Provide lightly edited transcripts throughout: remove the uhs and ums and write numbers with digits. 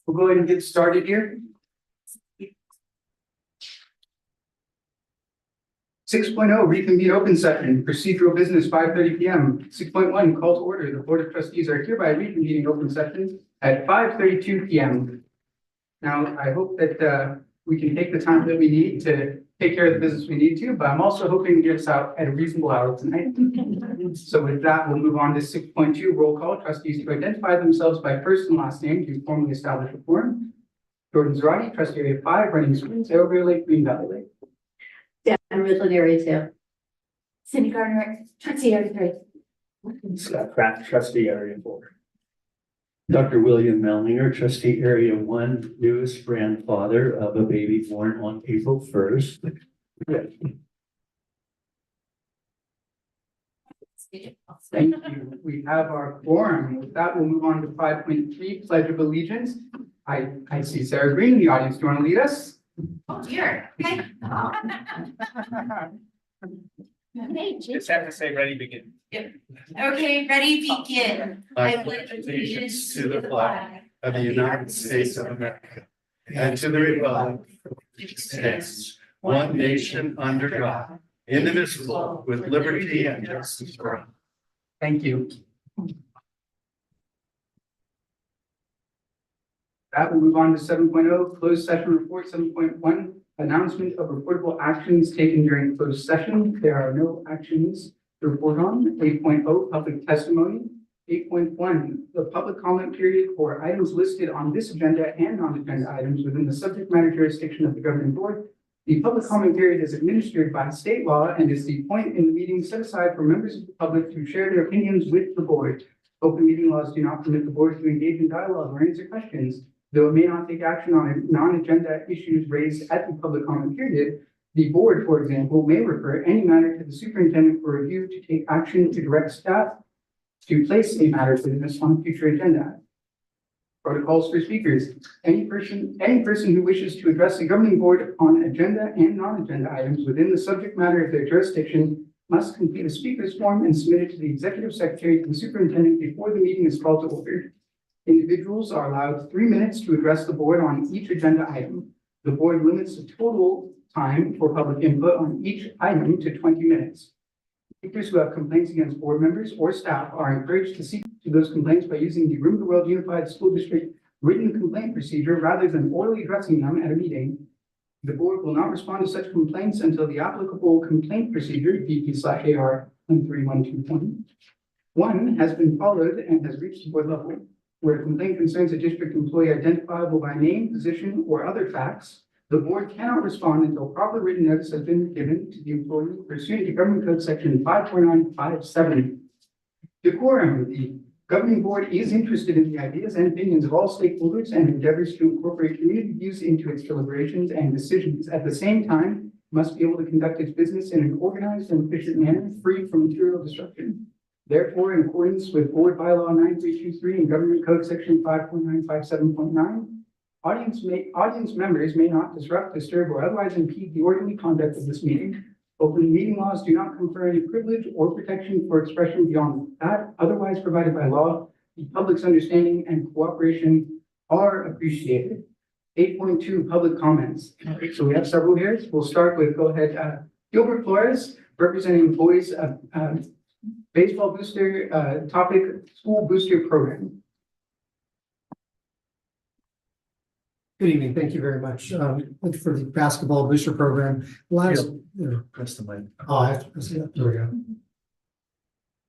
We'll go ahead and get started here. 6.0 reconvene open session, procedural business 5:30 p.m. 6.1 call to order. The Board of Trustees are hereby reconvening open session at 5:32 p.m. Now, I hope that we can take the time that we need to take care of the business we need to, but I'm also hoping to get us out at a reasonable hour tonight. So with that, we'll move on to 6.2 roll call. Trustees to identify themselves by first and last name to formally establish a quorum. Jordan Zarate, trustee area 5, Running Springs, Arrowbear Lake, Green Valley Lake. Dan Ridley, area 2. Cindy Gardner, trustee area 3. Scott Pratt, trustee area 4. Dr. William Mellinger, trustee area 1, newest grandfather of a baby born on April 1st. Thank you. We have our quorum. With that, we'll move on to 5.3, Pledge of Allegiance. I see Sarah Green in the audience. Do you want to lead us? Oh, dear. Okay. Just have to say ready, begin. Okay, ready, begin. I pledge allegiance to the flag of the United States of America and to the republic which stands one nation under God, indivisible, with liberty and justice for all. Thank you. That will move on to 7.0, closed session report. 7.1, announcement of reportable actions taken during closed session. There are no actions to report on. 8.0, public testimony. 8.1, the public comment period for items listed on this agenda and non-agenda items within the subject matter jurisdiction of the governing board. The public comment period is administered by state law and is the point in the meeting set aside for members of the public to share their opinions with the board. Open meeting laws do not permit the board to engage in dialogue or answer questions. Though it may not take action on non-agenda issues raised at the public comment period, the board, for example, may refer any matter to the superintendent for review to take action to direct staff to place a matter to this on a future agenda. Protocols for speakers. Any person who wishes to address the governing board on agenda and non-agenda items within the subject matter of their jurisdiction must complete a speaker's form and submit it to the executive secretary to the superintendent before the meeting is called to order. Individuals are allowed 3 minutes to address the board on each agenda item. The board limits the total time for public input on each item to 20 minutes. Speakers who have complaints against board members or staff are encouraged to seek to those complaints by using the Room of the World Unified School District written complaint procedure rather than orally addressing them at a meeting. The board will not respond to such complaints until the applicable complaint procedure, BP/AR 13120.1, has been followed and has reached the board level. Where a complaint concerns a district employee identifiable by name, position, or other facts, the board cannot respond until proper written notice has been given to the employee pursuant to Government Code Section 54957. Decorum. The governing board is interested in the ideas and opinions of all stakeholders and endeavors to incorporate community views into its deliberations and decisions. At the same time, must be able to conduct its business in an organized and efficient manner, free from material disruption. Therefore, in accordance with Board Bylaw 9323 and Government Code Section 54957.9, audience members may not disrupt, disturb, or otherwise impede the orderly conduct of this meeting. Open meeting laws do not confer any privilege or protection for expression beyond that otherwise provided by law. The public's understanding and cooperation are appreciated. 8.2, public comments. So we have several here. We'll start with, go ahead, Gilbert Flores, representing boys baseball booster topic, school booster program. Good evening. Thank you very much for the basketball booster program. Press the mic. Oh, I have to press it. There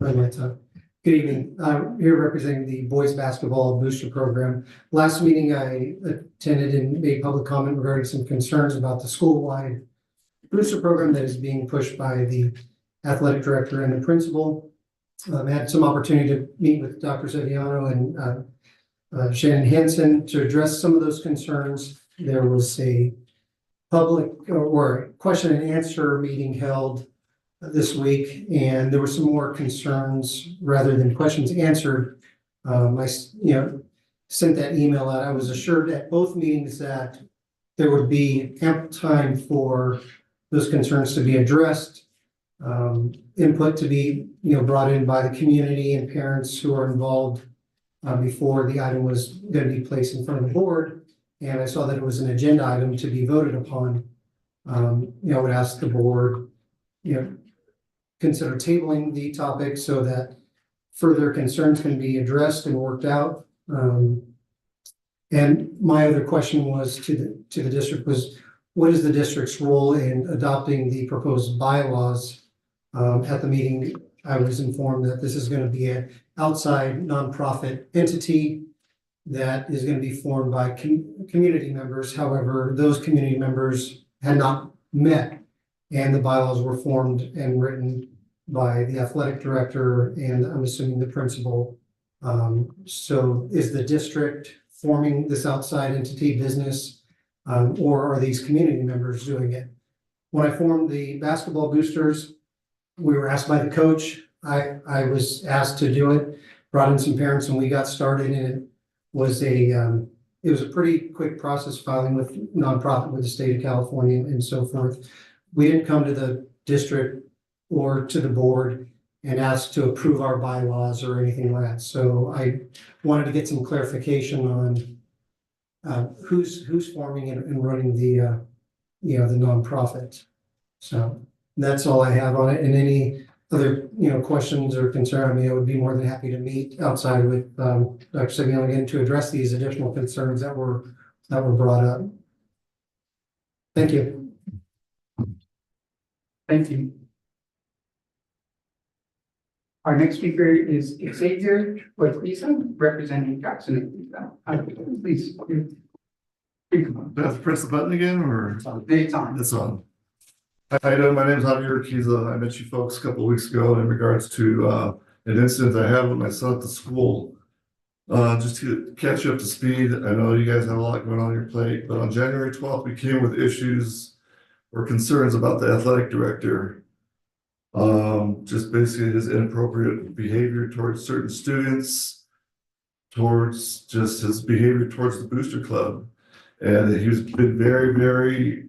we go. Good evening. I'm here representing the boys basketball booster program. Last meeting I attended and made public comment regarding some concerns about the school-wide booster program that is being pushed by the athletic director and the principal. I had some opportunity to meet with Dr. Zeviano and Shannon Hansen to address some of those concerns. There was a public or question and answer meeting held this week, and there were some more concerns rather than questions answered. I sent that email out. I was assured at both meetings that there would be ample time for those concerns to be addressed, input to be brought in by the community and parents who are involved before the item was going to be placed in front of the board. And I saw that it was an agenda item to be voted upon. I would ask the board, consider tabling the topic so that further concerns can be addressed and worked out. And my other question was to the district was, what is the district's role in adopting the proposed bylaws? At the meeting, I was informed that this is going to be an outside nonprofit entity that is going to be formed by community members. However, those community members had not met, and the bylaws were formed and written by the athletic director and I'm assuming the principal. So is the district forming this outside entity business, or are these community members doing it? When I formed the basketball boosters, we were asked by the coach. I was asked to do it, brought in some parents, and we got started. And it was a pretty quick process, filing with nonprofit with the state of California and so forth. We didn't come to the district or to the board and ask to approve our bylaws or anything like that. So I wanted to get some clarification on who's forming and running the nonprofit. So that's all I have on it. And any other questions or concern, I would be more than happy to meet outside with Dr. Signal again to address these additional concerns that were brought up. Thank you. Thank you. Our next speaker is Xavier Ortiza, representing Jackson. Please. Do I have to press the button again, or? It's on. It's on. Hi, how you doing? My name is Javier Urquiza. I met you folks a couple of weeks ago in regards to an incident I had with my son at the school. Just to catch you up to speed, I know you guys have a lot going on your plate, but on January 12th, we came with issues or concerns about the athletic director. Just basically his inappropriate behavior towards certain students, towards just his behavior towards the booster club. And he's been very, very,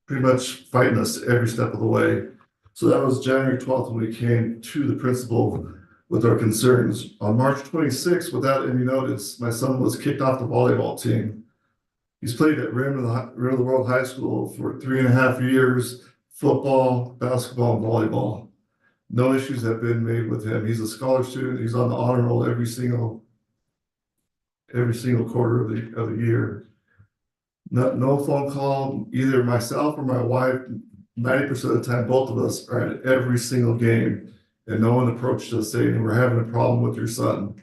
pretty much fighting us every step of the way. So that was January 12th when we came to the principal with our concerns. On March 26th, without any notice, my son was kicked off the volleyball team. He's played at Rim of the World High School for 3.5 years, football, basketball, and volleyball. No issues have been made with him. He's a scholar student. He's on the honor roll every single quarter of the year. No phone call, either myself or my wife, 90% of the time, both of us are at every single game, and no one approached us saying, we're having a problem with your son.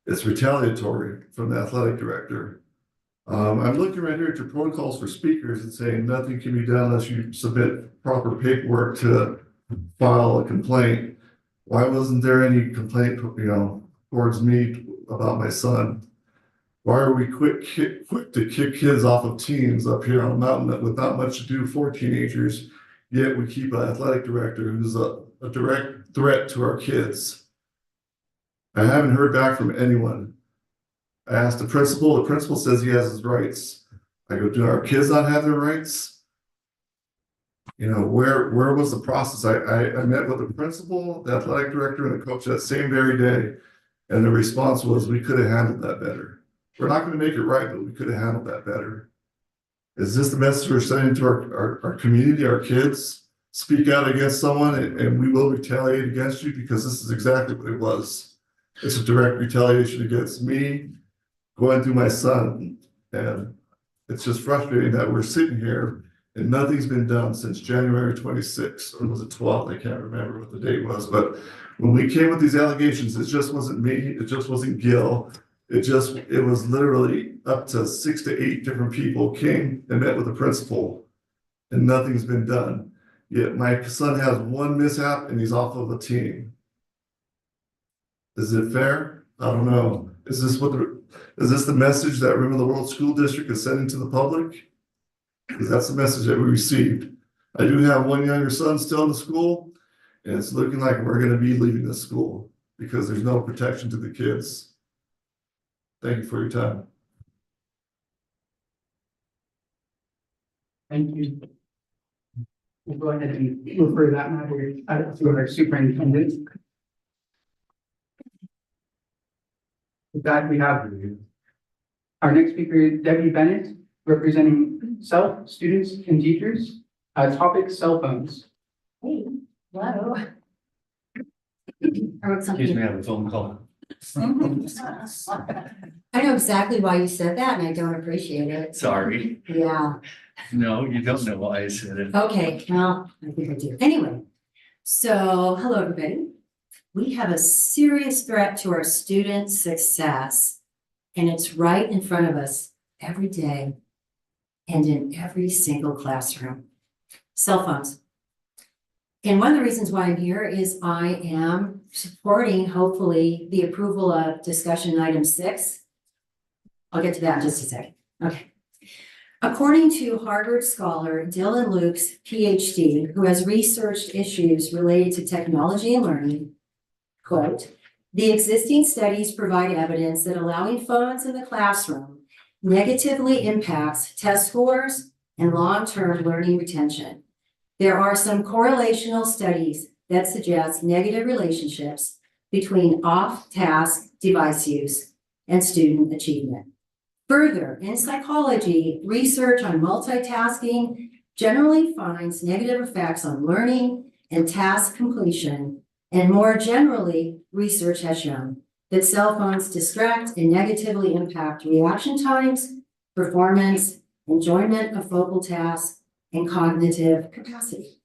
It's retaliatory from the athletic director. I'm looking right here at your protocols for speakers and saying nothing can be done unless you submit proper paperwork to file a complaint. Why wasn't there any complaint, towards me about my son? Why are we quick to kick kids off of teams up here on a mountain with not much to do for teenagers, yet we keep an athletic director who's a direct threat to our kids? I haven't heard back from anyone. I asked the principal says he has his rights. I go, do our kids not have their rights? Where was the process? I met with the principal, the athletic director, and the coach that same very day, and the response was, we could have handled that better. We're not going to make it right, but we could have handled that better. Is this the message we're sending to our community, our kids? Speak out against someone and we will retaliate against you, because this is exactly what it was. It's a direct retaliation against me, going through my son. And it's just frustrating that we're sitting here and nothing's been done since January 26th, or was it 12th? I can't remember what the date was. But when we came with these allegations, it just wasn't me. It just wasn't Gil. It was literally up to 6 to 8 different people came and met with the principal, and nothing's been done. Yet my son has one mishap and he's off of a team. Is it fair? I don't know. Is this the message that Rim of the World School District is sending to the public? Because that's the message that we received. I do have one younger son still in the school, and it's looking like we're going to be leaving the school because there's no protection to the kids. Thank you for your time. Thank you. We'll go ahead and refer that matter to our superintendent. With that, we have our next speaker, is Debbie Bennett, representing self, students, and teachers. Topic, cell phones. Hey, hello. I wrote Excuse something. me, I have a phone call. I know exactly why you said that and I don't appreciate it. Sorry. Yeah, No, you don't know why I said it. okay, well, I think I do. Anyway, so hello, everybody. We have a serious threat to our student success, and it's right in front of us every day and in every single classroom. Cell phones. And one of the reasons why I'm here is I am supporting, hopefully, the approval of discussion item 6. I'll get to that in just a second. Okay. According to Harvard scholar Dylan Luke's PhD, who has researched issues related to technology and learning, quote, the existing studies provide evidence that allowing phones in the classroom negatively impacts test scores and long-term learning retention. There are some correlational studies that suggest negative relationships between off-task device use and student achievement. Further, in psychology, research on multitasking generally finds negative effects on learning and task completion, and more generally, research has shown that cell phones distract and negatively impact reaction times, performance, enjoyment of focal tasks, and cognitive capacity.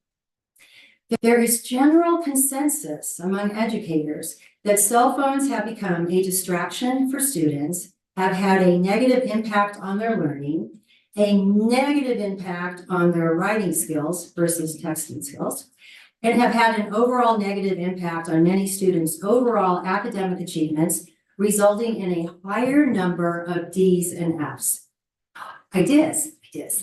There is general consensus among educators that cell phones have become a distraction for students, have had a negative impact on their learning, a negative impact on their writing skills versus texting skills, and have had an overall negative impact on many students' overall academic achievements, resulting in a higher number of D's and F's. Ideas,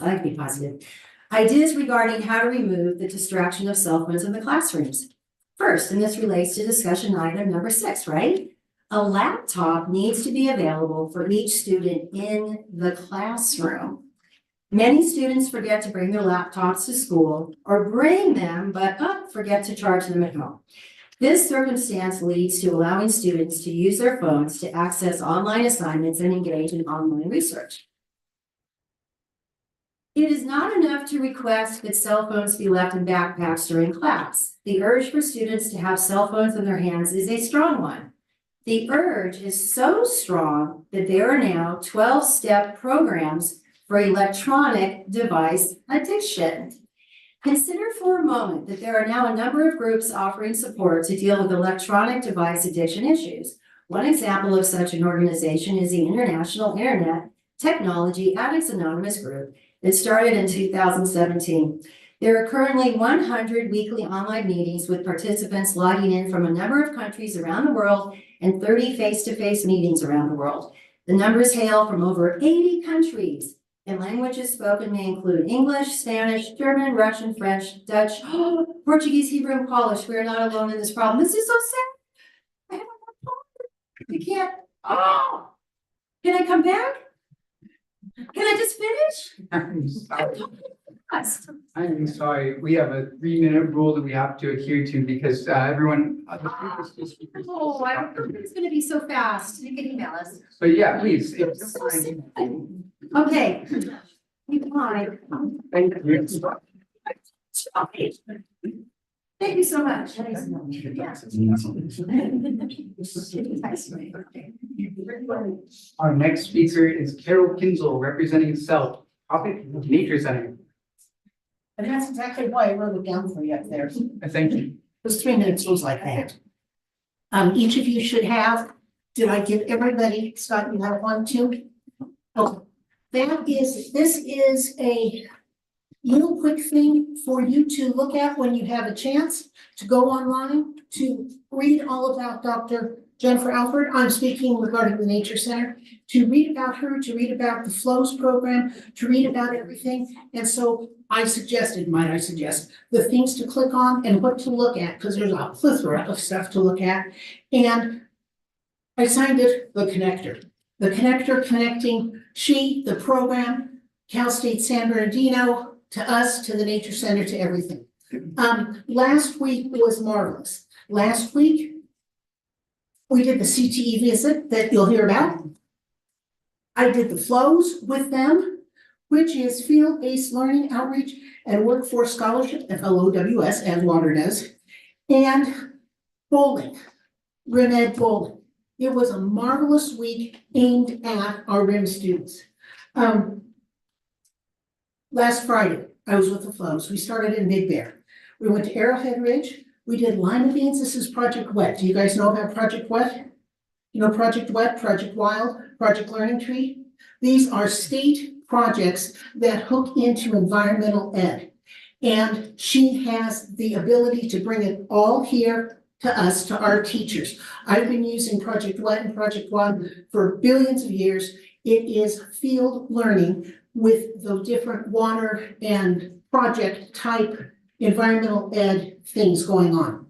I like to be positive. Ideas regarding how to remove the distraction of cell phones in the classrooms. First, and this relates to discussion item number 6, right? A laptop needs to be available for each student in the classroom. Many students forget to bring their laptops to school or bring them, but forget to charge them at home. This circumstance leads to allowing students to use their phones to access online assignments and engage in online research. It is not enough to request that cell phones be left in backpacks during class. The urge for students to have cell phones in their hands is a strong one. The urge is so strong that there are now 12-step programs for electronic device addiction. Consider for a moment that there are now a number of groups offering support to deal with electronic device addiction issues. One example of such an organization is the International Internet Technology Addicts Anonymous Group. It started in 2017. There are currently 100 weekly online meetings with participants logging in from a number of countries around the world and 30 face-to-face meetings around the world. The numbers hail from over 80 countries, and languages spoken may include English, Spanish, German, Russian, French, Dutch, Portuguese, Hebrew, and Polish. We are not alone in this problem. This is so sad. I have a problem. I can't. Oh, can I come back? Can I just finish? I'm sorry, we have a 3-minute rule that we have to adhere to because everyone. Oh, I don't think it's gonna be so fast. You can email us. But yeah, please. if you So don't sad. mind. Okay. You mind. Thank you. Thank you so much. Our next speaker is Carol Kinzel, representing Self, topic Nature Center. And that's exactly why I wrote it down for you up there. Thank you. Those 3 minutes was like that. Each of you should have, did I give everybody, Scott, you have one too? Okay. This is a little quick thing for you to look at when you have a chance to go online to read all about Dr. Jennifer Alford. I'm speaking regarding the Nature Center, to read about her, to read about the FLOWS program, to read about everything. And so I suggested, might I suggest, the things to click on and what to look at, because there's a plethora of stuff to look at. And I signed it the connector. The connector connecting the program, Cal State San Bernardino, to us, to the Nature Center, to everything. Last week was marvelous. Last week, We did the CTE visit that you'll hear about. I did the flows with them, which is field-based learning outreach and workforce scholarship, FLOWS, as Water does, and bowling, Rim Ed bowling. It was a marvelous week aimed at our RIM students. Last Friday, I was with the flows. We started in Big Bear. We went to Arrowhead Ridge. We did lima beans. This is Project Wet. Do you guys know about Project Wet? You know Project Wet, Project Wild, Project Learning Tree? These are state projects that hook into environmental ed. And she has the ability to bring it all here to us, to our teachers. I've been using Project Wet and Project Wild for billions of years. It is field learning with the different water and project type environmental ed things going on.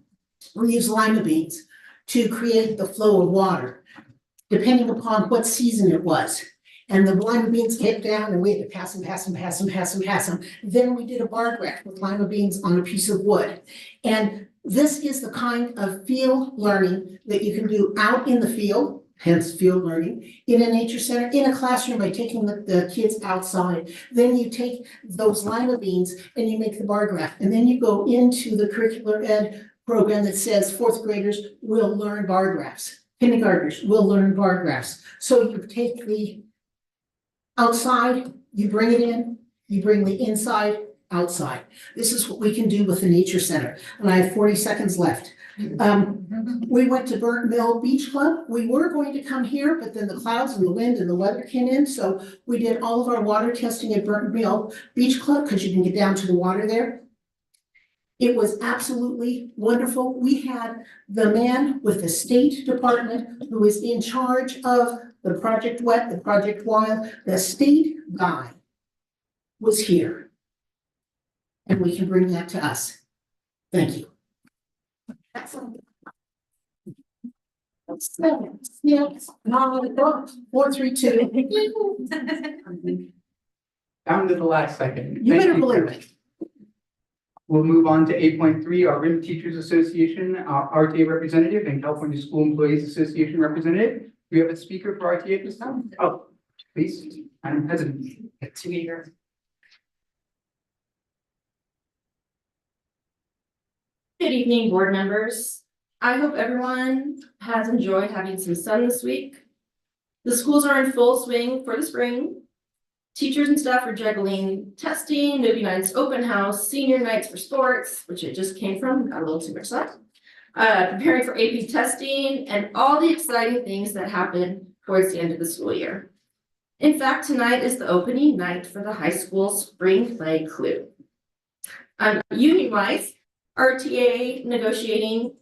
We use lima beans to create the flow of water, depending upon what season it was. And the lima beans came down and we had to pass them. Then we did a bar graph with lima beans on a piece of wood. And this is the kind of field learning that you can do out in the field, hence field learning, in a nature center, in a classroom by taking the kids outside. Then you take those lima beans and you make the bar graph. And then you go into the curricular ed program that says fourth graders will learn bar graphs. Kindergartners will learn bar graphs. So you take the outside, you bring it in, you bring the inside, outside. This is what we can do with the nature center. And I have 40 seconds left. We went to Burnt Mill Beach Club. We were going to come here, but then the clouds and the wind and the weather came in. So we did all of our water testing at Burnt Mill Beach Club because you can get down to the water there. It was absolutely wonderful. We had the man with the State Department who is in charge of the Project Wet, the Project Wild. The state guy was here. And we can bring that to us. Thank you. Excellent. 7, 6, 9, 4, 3, 2. Down to the last second. You Thank better believe Karen. it. We'll move on to 8.3, our RIM Teachers Association, our RTA representative and California School Employees Association representative. Do we have a speaker for RTA at this time? Oh, please, Madam President. To be here. Good evening, board members. I hope everyone has enjoyed having some sun this week. The schools are in full swing for the spring. Teachers and staff are juggling testing, movie nights, open house, senior nights for sports, which it just came from, got a little too much stuff. Preparing for AP testing and all the exciting things that happen towards the end of the school year. In fact, tonight is the opening night for the high school spring play clue. Union-wise, RTA negotiating,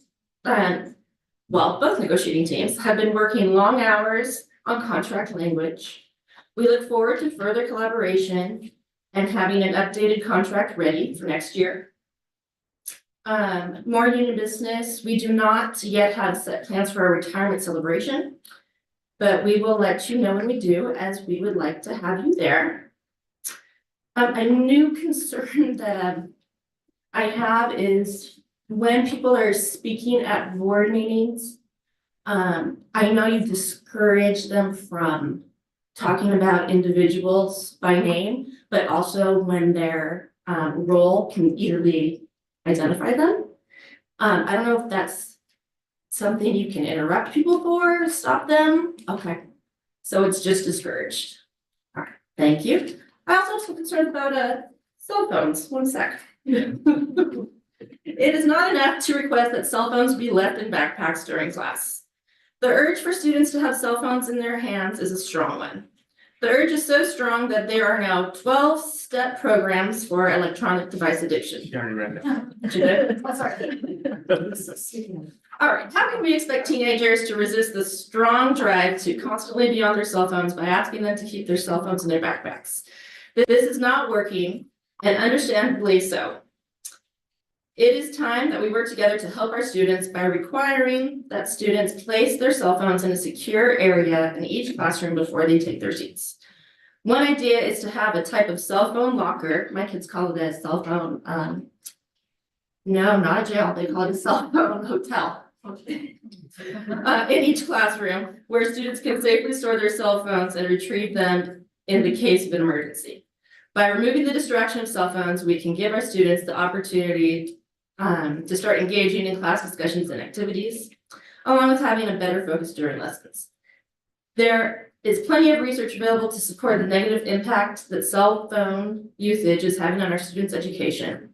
both negotiating teams have been working long hours on contract language. We look forward to further collaboration and having an updated contract ready for next year. More union business, we do not yet have set plans for our retirement celebration, but we will let you know when we do, as we would like to have you there. A new concern that I have is when people are speaking at board meetings, I know you discourage them from talking about individuals by name, but also when their role can easily identify them. I don't know if that's something you can interrupt people for, stop them. Okay, so it's just discouraged. All right, thank you. I also have some concerns about cell phones. One sec. It is not enough to request that cell phones be left in backpacks during class. The urge for students to have cell phones in their hands is a strong one. The urge is so strong that there are now 12-step programs for electronic device addiction. You already read it. You did? All right, how can we expect teenagers to resist the strong drive to constantly be on their cell phones by asking them to keep their cell phones in their backpacks? This is not working, and understandably so. It is time that we work together to help our students by requiring that students place their cell phones in a secure area in each classroom before they take their seats. One idea is to have a type of cell phone locker. My kids call it a cell phone, no, not a jail. They call it a cell phone hotel. in each classroom where students can safely store their cell phones and retrieve them in the case of an emergency. By removing the distraction of cell phones, we can give our students the opportunity to start engaging in class discussions and activities, along with having a better focus during lessons. There is plenty of research available to support the negative impact that cell phone usage is having on our students' education.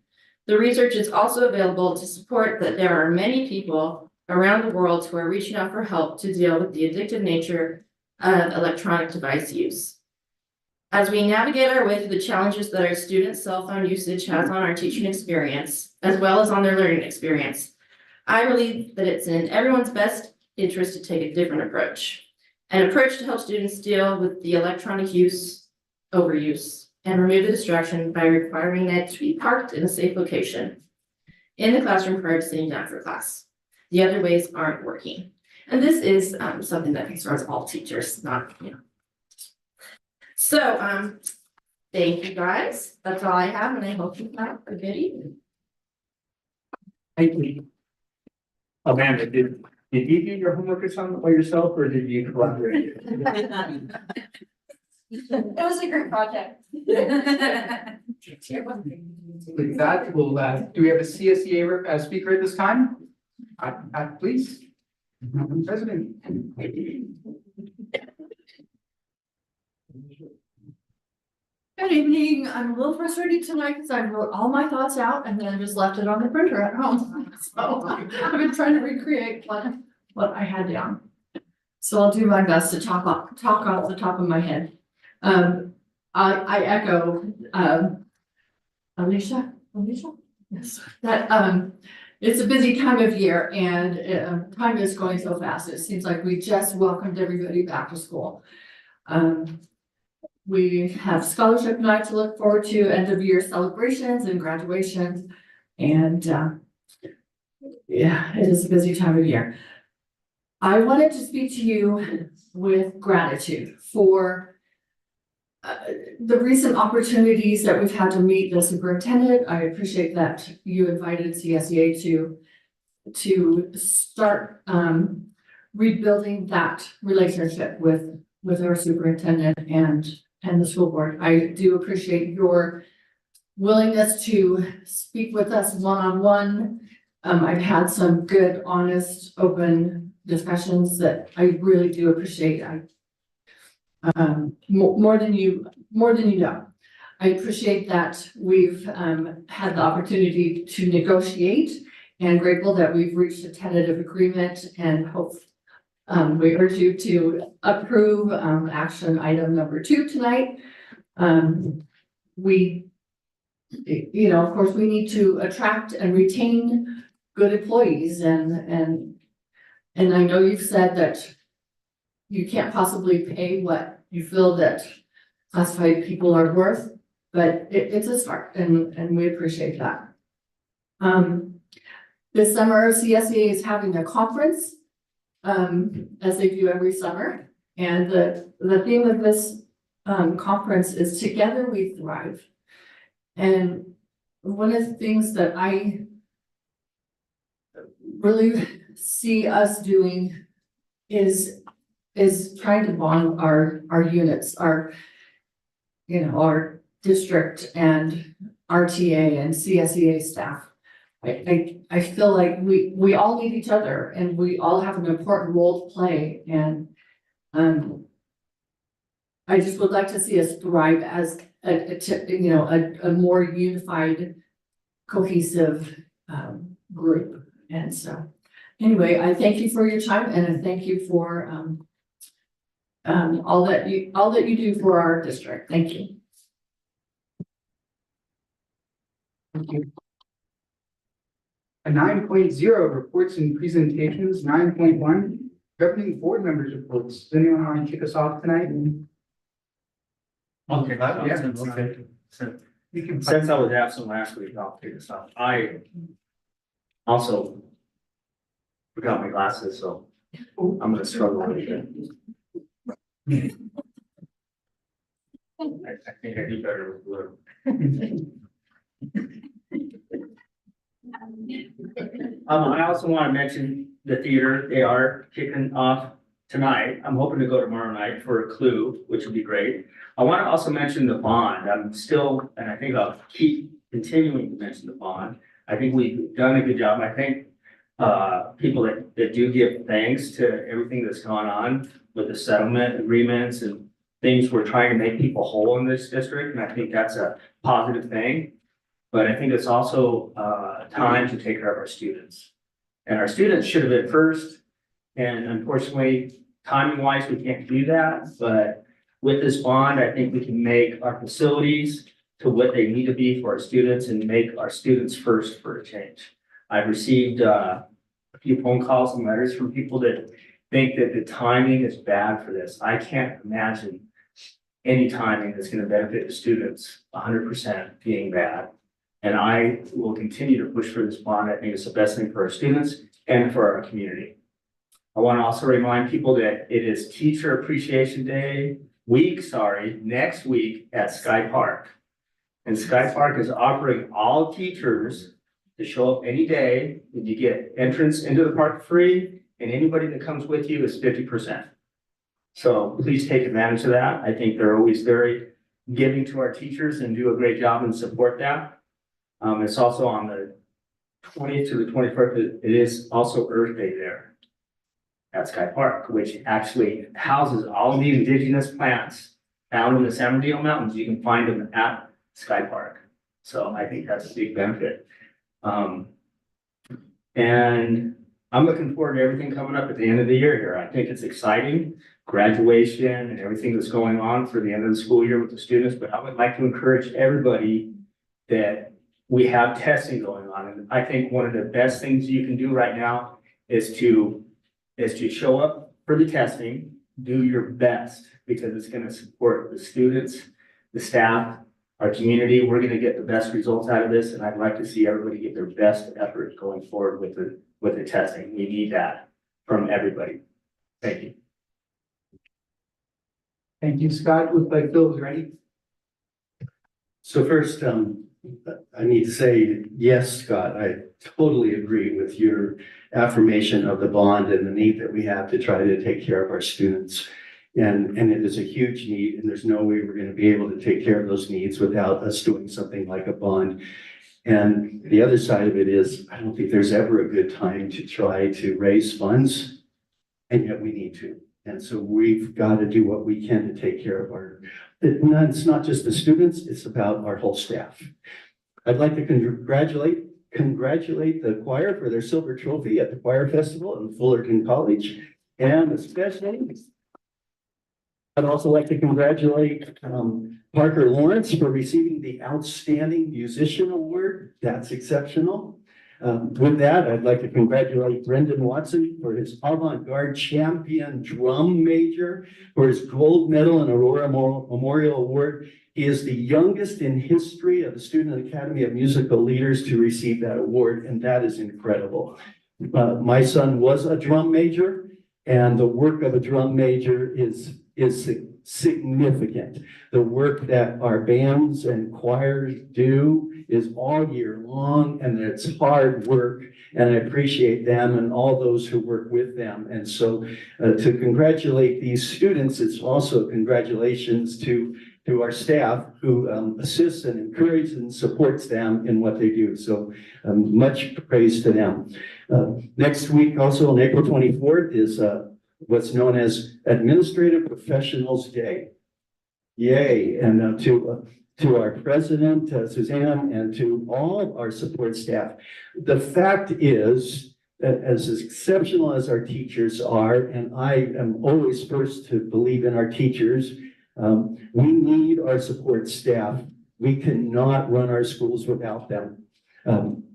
The research is also available to support that there are many people around the world who are reaching out for help to deal with the addictive nature of electronic device use. As we navigate our way through the challenges that our students' cell phone usage has on our teaching experience, as well as on their learning experience, I believe that it's in everyone's best interest to take a different approach. An approach to help students deal with the electronic overuse, and remove the distraction by requiring it to be parked in a safe location in the classroom prior to sitting down for class. The other ways aren't working. And this is something that concerns all teachers, not, So, thank you guys. That's all I have, and I hope you have a good evening. Thank you. Amanda, did you do your homework assignment by yourself or did you collaborate? It was a great project. With that, we'll, do we have a CSEA speaker at this time? Please. Madam President. Good evening. I'm a little frustrated tonight because I wrote all my thoughts out and then just left it on the printer at home. So I've been trying to recreate what I had down. So I'll do my best to talk off the top of my head. I echo Alicia, yes, that it's a busy time of year and time is going so fast. It seems like we just welcomed everybody back to school. We have scholarship night to look forward to, end of year celebrations and graduations. And yeah, it is a busy time of year. I wanted to speak to you with gratitude for the recent opportunities that we've had to meet the superintendent. I appreciate that you invited CSEA to start rebuilding that relationship with our superintendent and the school board. I do appreciate your willingness to speak with us one-on-one. I've had some good, honest, open discussions that I really do appreciate. More than you know. I appreciate that we've had the opportunity to negotiate and grateful that we've reached a tentative agreement and hope we urge you to approve action item number 2 tonight. We, of course, we need to attract and retain good employees and I know you've said that you can't possibly pay what you feel that classified people are worth, but it's a start and we appreciate that. This summer, CSEA is having a conference, as they do every summer. And the theme of this conference is Together We Thrive. And one of the things that I really see us doing is trying to bond our units, our district and RTA and CSEA staff. I feel like we all need each other and we all have an important role to play. And I just would like to see us thrive as a more unified, cohesive group. And so anyway, I thank you for your time and I thank you for all that you do for our district. Thank you. Thank you. A 9.0 reports and presentations, 9.1 governing board members reports. Does anyone want to kick us off tonight? Okay, Yeah. okay. You can. Since I was absent last week, I'll pick this up. I also forgot my glasses, so I'm gonna struggle with it. I think I do better with blue. I also want to mention the theater, they are kicking off tonight. I'm hoping to go tomorrow night for a Clue, which would be great. I want to also mention the bond. I'm still, and I think I'll keep continuing to mention the bond. I think we've done a good job. I think people that do give thanks to everything that's gone on with the settlement agreements and things, we're trying to make people whole in this district, and I think that's a positive thing. But I think it's also time to take care of our students. And our students should have been first. And unfortunately, timing wise, we can't do that. But with this bond, I think we can make our facilities to what they need to be for our students and make our students first for a change. I've received a few phone calls and letters from people that think that the timing is bad for this. I can't imagine any timing that's going to benefit the students 100% being bad. And I will continue to push for this bond. I think it's the best thing for our students and for our community. I want to also remind people that it is Teacher Appreciation next week at Sky Park. And Sky Park is offering all teachers to show up any day, and you get entrance into the park free, and anybody that comes with you is 50%. So please take advantage of that. I think they're always very giving to our teachers and do a great job and support that. It's also on the 20th to the 21st. It is also Earth Day there at Sky Park, which actually houses all of the indigenous plants found in the San Bernardino Mountains. You can find them at Sky Park. So I think that's a big benefit. And I'm looking forward to everything coming up at the end of the year here. I think it's exciting, graduation and everything that's going on for the end of the school year with the students. But I would like to encourage everybody that we have testing going on. And I think one of the best things you can do right now is to show up for the testing, do your best, because it's going to support the students, the staff, our community. We're going to get the best results out of this. And I'd like to see everybody get their best effort going forward with the testing. We need that from everybody. Thank you. Thank you, Scott. Looks like Phil is ready. So first, I need to say, yes, Scott, I totally agree with your affirmation of the bond and the need that we have to try to take care of our students. And it is a huge need, and there's no way we're going to be able to take care of those needs without us doing something like a bond. And the other side of it is, I don't think there's ever a good time to try to raise funds, and yet we need to. And so we've got to do what we can to take care of it's not just the students, it's about our whole staff. I'd like to congratulate the choir for their silver trophy at the choir festival in Fullerton College. And especially, I'd also like to congratulate Parker Lawrence for receiving the Outstanding Musician Award. That's exceptional. With that, I'd like to congratulate Brendan Watson for his avant-garde champion drum major, for his gold medal and Aurora Memorial Award. He is the youngest in history of the Student Academy of Musical Leaders to receive that award, and that is incredible. My son was a drum major, and the work of a drum major is significant. The work that our bands and choirs do is all year long, and it's hard work, and I appreciate them and all those who work with them. And so to congratulate these students, it's also congratulations to our staff who assists and encourages and supports them in what they do. So much praise to them. Next week, also on April 24th, is what's known as Administrative Professionals Day. Yay. And to our president, Suzanne, and to all our support staff. The fact is that as exceptional as our teachers are, and I am always first to believe in our teachers, we need our support staff. We cannot run our schools without them.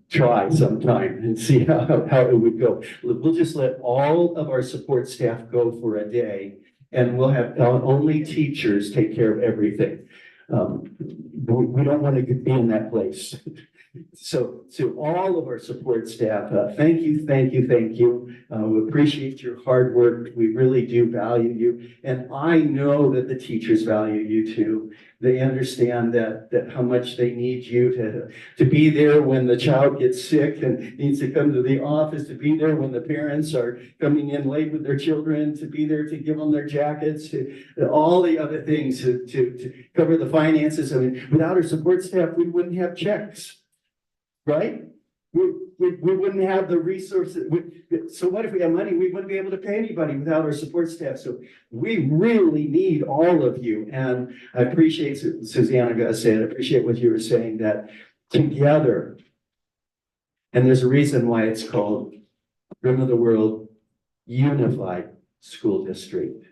Try sometime and see how it would go. We'll just let all of our support staff go for a day, and we'll have only teachers take care of everything. We don't want to be in that place. So to all of our support staff, thank you, thank you, thank you. We appreciate your hard work. We really do value you. And I know that the teachers value you too. They understand that how much they need you to be there when the child gets sick and needs to come to the office, to be there when the parents are coming in late with their children, to be there to give them their jackets, to all the other things, to cover the finances. I mean, without our support staff, we wouldn't have checks, right? We wouldn't have the resources. So what if we have money? We wouldn't be able to pay anybody without our support staff. So we really need all of you. And I appreciate, Susanna said, I appreciate what you were saying, that together, and there's a reason why it's called Rim of the World Unified School District.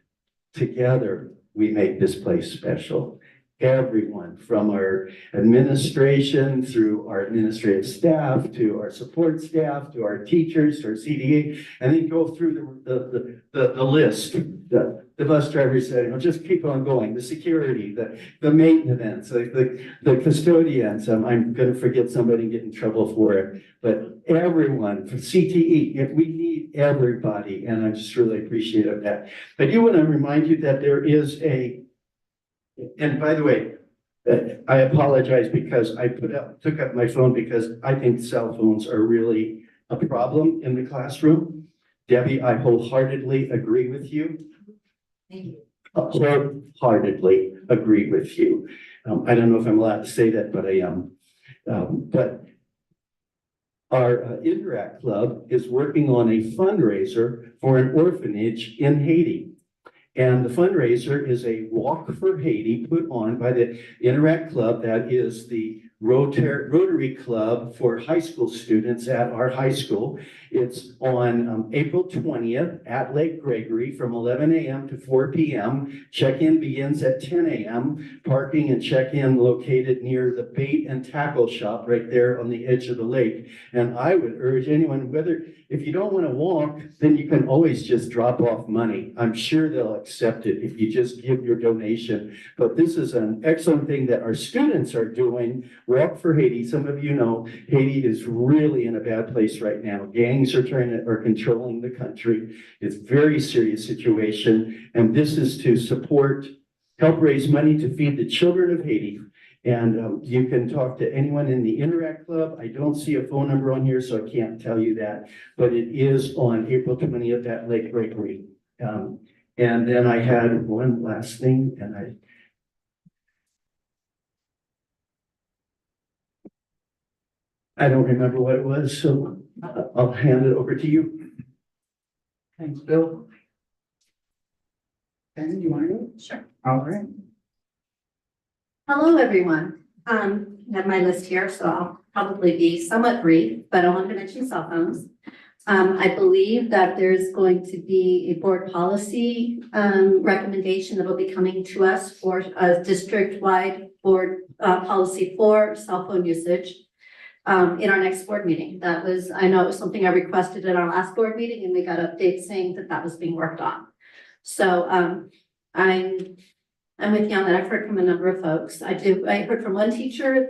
Together, we make this place special. Everyone from our administration, through our administrative staff, to our support staff, to our teachers, to our CDA, and then go through the list. The bus drivers said, just keep on going. The security, the maintenance, the custodians. I'm going to forget somebody and get in trouble for it. But everyone, for CTE, we need everybody, and I'm just really appreciative of that. I do want to remind you that there is and by the way, I apologize because I took up my phone because I think cell phones are really a problem in the classroom. Debbie, I wholeheartedly agree with you. Thank you. Wholeheartedly agree with you. I don't know if I'm allowed to say that, but I am. But our Interact Club is working on a fundraiser for an orphanage in Haiti. And the fundraiser is a Walk for Haiti put on by the Interact Club. That is the Rotary Club for high school students at our high school. It's on April 20th at Lake Gregory from 11 a.m. to 4 p.m. Check-in begins at 10 a.m. Parking and check-in located near the bait and tackle shop right there on the edge of the lake. And I would urge anyone, if you don't want to walk, then you can always just drop off money. I'm sure they'll accept it if you just give your donation. But this is an excellent thing that our students are doing. Walk for Haiti. Some of you know Haiti is really in a bad place right now. Gangs are controlling the country. It's a very serious situation. And this is to help raise money to feed the children of Haiti. And you can talk to anyone in the Interact Club. I don't see a phone number on here, so I can't tell you that. But it is on April 20th at Lake Gregory. And then I had one last thing, and I don't remember what it was, so I'll hand it over to you. Thanks, Bill. Ben, you want to go? Sure. All right. Hello, everyone. I have my list here, so I'll probably be somewhat brief, but I want to mention cell phones. I believe that there's going to be a board policy recommendation that will be coming to us for a district-wide board policy for cell phone usage in our next board meeting. I know it was something I requested at our last board meeting, and we got updates saying that was being worked on. So I'm with you on that. I've heard from a number of folks. I heard from one teacher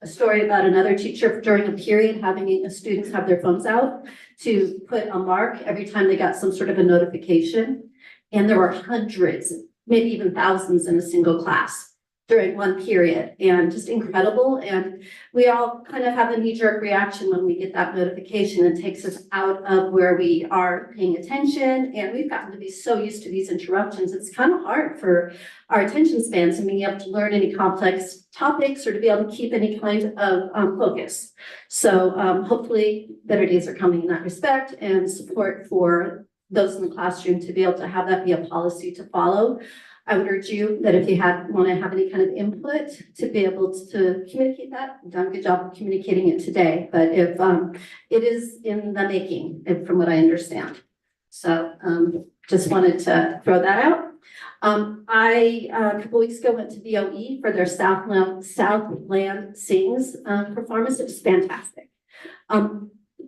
a story about another teacher during a period having students have their phones out to put a mark every time they got some sort of a notification. And there were hundreds, maybe even thousands in a single class during one period, and just incredible. And we all kind of have a knee-jerk reaction when we get that notification. It takes us out of where we are paying attention, and we've gotten to be so used to these interruptions. It's kind of hard for our attention spans and being able to learn any complex topics or to be able to keep any kind of focus. So hopefully better days are coming in that respect, and support for those in the classroom to be able to have that be a policy to follow. I would urge you that if you want to have any kind of input to be able to communicate that. You've done a good job of communicating it today, but if it is in the making, from what I understand. So just wanted to throw that out. I a couple weeks ago went to BOE for their Southland Sings performance. It was fantastic.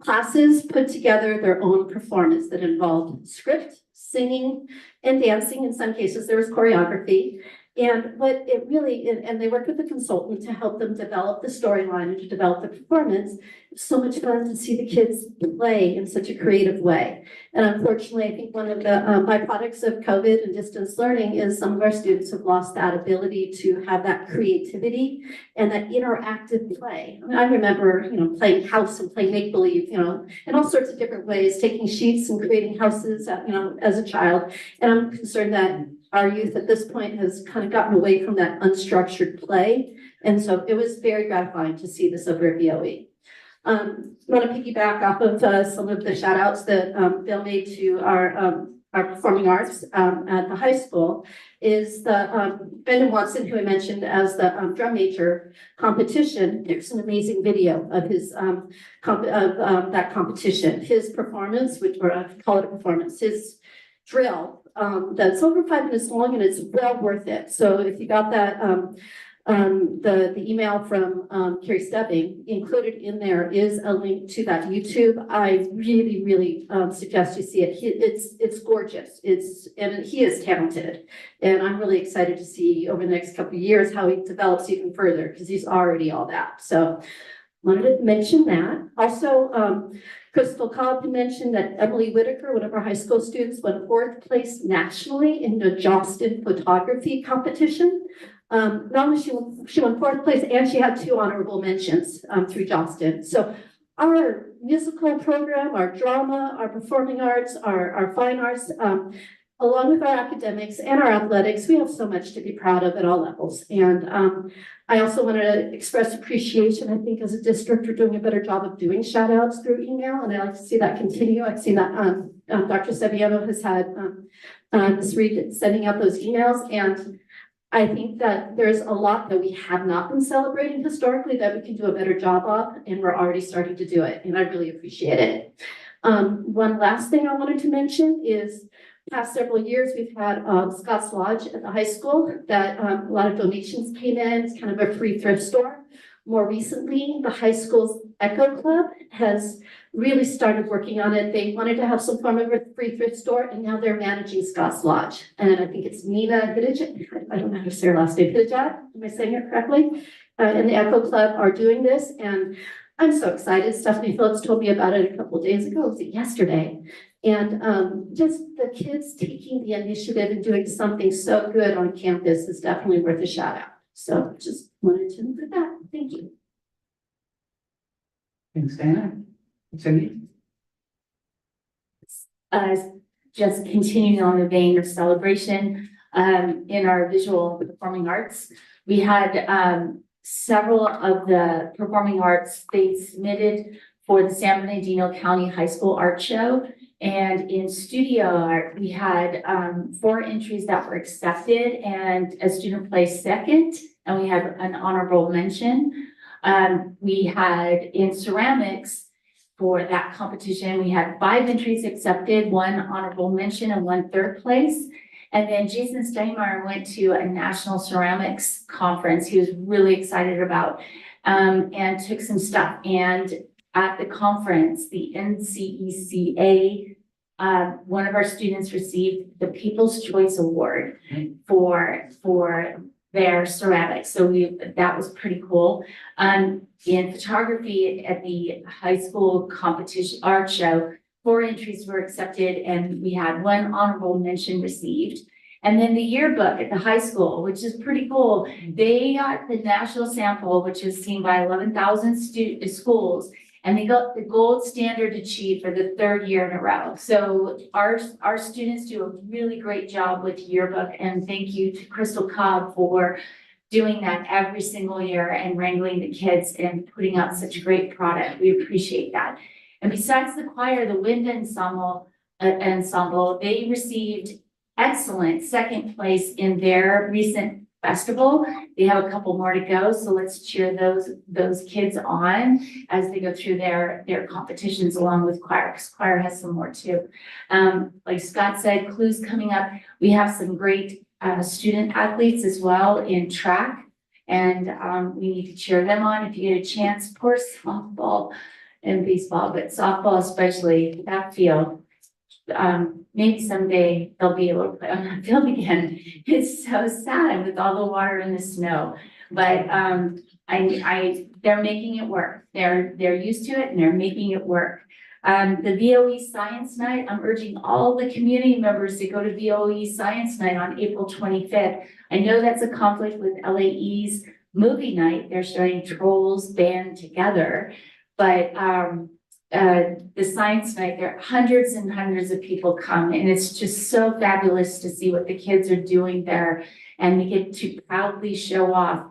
Classes put together their own performance that involved script, singing, and dancing. In some cases, there was choreography. And what it really, and they worked with a consultant to help them develop the storyline and to develop the performance. It's so much fun to see the kids play in such a creative way. And unfortunately, I think one of the byproducts of COVID and distance learning is some of our students have lost that ability to have that creativity and that interactive play. I mean, I remember, playing house and playing make-believe, in all sorts of different ways, taking sheets and creating houses, as a child. And I'm concerned that our youth at this point has kind of gotten away from that unstructured play. And so it was very gratifying to see this over at BOE. I want to piggyback off of some of the shout outs that Bill made to our performing arts at the high school is the Brendan Watson, who I mentioned as the drum major competition. There's an amazing video of his that competition. His performance, which I call it a performance, his drill that's over 5 minutes long and it's well worth it. So if you got that the email from Carrie Stebbing, included in there is a link to that YouTube. I really suggest you see it. It's gorgeous. And he is talented. And I'm really excited to see over the next couple of years how he develops even further because he's already all that. So wanted to mention that. Also, Crystal Cobb mentioned that Emily Whitaker, one of our high school students, won 4th place nationally in the Johnston photography competition. Not only she won 4th place, and she had 2 honorable mentions through Johnston. So our musical program, our drama, our performing arts, our fine arts, along with our academics and our athletics, we have so much to be proud of at all levels. And I also want to express appreciation. I think as a district, we're doing a better job of doing shout outs through email, and I like to see that continue. I've seen that Dr. Seviano has had this week sending out those emails, and I think that there's a lot that we have not been celebrating historically that we can do a better job of, and we're already starting to do it, and I really appreciate it. One last thing I wanted to mention is past several years, we've had Scott's Lodge at the high school that a lot of donations came in. It's kind of a free thrift store. More recently, the high school's Echo Club has really started working on it. They wanted to have some form of a free thrift store, and now they're managing Scott's Lodge. And I think it's Nina Hidijat. I don't know how to say her last name. Hidijat, am I saying it correctly? And the Echo Club are doing this, and I'm so excited. Stephanie Phillips told me about it a couple of days ago. Was it yesterday? And just the kids taking the initiative and doing something so good on campus is definitely worth a shout out. So just wanted to include that. Thank you. Thanks, Diana. Cindy? Just continuing on the vein of celebration, in our visual performing arts, we had several of the performing arts they submitted for the San Bernardino County High School Art Show. And in studio art, we had 4 entries that were accepted and a student placed 2nd, and we had an honorable mention. We had in ceramics for that competition, we had 5 entries accepted, 1 honorable mention and 1 3rd place. And then Jason Steinmeier went to a national ceramics conference he was really excited about, and took some stuff. And at the conference, the NCECA, one of our students received the People's Choice Award for their ceramics. So that was pretty cool. In photography at the high school competition art show, 4 entries were accepted and we had 1 honorable mention received. And then the yearbook at the high school, which is pretty cool. They got the national sample, which is seen by 11,000 schools. And they got the gold standard achieved for the 3rd year in a row. So our students do a really great job with yearbook, and thank you to Crystal Cobb for doing that every single year and wrangling the kids and putting out such a great product. We appreciate that. And besides the choir, the wind ensemble, they received excellent 2nd place in their recent festival. They have a couple more to go, so let's cheer those kids on as they go through their competitions along with choir, because choir has some more too. Like Scott said, Clues coming up. We have some great student athletes as well in track, and we need to cheer them on if you get a chance. Of course, softball and baseball, but softball especially, that field maybe someday they'll be able to play on that field again. It's so sad with all the water and the snow, but, they're making it work. They're used to it and they're making it work. The VOE Science Night, I'm urging all the community members to go to VOE Science Night on April 25th. I know that's a conflict with LAE's movie night. They're showing Trolls Band Together. But the Science Night, there are hundreds and hundreds of people come, and it's just so fabulous to see what the kids are doing there. And we get to proudly show off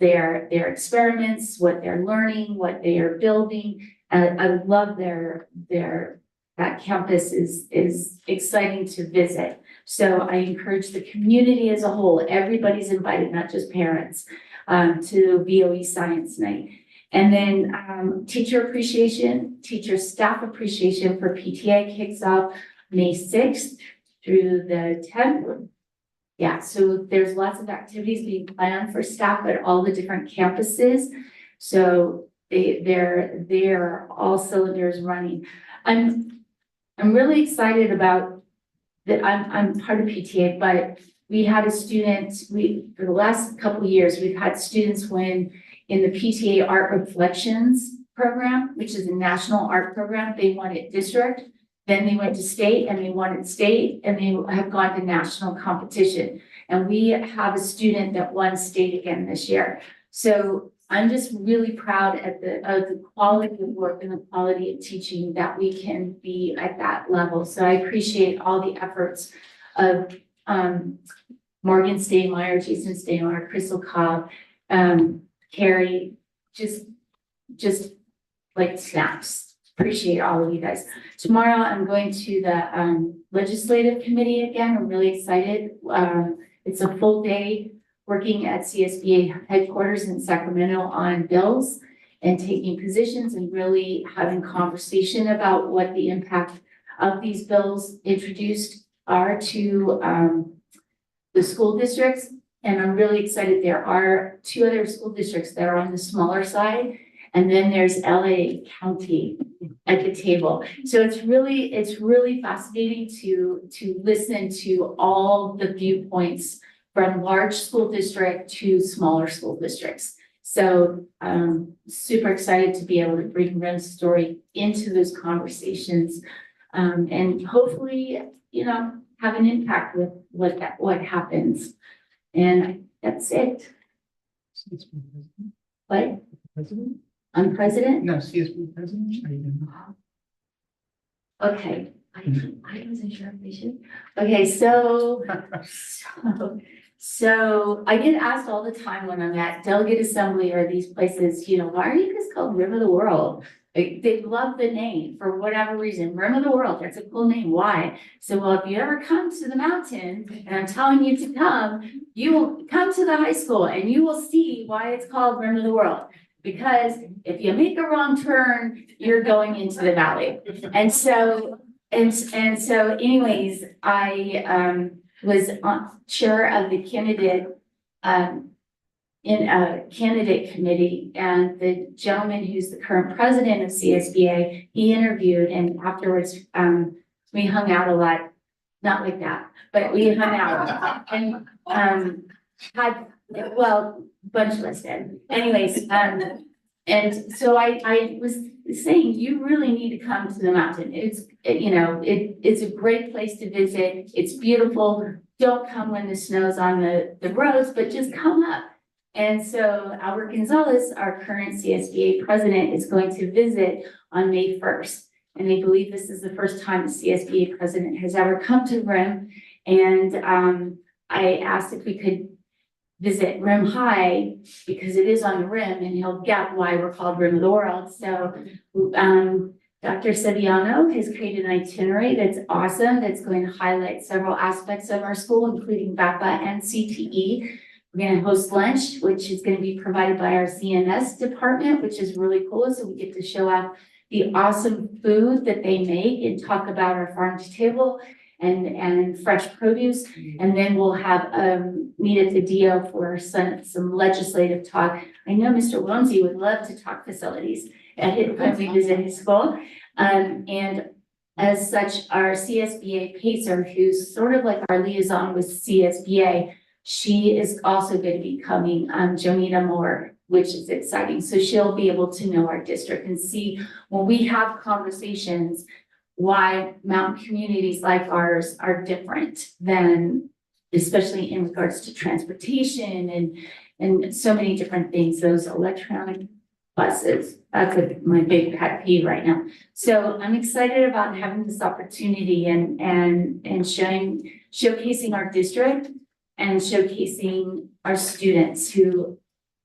their experiments, what they're learning, what they are building. I love that campus is exciting to visit. So I encourage the community as a whole, everybody's invited, not just parents, to VOE Science Night. And then teacher appreciation, teacher staff appreciation for PTA kicks off May 6th through the 10th. Yeah, so there's lots of activities being planned for staff at all the different campuses. So they're all cylinders running. I'm really excited about that. I'm part of PTA, but we had a student, for the last couple of years, we've had students win in the PTA Art Reflections program, which is a national art program. They won it district, then they went to state and they won it state, and they have gone to national competition. And we have a student that won state again this year. So I'm just really proud of the quality of work and the quality of teaching that we can be at that level. So I appreciate all the efforts of Morgan Steinmeier, Jason Steinmeier, Crystal Cobb, Carrie, just like snaps. Appreciate all of you guys. Tomorrow I'm going to the legislative committee again. I'm really excited. It's a full day working at CSBA headquarters in Sacramento on bills and taking positions and really having conversation about what the impact of these bills introduced are to the school districts. And I'm really excited. There are 2 other school districts that are on the smaller side. And then there's LA County at the table. So it's really fascinating to listen to all the viewpoints from large school district to smaller school districts. So super excited to be able to bring RIM's story into those conversations, and hopefully, have an impact with what happens. And that's it. What? President? I'm president? No, CSB president. Are you gonna- Okay, I wasn't sure if we should. Okay, so I get asked all the time when I'm at delegate assembly or these places, why are you guys called Rim of the World? They love the name for whatever reason. Rim of the World, that's a cool name. Why? So, well, if you ever come to the mountain, and I'm telling you to come, you will come to the high school and you will see why it's called Rim of the World. Because if you make a wrong turn, you're going into the valley. And so anyways, I was chair of the candidate in a candidate committee, and the gentleman who's the current president of CSBA, he interviewed, and afterwards we hung out a lot, not like that, but we hung out and had, well, bunch of us did. Anyways, and so I was saying, you really need to come to the mountain. It's a great place to visit. It's beautiful. Don't come when the snow's on the roads, but just come up. And so Albert Gonzalez, our current CSBA president, is going to visit on May 1st. And I believe this is the first time the CSBA president has ever come to RIM. And I asked if we could visit RIM High because it is on the rim, and he'll get why we're called Rim of the World. So Dr. Sevillano has created an itinerary that's awesome, that's going to highlight several aspects of our school, including BAPA and CTE. We're going to host lunch, which is going to be provided by our CNS department, which is really cool. So we get to show off the awesome food that they make and talk about our farm to table and fresh produce. And then we'll have meet at the DO for some legislative talk. I know Mr. Wilmsey would love to talk facilities when we visit his school. And As such, our CSBA Pacer, who's sort of like our liaison with CSBA, she is also going to be coming, Jonita Moore, which is exciting. So she'll be able to know our district and see when we have conversations, why mountain communities like ours are different than, especially in regards to transportation and so many different things, those electronic buses. That's my big pet peeve right now. So I'm excited about having this opportunity and showcasing our district and showcasing our students who,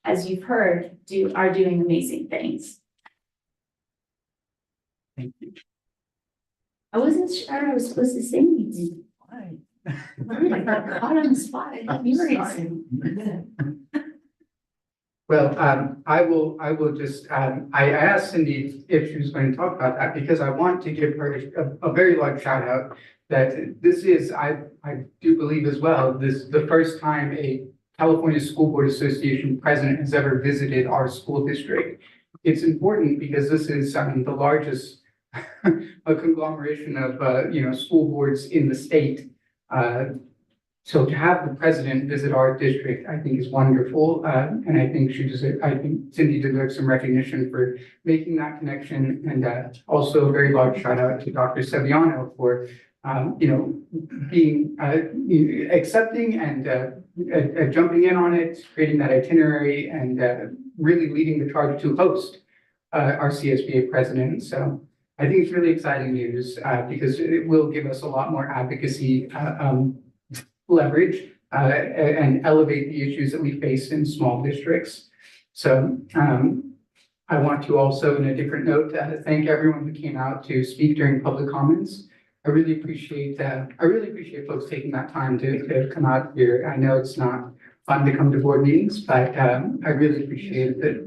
as you've heard, are doing amazing things. Thank you. I wasn't sure I was supposed to say anything. I got caught on the spot. I got curious. Well, I will just, I asked Cindy if she was going to talk about that because I want to give her a very large shout out that this is, I do believe as well, this the first time a California School Board Association president has ever visited our school district. It's important because this is the largest a conglomeration of, school boards in the state. So to have the president visit our district, I think is wonderful. And I think I think Cindy deserves some recognition for making that connection. And also a very large shout out to Dr. Sevillano for, being, accepting and jumping in on it, creating that itinerary and really leading the charge to host our CSBA president. So I think it's really exciting news because it will give us a lot more advocacy leverage and elevate the issues that we face in small districts. So I want to also, in a different note, thank everyone who came out to speak during public comments. I really appreciate folks taking that time to come out here. I know it's not fun to come to board meetings, but I really appreciate that,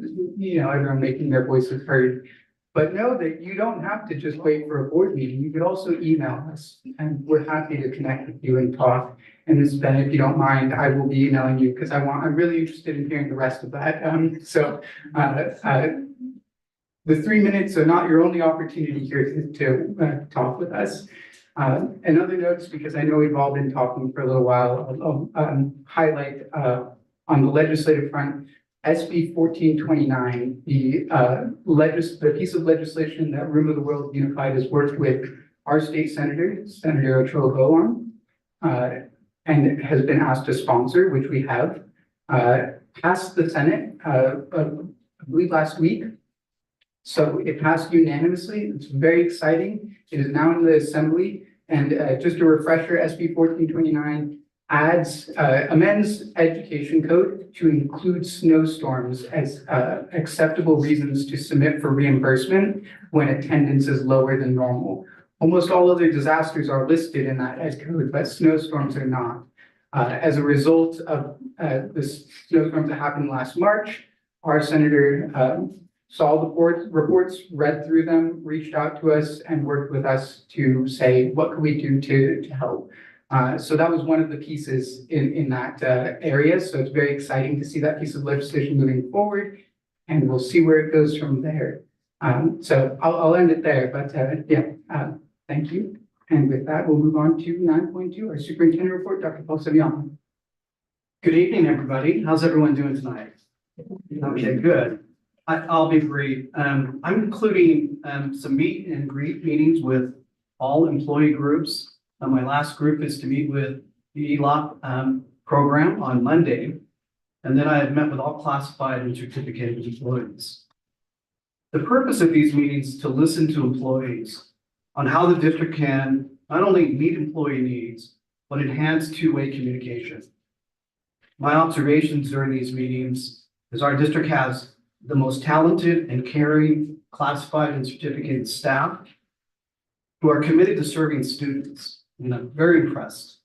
everyone making their voices heard. But know that you don't have to just wait for a board meeting. You could also email us and we're happy to connect with you and talk. And Ms. Bennett, if you don't mind, I will be emailing you because I'm really interested in hearing the rest of that. The 3 minutes are not your only opportunity here to talk with us. And other notes, because I know we've all been talking for a little while, I'll highlight on the legislative front, SB 1429, the piece of legislation that Room of the World Unified has worked with our state senator, Senator Ochoa on, and has been asked to sponsor, which we have, passed the Senate, I believe last week. So it passed unanimously. It's very exciting. It is now in the Assembly. And just a refresher, SB 1429 amends education code to include snowstorms as acceptable reasons to submit for reimbursement when attendance is lower than normal. Almost all other disasters are listed in that ed code, but snowstorms are not. As a result of the snowstorms that happened last March, our senator saw the reports, read through them, reached out to us and worked with us to say, what can we do to help? So that was one of the pieces in that area. So it's very exciting to see that piece of legislation moving forward and we'll see where it goes from there. So I'll end it there, but thank you. And with that, we'll move on to 9.2, our superintendent report, Dr. Paul Sevillano. Good evening, everybody. How's everyone doing tonight? Okay, good. I'll be brief. I'm including some meet and greet meetings with all employee groups. My last group is to meet with the ELOP program on Monday. And then I have met with all classified and certificated employees. The purpose of these meetings is to listen to employees on how the district can not only meet employee needs, but enhance two-way communication. My observations during these meetings is our district has the most talented and caring classified and certificated staff who are committed to serving students. And I'm very impressed.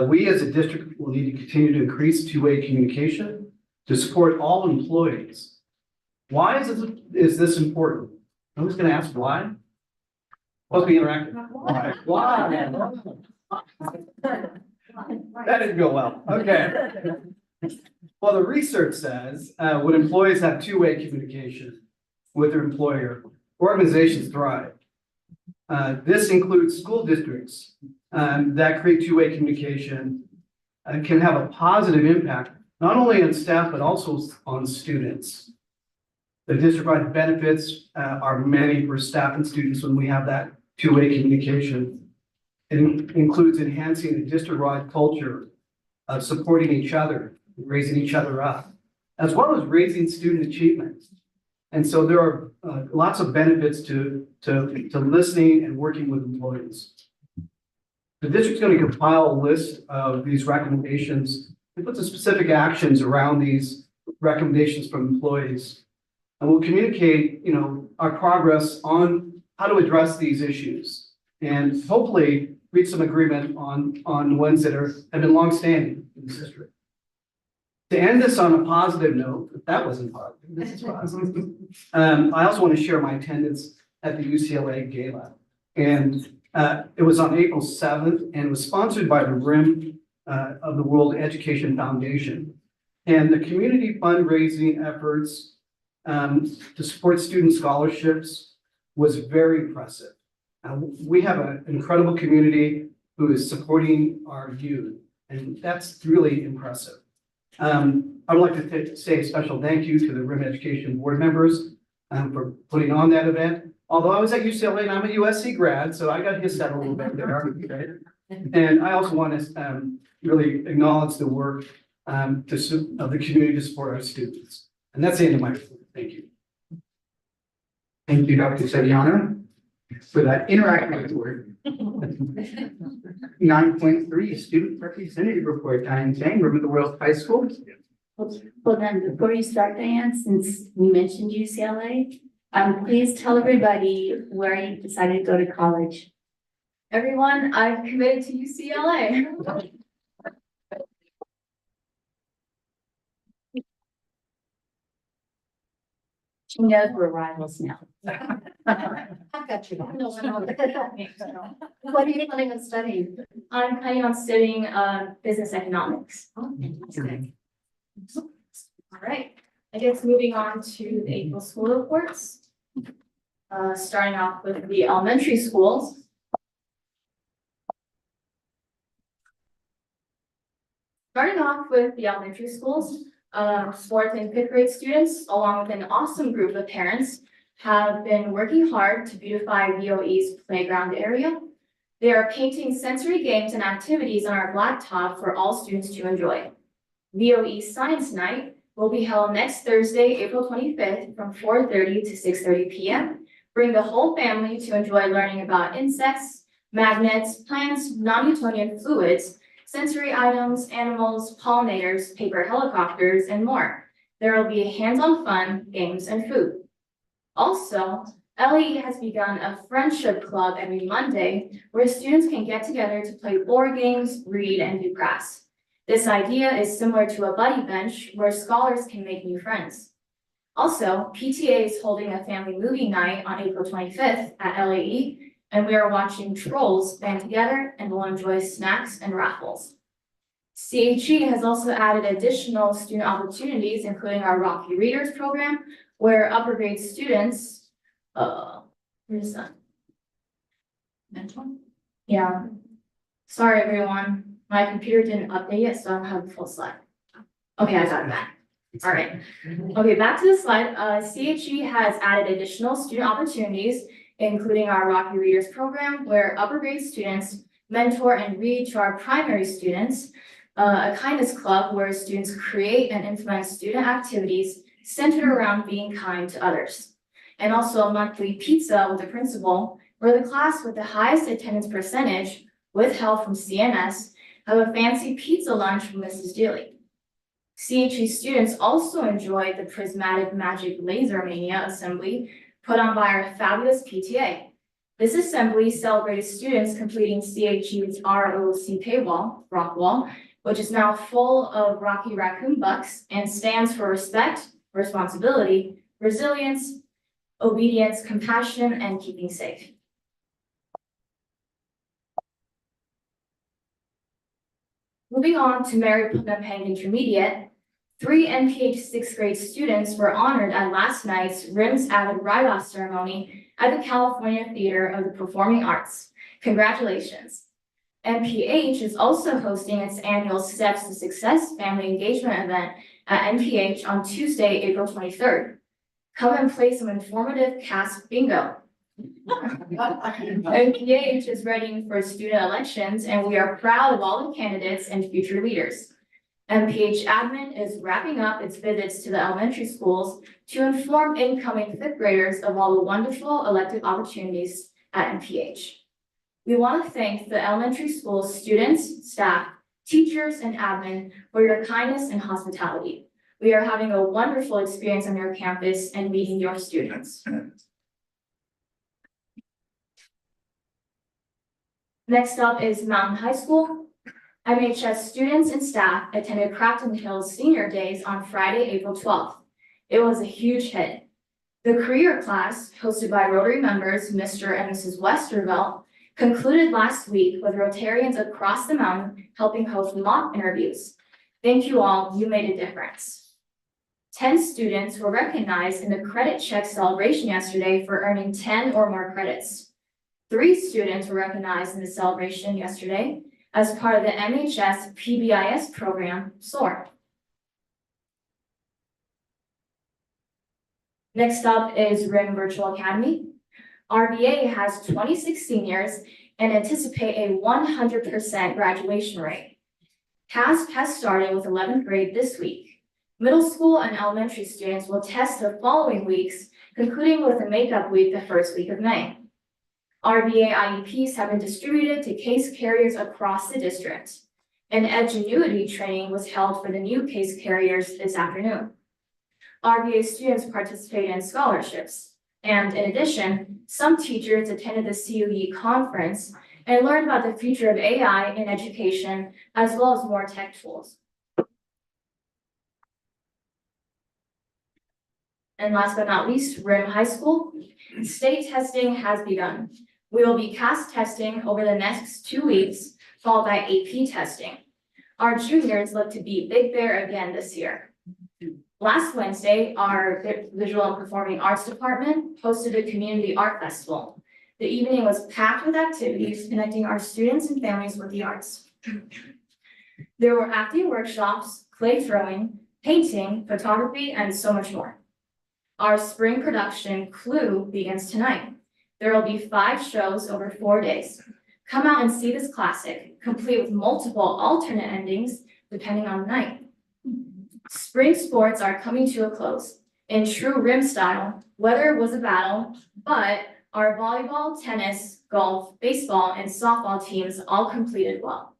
We as a district will need to continue to increase two-way communication to support all employees. Why is this important? Who's going to ask why? Supposed to be interactive. Why? That didn't go well. Okay. Well, the research says when employees have two-way communication with their employer, organizations thrive. This includes school districts that create two-way communication and can have a positive impact, not only on staff, but also on students. The district-wide benefits are many for staff and students when we have that two-way communication. It includes enhancing the district-wide culture of supporting each other, raising each other up, as well as raising student achievement. And so there are lots of benefits to listening and working with employees. The district's going to compile a list of these recommendations and put the specific actions around these recommendations from employees. And we'll communicate, our progress on how to address these issues and hopefully reach some agreement on ones that have been longstanding in the district. To end this on a positive note, if that wasn't positive, this is positive. I also want to share my attendance at the UCLA Gala. And it was on April 7th and was sponsored by the RIM of the World Education Foundation. And the community fundraising efforts to support student scholarships was very impressive. We have an incredible community who is supporting our youth, and that's really impressive. I would like to say a special thank you to the RIM Education board members for putting on that event. Although I was at UCLA and I'm a USC grad, so I got hissed at a little bit there. And I also want to really acknowledge the work of the community to support our students. And that's the end of my report. Thank you. Thank you, Dr. Sevillano, for that interactive report. 9.3 student representative report. Diane Zhang, River World High School. Well then, before you start, Diane, since we mentioned UCLA, please tell everybody where you decided to go to college. Everyone, I've committed to UCLA. She knows we're rivals now. I've got you. No, what are you planning on studying? I'm planning on studying business economics. Oh, fantastic. All right, I guess moving on to the April school reports. Starting off with the elementary schools. Starting off with the elementary schools, fourth and fifth grade students, along with an awesome group of parents, have been working hard to beautify VOE's playground area. They are painting sensory games and activities on our blacktop for all students to enjoy. VOE Science Night will be held next Thursday, April 25th from 4:30 to 6:30 p.m. Bring the whole family to enjoy learning about insects, magnets, plants, non-Newtonian fluids, sensory items, animals, pollinators, paper helicopters, and more. There will be hands-on fun, games, and food. Also, LAE has begun a friendship club every Monday where students can get together to play board games, read, and do crafts. This idea is similar to a buddy bench where scholars can make new friends. Also, PTA is holding a family movie night on April 25th at LAE, and we are watching Trolls band together and will enjoy snacks and raffles. CHE has also added additional student opportunities, including our Rocky Readers program, where upper grade students, where's that? Mentor? Yeah. Sorry, everyone. My computer didn't update yet, so I don't have the full slide. Okay, I got it back. All right. Okay, back to the slide. CHE has added additional student opportunities, including our Rocky Readers program, where upper grade students mentor and read to our primary students, a kindness club where students create and implement student activities centered around being kind to others, and also a monthly pizza with the principal, where the class with the highest attendance percentage, with help from CNS, have a fancy pizza lunch from Mrs. Dealey. CHE students also enjoyed the Prismatic Magic Laser Mania assembly put on by our fabulous PTA. This assembly celebrated students completing CHE's ROC paywall, rock wall, which is now full of Rocky Raccoon bucks and stands for respect, responsibility, resilience, obedience, compassion, and keeping safe. Moving on to Mary Putnam Pang Intermediate, 3 NPH 6th grade students were honored at last night's RIMS Avid Write-Off ceremony at the California Theater of the Performing Arts. Congratulations. NPH is also hosting its annual Steps to Success Family Engagement event at NPH on Tuesday, April 23rd. Come and play some informative cast bingo. NPH is ready for student elections, and we are proud of all the candidates and future leaders. NPH admin is wrapping up its visits to the elementary schools to inform incoming fifth graders of all the wonderful elective opportunities at NPH. We want to thank the elementary school students, staff, teachers, and admin for your kindness and hospitality. We are having a wonderful experience on your campus and meeting your students. Next up is Mountain High School. MHS students and staff attended Crafton Hills Senior Days on Friday, April 12th. It was a huge hit. The career class, hosted by Rotary members Mr. and Mrs. Westervelt, concluded last week with Rotarians across the mountain helping host mock interviews. Thank you all, you made a difference. 10 students were recognized in the credit check celebration yesterday for earning 10 or more credits. 3 students were recognized in the celebration yesterday as part of the MHS PBIS program, SOAR. Next up is RIM Virtual Academy. RVA has 26 seniors and anticipate a 100% graduation rate. TASP has started with 11th grade this week. Middle school and elementary students will test the following weeks, concluding with a makeup week the first week of May. RVA IEPs have been distributed to case carriers across the district. An Edgenuity training was held for the new case carriers this afternoon. RVA students participated in scholarships. And in addition, some teachers attended the CUE conference and learned about the future of AI in education, as well as more tech tools. And last but not least, RIM High School. State testing has begun. We will be CAS testing over the next 2 weeks, followed by AP testing. Our juniors look to beat Big Bear again this year. Last Wednesday, our Visual and Performing Arts Department hosted a community art festival. The evening was packed with activities connecting our students and families with the arts. There were acting workshops, clay throwing, painting, photography, and so much more. Our spring production, Clue, begins tonight. There will be 5 shows over 4 days. Come out and see this classic, complete with multiple alternate endings depending on the night. Spring sports are coming to a close. In true RIM style, weather was a battle, but our volleyball, tennis, golf, baseball, and softball teams all competed well,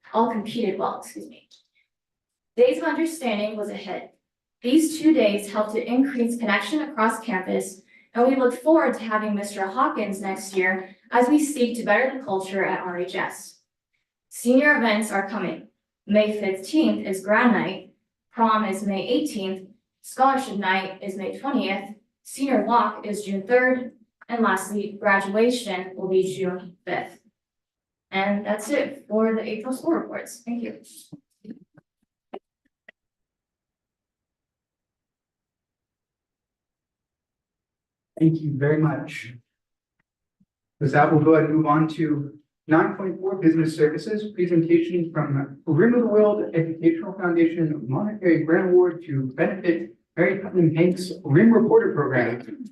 Days of Understanding was a hit. These 2 days helped to increase connection across campus, and we look forward to having Mr. Hawkins next year as we seek to better the culture at RHS. Senior events are coming. May 15th is grad night, prom is May 18th, scholarship night is May 20th, senior walk is June 3rd, and lastly, graduation will be June 5th. And that's it for the April school reports. Thank you. Thank you very much. With that, we'll go ahead and move on to 9.4 Business Services, presentation from Rim of the World Educational Foundation Monetary Grant Award to benefit Mary Putnam Hanks Rim Reporter Program.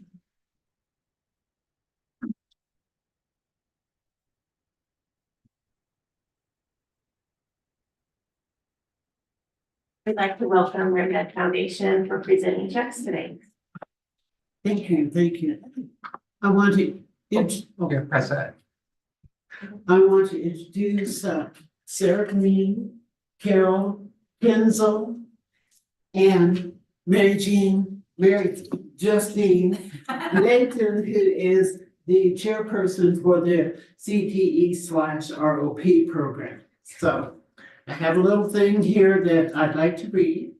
I'd like to welcome Rim Ed Foundation for presenting checks today. Thank you, thank you. I want to, Okay, press that. I want to introduce Sarah Green, Carol, Kenzel, and Mary Justine Layton, who is the chairperson for the CTE/ROP program. So I have a little thing here that I'd like to read.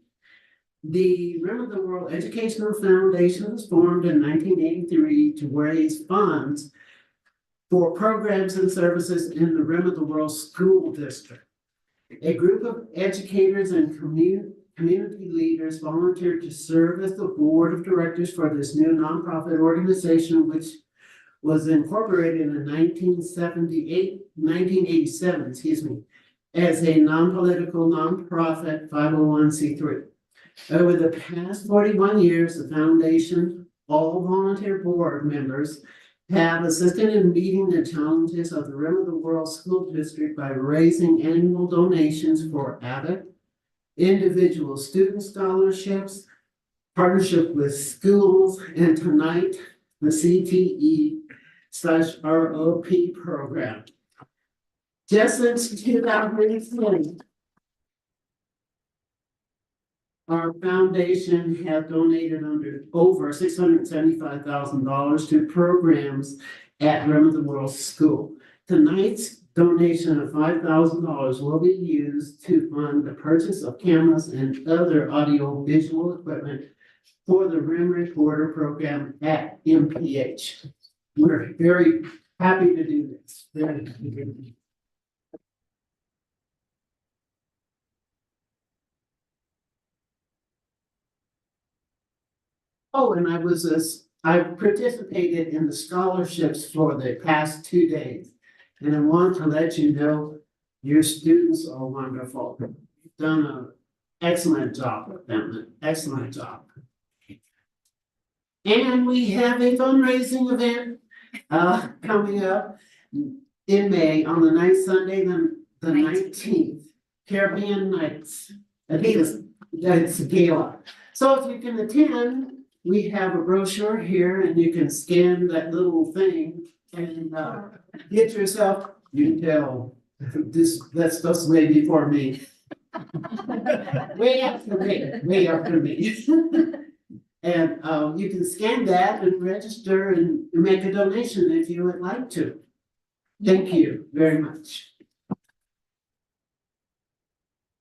The Rim of the World Educational Foundation was formed in 1983 to raise funds for programs and services in the Rim of the World School District. A group of educators and community leaders volunteered to serve as the board of directors for this new nonprofit organization, which was incorporated in 1987, as a non-political, nonprofit 501c3. Over the past 41 years, the foundation, all volunteer board members have assisted in meeting the challenges of the Rim of the World School District by raising annual donations for AVIC, individual student scholarships, partnership with schools, and tonight, the CTE/ROP program. Just since 2020, our foundation has donated over $675,000 to programs at Rim of the World School. Tonight's donation of $5,000 will be used to fund the purchase of cameras and other audio-visual equipment for the Rim Reporter program at MPH. We're very happy to do this. Very happy to do this. Oh, and I participated in the scholarships for the past 2 days. And I want to let you know, your students are wonderful. You've done an excellent job with them, an excellent job. And we have a fundraising event coming up in May on the ninth Sunday, the 19th, Caribbean Nights. I think it's a gala. So if you can attend, we have a brochure here and you can scan that little thing and get yourself, you can tell that stuff's maybe for me. Way after me. And you can scan that and register and make a donation if you would like to. Thank you very much.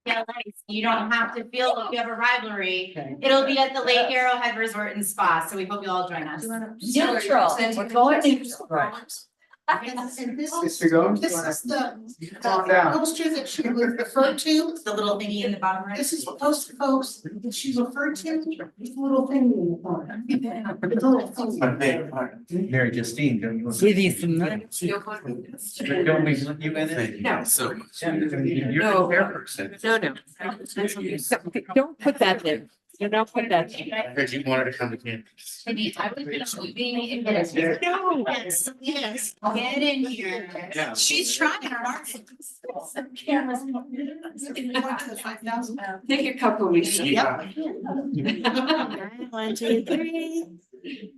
Yeah, nice. You don't have to feel like you have a rivalry. It'll be at the Lake Arrowhead Resort and Spa, so we hope you all join us. Neutral. We're going neutral. Mr. Gomes, This is the calm down. poster that she was referred to. The little thingy in the bottom right. This is the poster, folks, that she's referred to. This little thing in the corner. The little thing. Mary Justine, don't you? Give you some nuggets. Don't we let you in it? No. So. No. You're a fair person. No. Don't put that there. Do not put that there. Because you wanted to come to campus. I would be keeping it. No. Yes, yes. Get in here. Yeah. She's trying hard. Cameras. Went to the 5,000. Take a couple weeks. Yep. 1, 2, 3.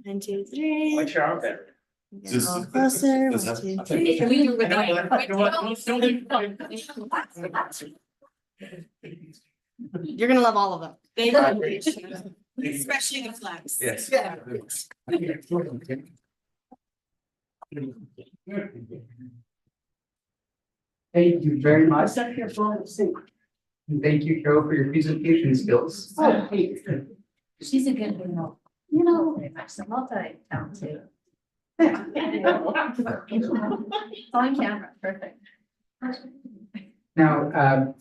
1, 2, 3. Watch out there. Get all closer. 1, 2, 3. Can we do it with You're gonna love all of them. Especially the flags. Yes. Yeah. Thank you very much. Set your phone, see. And thank you, Carol, for your presentation skills. Oh, hey. She's a good girl. You know. She's multi-talented. On camera, perfect. Now,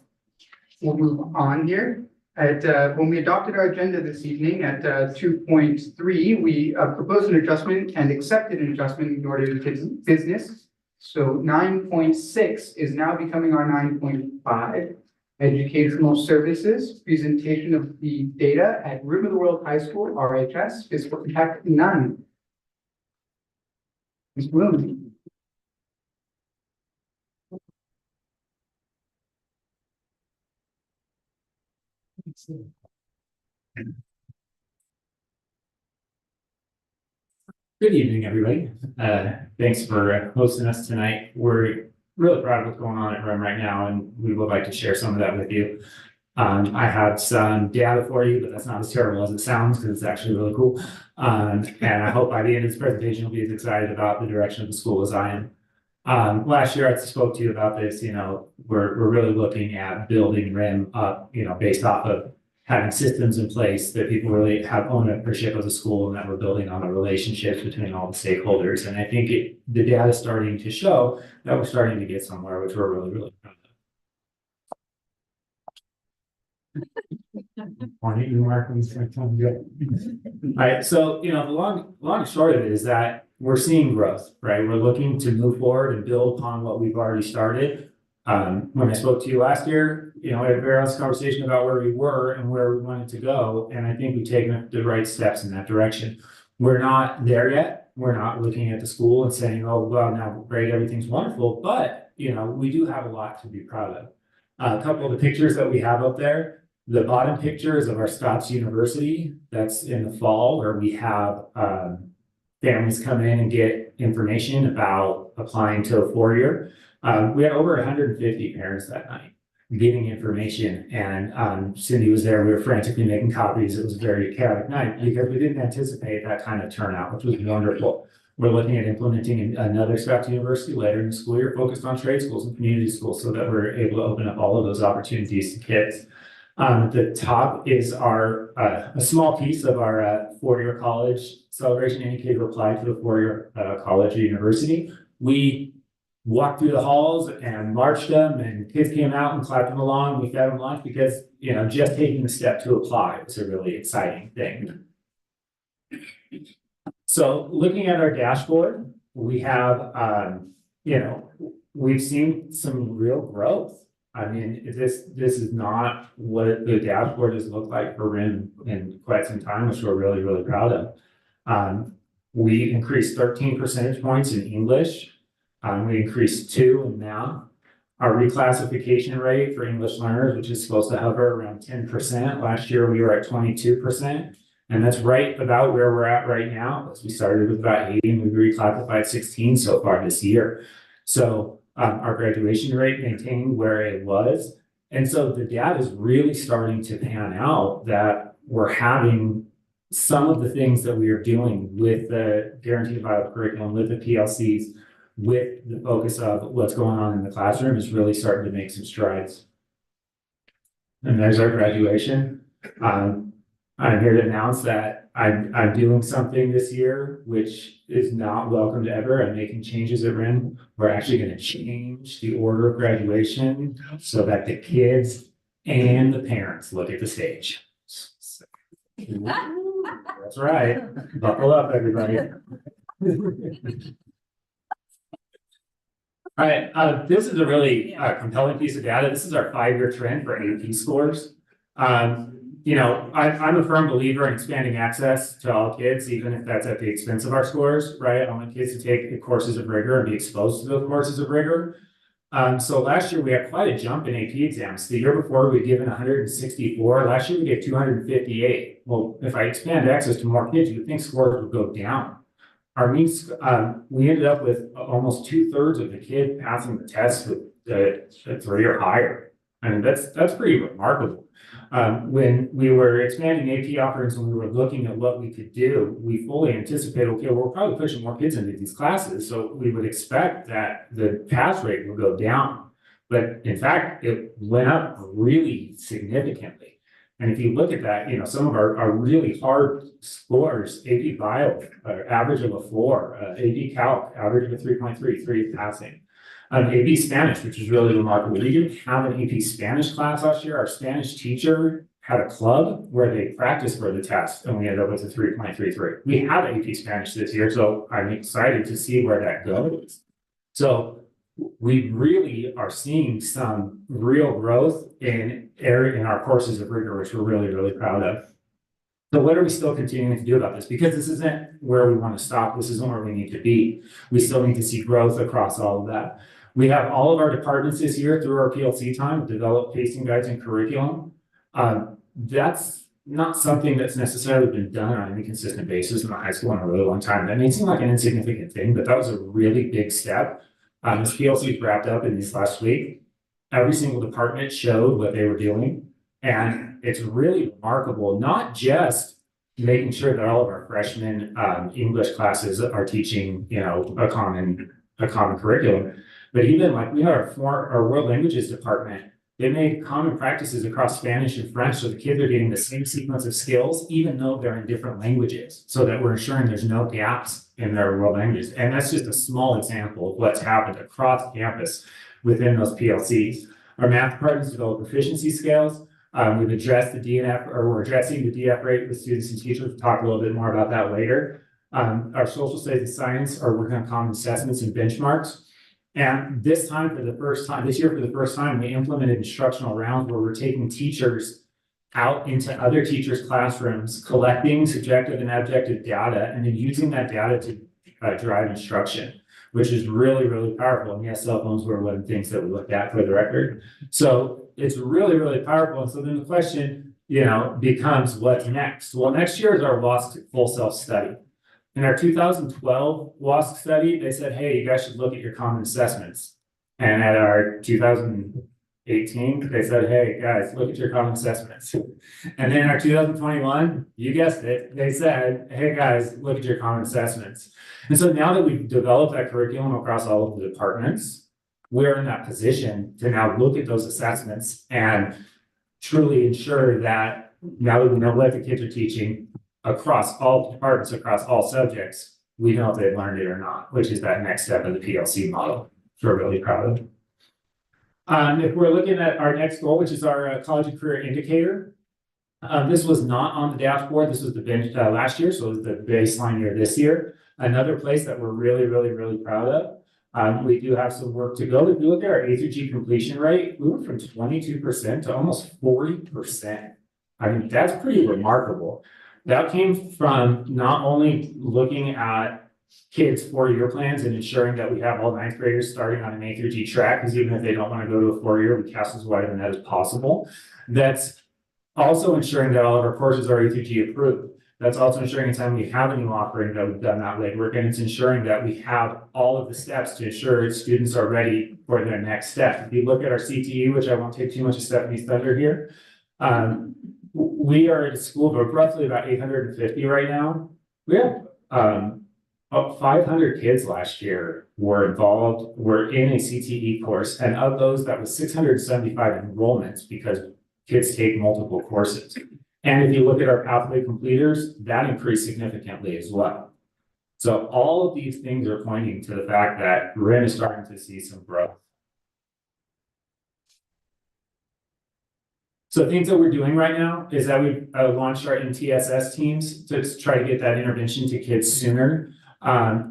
we'll move on here. When we adopted our agenda this evening at 2.3, we proposed an adjustment and accepted an adjustment in order to business. So 9.6 is now becoming our 9.5. Educational services, presentation of the data at Rim of the World High School, RHS, fiscal impact none. Ms. Williams. Good evening, everybody. Thanks for hosting us tonight. We're really proud of what's going on at RIM right now, and we would like to share some of that with you. I have some data for you, but that's not as terrible as it sounds because it's actually really cool. And I hope by the end of this presentation, you'll be as excited about the direction of the school as I am. Last year I spoke to you about this, we're really looking at building RIM up, based off of having systems in place that people really have ownership of the school and that we're building on the relationships between all the stakeholders. And I think the data is starting to show that we're starting to get somewhere, which we're really, really proud of. All right, so, the long and short of it is that we're seeing growth, right? We're looking to move forward and build upon what we've already started. When I spoke to you last year, you know, we had a very honest conversation about where we were and where we wanted to go. And I think we've taken the right steps in that direction. We're not there yet. We're not looking at the school and saying, oh, well, now great, everything's wonderful. But, you know, we do have a lot to be proud of. A couple of the pictures that we have up there, the bottom picture is of our Scots University. That's in the fall, where we have families come in and get information about applying to a four-year. We had over 150 parents that night getting information, and Cindy was there. We were frantically making copies. It was a very chaotic night because we didn't anticipate that kind of turnout, which was wonderful. We're looking at implementing another Scots University later in the school year focused on trade schools and community schools so that we're able to open up all of those opportunities to kids. The top is our a small piece of our four-year college celebration. Any kid who applied to a four-year college or university, we walked through the halls and marched them, and kids came out and clapped them along. We fed them lunch because, you know, just taking the step to apply was a really exciting thing. So looking at our dashboard, we have, you know, we've seen some real growth. I mean, this is not what the dashboard has looked like for RIM in quite some time, which we're really, really proud of. We increased 13 percentage points in English. We increased 2 in math. Our reclassification rate for English learners, which is supposed to hover around 10%. Last year, we were at 22%. And that's right about where we're at right now, as we started with about 80 and we reclassified 16 so far this year. So our graduation rate maintained where it was. And so the data is really starting to pan out that we're having some of the things that we are doing with the guaranteed viable curriculum, with the PLCs, with the focus of what's going on in the classroom is really starting to make some strides. And there's our graduation. I'm here to announce that I'm doing something this year, which is not welcome to ever. I'm making changes at RIM. We're actually going to change the order of graduation so that the kids and the parents look at the stage. That's right. Buckle up, everybody. All right, this is a really compelling piece of data. This is our 5-year trend for AP scores. You know, I'm a firm believer in expanding access to all kids, even if that's at the expense of our scores, right? I want kids to take courses of rigor and be exposed to those courses of rigor. So last year we had quite a jump in AP exams. The year before we'd given 164. Last year we gave 258. Well, if I expand access to more kids, you would think scores would go down. Our means, we ended up with almost 2/3 of the kids passing the test with a 3 or higher. I mean, that's pretty remarkable. When we were expanding AP offerings, when we were looking at what we could do, we fully anticipated, okay, we're probably pushing more kids into these classes. So we would expect that the pass rate would go down. But in fact, it went up really significantly. And if you look at that, you know, some of our really hard scores, AP Bio, average of a 4, AP Calc, average of a 3.3, 3 passing. AP Spanish, which is really remarkable. We didn't have an AP Spanish class last year. Our Spanish teacher had a club where they practiced for the test, and we ended up with a 3.33. We have AP Spanish this year, so I'm excited to see where that goes. So we really are seeing some real growth in our courses of rigor, which we're really, really proud of. So what are we still continuing to do about this? Because this isn't where we want to stop. This isn't where we need to be. We still need to see growth across all of that. We have all of our departments this year through our PLC time develop pacing guides and curriculum. That's not something that's necessarily been done on any consistent basis in the high school in a really long time. That may seem like an insignificant thing, but that was a really big step. This PLC wrapped up in this last week. Every single department showed what they were doing. And it's really remarkable, not just making sure that all of our freshmen English classes are teaching, you know, a common curriculum, but even like we have our world languages department, they made common practices across Spanish and French, so the kids are getting the same sequence of skills, even though they're in different languages, so that we're ensuring there's no gaps in their world languages. And that's just a small example of what's happened across campus within those PLCs. Our math departments develop proficiency scales. We've addressed the DNF, or we're addressing the DF rate with students and teachers. We'll talk a little bit more about that later. Our social studies and science are working on common assessments and benchmarks. And this year for the first time, we implemented instructional rounds where we're taking teachers out into other teachers' classrooms, collecting subjective and objective data, and then using that data to drive instruction, which is really, really powerful. And yes, cell phones were one of the things that we looked at for the record. So it's really, really powerful. And so then the question, becomes what's next? Well, next year is our WASC full self-study. In our 2012 WASC study, they said, hey, you guys should look at your common assessments. And at our 2018, they said, hey, guys, look at your common assessments. And then in our 2021, you guessed it, they said, hey, guys, look at your common assessments. And so now that we've developed that curriculum across all of the departments, we're in that position to now look at those assessments and truly ensure that now that we know what the kids are teaching, across all departments, across all subjects, we know if they've learned it or not, which is that next step of the PLC model, which we're really proud of. If we're looking at our next goal, which is our college and career indicator, this was not on the dashboard. This was the bench last year, so it was the baseline year this year. Another place that we're really, really, really proud of. We do have some work to go. If you look at our A through G completion rate, we went from 22% to almost 40%. I mean, that's pretty remarkable. That came from not only looking at kids' 4-year plans and ensuring that we have all 9th graders starting on an A through G track, because even if they don't want to go to a 4-year, we cast as wide a net as possible. That's also ensuring that all of our courses are A through G approved. That's also ensuring anytime we have a new offering that we've done that legwork, and it's ensuring that we have all of the steps to ensure students are ready for their next step. If you look at our CTE, which I won't take too much of Stephanie's thunder here, we are at a school of roughly about 850 right now. We have about 500 kids last year were in a CTE course, and of those, that was 675 enrollments because kids take multiple courses. And if you look at our pathway completers, that increased significantly as well. So all of these things are pointing to the fact that we're starting to see some growth. So things that we're doing right now is that we've launched our MTSS teams to try to get that intervention to kids sooner.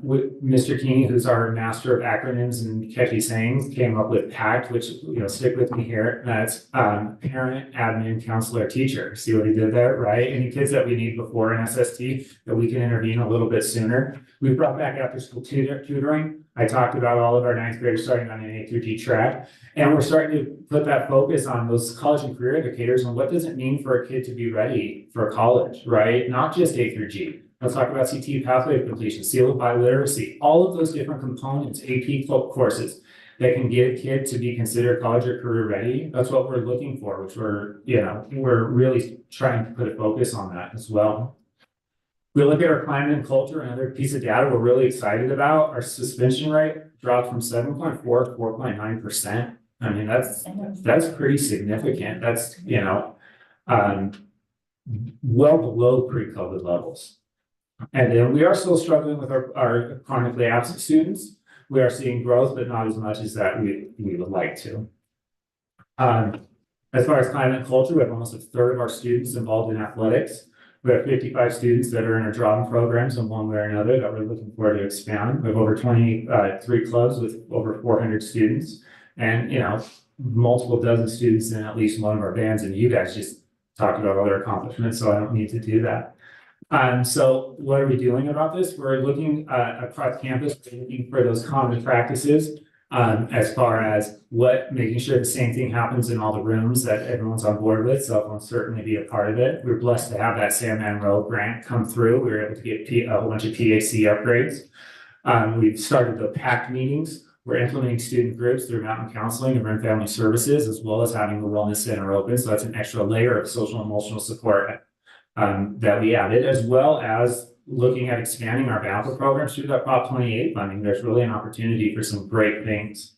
With Mr. Keeney, who's our master of acronyms and catchy sayings, came up with PACT, which, stick with me here. That's parent, admin, counselor, teacher. See what he did there, right? Any kids that we need before an SST that we can intervene a little bit sooner. We've brought back after school tutoring. I talked about all of our 9th graders starting on an A through G track, and we're starting to put that focus on those college and career indicators and what does it mean for a kid to be ready for college, right? Not just A through G. Let's talk about CTE pathway completion, seal by literacy, all of those different components, AP courses that can get a kid to be considered college or career ready. That's what we're looking for, which we're really trying to put a focus on that as well. We look at our climate and culture, another piece of data we're really excited about. Our suspension rate dropped from 7.4 to 4.9%. I mean, that's pretty significant. That's, well below pre-COVID levels. And then we are still struggling with our chronically absent students. We are seeing growth, but not as much as that we would like to. As far as climate and culture, we have almost a third of our students involved in athletics. We have 55 students that are in our drawing programs in one way or another that we're looking forward to expand. We have over 23 clubs with over 400 students, and multiple dozen students in at least one of our bands. And you guys just talked about other accomplishments, so I don't need to do that. So what are we doing about this? We're looking across campus, looking for those common practices as far as making sure the same thing happens in all the rooms that everyone's on board with. So it'll certainly be a part of it. We're blessed to have that Sam Monroe grant come through. We were able to get a whole bunch of PAC upgrades. We've started the PACT meetings. We're implementing student groups through Mountain Counseling and Run Family Services, as well as having the Wellness Center open. So that's an extra layer of social and emotional support that we added, as well as looking at expanding our VAPA programs through that Prop 28 funding. There's really an opportunity for some great things.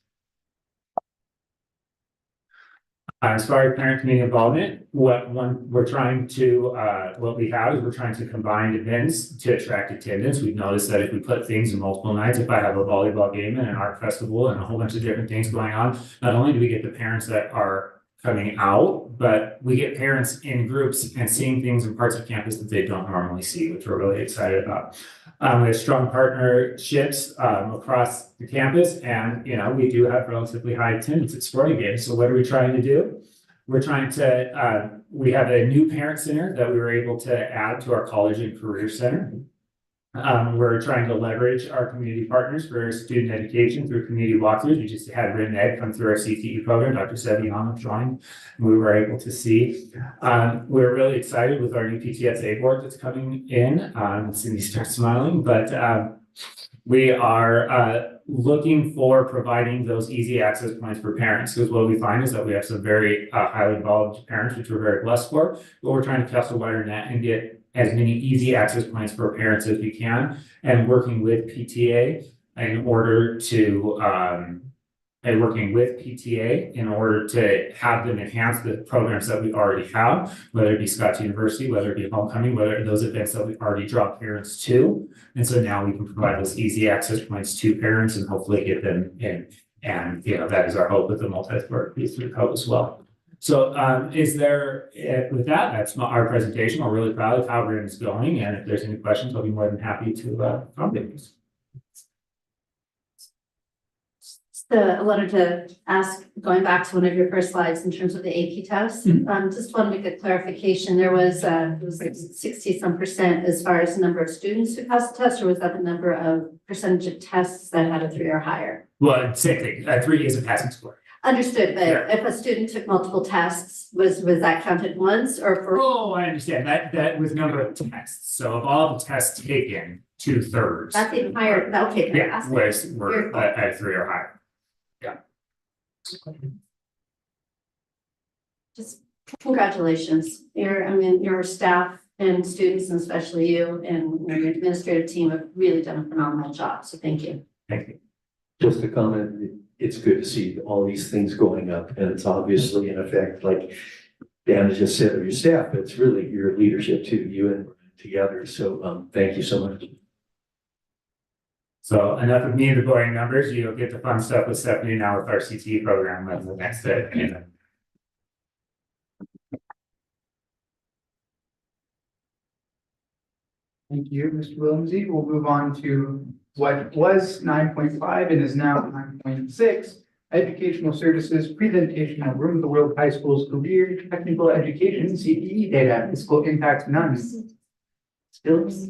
As far as parent community involvement, what we have is we're trying to combine events to attract attendance. We've noticed that if we put things in multiple nights, if I have a volleyball game and an art festival and a whole bunch of different things going on, not only do we get the parents that are coming out, but we get parents in groups and seeing things in parts of campus that they don't normally see, which we're really excited about. We have strong partnerships across the campus, and we do have relatively high attendance at sporting games. So what are we trying to do? We're trying to we have a new parent center that we were able to add to our college and career center. We're trying to leverage our community partners for student education through community walkthroughs. We just had Rin Ed come through our CTE program. Dr. Seviano joined, and we were able to see. We're really excited with our new PTSA board that's coming in. Cindy starts smiling, but we are looking for providing those easy access points for parents, because what we find is that we have some very highly involved parents, which we're very blessed for, but we're trying to cast a wider net and get as many easy access points for parents as we can, and working with PTA in order to have them enhance the programs that we already have, whether it be Scott University, whether it be homecoming, whether those events that we already draw parents to. And so now we can provide those easy access points to parents and hopefully get them in. And that is our hope with the multi-sport piece of the code as well. So with that, that's our presentation. We're really proud of how it's going. And if there's any questions, I'll be more than happy to accommodate these. So I wanted to ask, going back to one of your first slides in terms of the AP test, just want to make a clarification. There was, it was like 60-some% as far as the number of students who passed the test, or was that the number of percentage of tests that had a 3 or higher? Well, same thing. 3 is a passing score. Understood, but Yeah. if a student took multiple tests, was that counted once or for? Oh, I understand. That was number of tests. So of all the tests taken, 2/3. That's even higher, okay. Yeah, were at 3 or higher. Yeah. Just congratulations. Your staff and students, and especially you and your administrative team have really done a phenomenal job. So thank you. Thank you. Just a comment, it's good to see all these things going up, and it's obviously in effect, like Dan just said, of your staff, but it's really your leadership too, you and Brian together. So thank you so much. So enough of me and the boring numbers. You'll get the fun stuff with Stephanie now with our CTE program in the next day. Thank you, Mr. Williamsy. We'll move on to what was 9.5 and is now 9.6, educational services presentation of Room of the World High School's career technical education CTE data, fiscal impact none. Skills.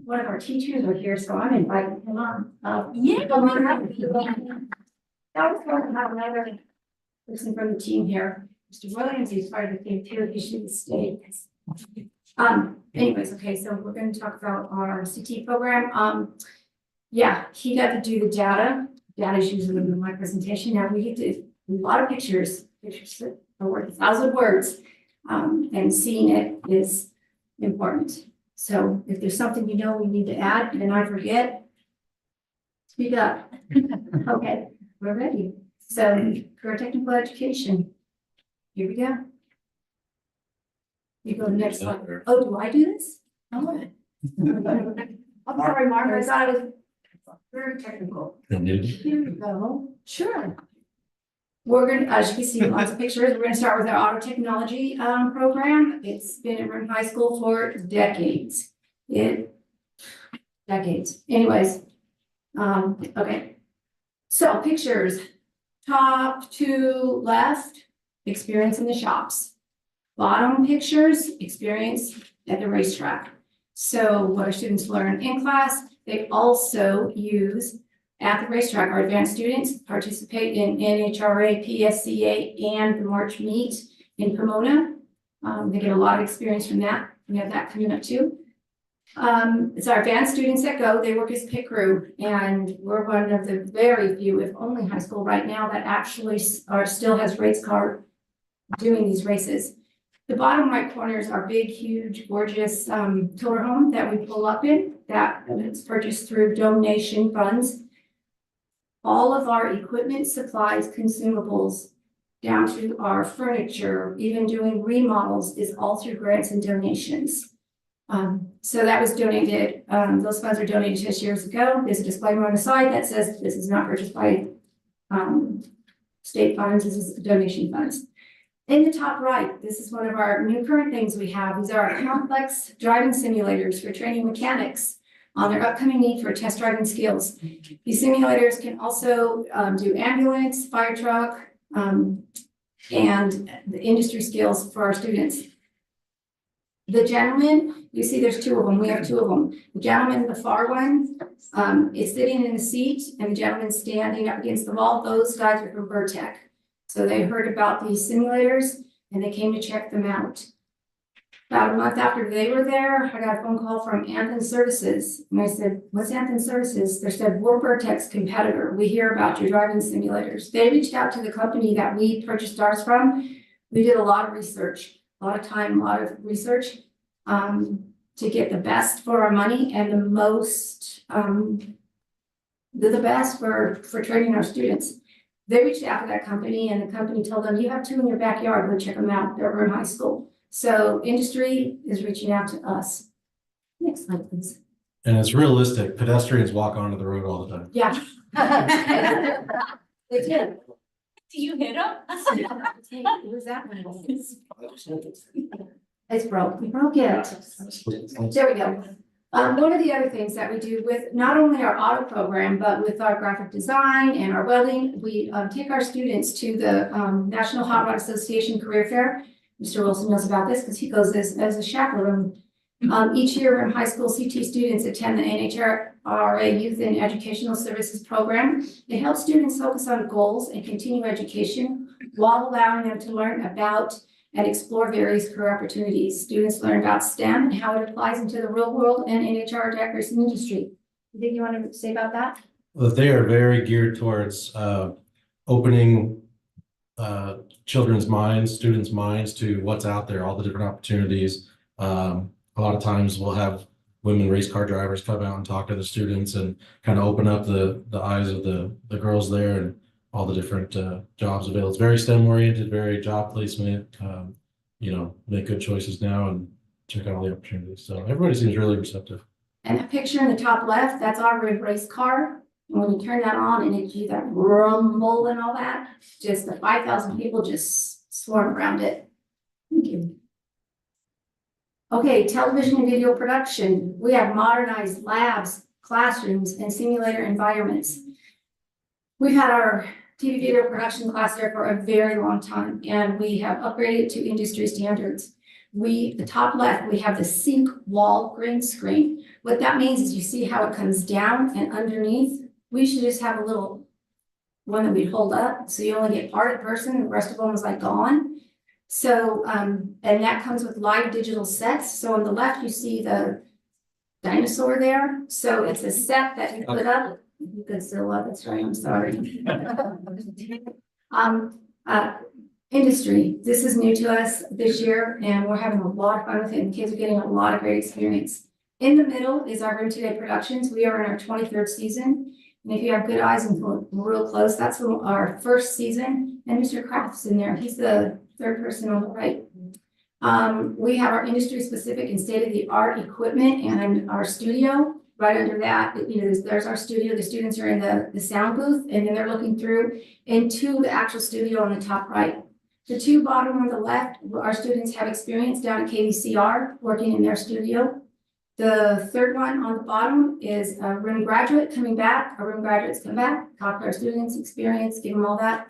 One of our teachers are here, so I'm inviting him on. Yeah, come on up. That was going to have another person from the team here. Mr. Williams, he's part of the team too. He should stay. Anyways, okay, so we're going to talk about our CT program. Yeah, he got to do the data. Data is usually in my presentation. Now we get to a lot of pictures that are worth 1,000 words. And seeing it is important. So if there's something we need to add and I forget, speak up. Okay, we're ready. So career technical education. Here we go. You go to the next one. Oh, do I do this? Oh. I'm sorry, Margaret, I thought it was very technical. Here we go. Sure. We're gonna, as you can see, lots of pictures. We're gonna start with our auto technology program. It's been at Rim High School for decades. Decades. Anyways, okay. So pictures, top to left, experience in the shops. Bottom pictures, experience at the racetrack. So what our students learn in class, they also use at the racetrack. Our advanced students participate in NHRA, PSCA, and the March meet in Pomona. They get a lot of experience from that. We have that coming up too. It's our advanced students that go. They work as pit crew, and we're one of the very few, if only high school right now, that actually still has race car doing these races. The bottom right corner is our big, huge, gorgeous tour home that we pull up in. That is purchased through donation funds. All of our equipment, supplies, consumables, down to our furniture, even doing remodels, is all through grants and donations. So that was donated, those funds were donated to us years ago. There's a disclaimer on the side that says this is not purchased by state funds, this is donation funds. In the top right, this is one of our new current things we have. These are our complex driving simulators for training mechanics on their upcoming need for test driving skills. These simulators can also do ambulance, fire truck, and the industry skills for our students. The gentleman, you see there's two of them. We have two of them. The gentleman, the far one, is sitting in the seat, and the gentleman standing up against the wall. Those guys are from Vertec. So they heard about these simulators and they came to check them out. About a month after they were there, I got a phone call from Anthem Services. And I said, what's Anthem Services? They said, we're Vertec's competitor. We hear about your driving simulators. They reached out to the company that we purchased ours from. We did a lot of research, a lot of time, a lot of research to get the best for our money and the most, the best for training our students. They reached out to that company and the company told them, you have two in your backyard, go check them out. They're over in high school. So industry is reaching out to us. Next slide, please. And it's realistic. Pedestrians walk onto the road all the time. Yeah. They did. Do you hit them? Who's that one? It's broke. We broke it. There we go. One of the other things that we do with not only our auto program, but with our graphic design and our welding, we take our students to the National Hot Rod Association Career Fair. Mr. Wilson knows about this because he goes as a chaperone. Each year, high school CT students attend the NHRA Youth and Educational Services Program. It helps students focus on goals and continue education while allowing them to learn about and explore various career opportunities. Students learn about STEM and how it applies into the real world and NHR deck racing industry. Anything you want to say about that? Well, they are very geared towards opening children's minds, students' minds to what's out there, all the different opportunities. A lot of times we'll have women race car drivers come out and talk to the students and kind of open up the eyes of the girls there and all the different jobs available. It's very STEM oriented, very job placement, make good choices now and check out all the opportunities. So everybody seems really receptive. And that picture in the top left, that's our race car. And when you turn that on and it do that rumble and all that, just the 5,000 people just swarm around it. Thank you. Okay, television and video production. We have modernized labs, classrooms, and simulator environments. We've had our TV video production class there for a very long time, and we have upgraded to industry standards. The top left, we have the sink wall green screen. What that means is you see how it comes down and underneath. We should just have a little one that we hold up, so you only get part of the person, and the rest of them is like gone. So, and that comes with live digital sets. So on the left, you see the dinosaur there. So it's a set that you put up. You can still love it, sorry, I'm sorry. Industry, this is new to us this year, and we're having a lot of fun with it, and kids are getting a lot of great experience. In the middle is our Room Today Productions. We are in our 23rd season. And if you have good eyes and look real close, that's our first season. And Mr. Kraft's in there. He's the third person on the right. We have our industry specific and state-of-the-art equipment and our studio. Right under that, there's our studio. The students are in the sound booth, and then they're looking through into the actual studio on the top right. The two bottom on the left, our students have experience down at KVCR working in their studio. The third one on the bottom is a room graduate coming back. Our room graduates come back, talk to our students, experience, give them all that.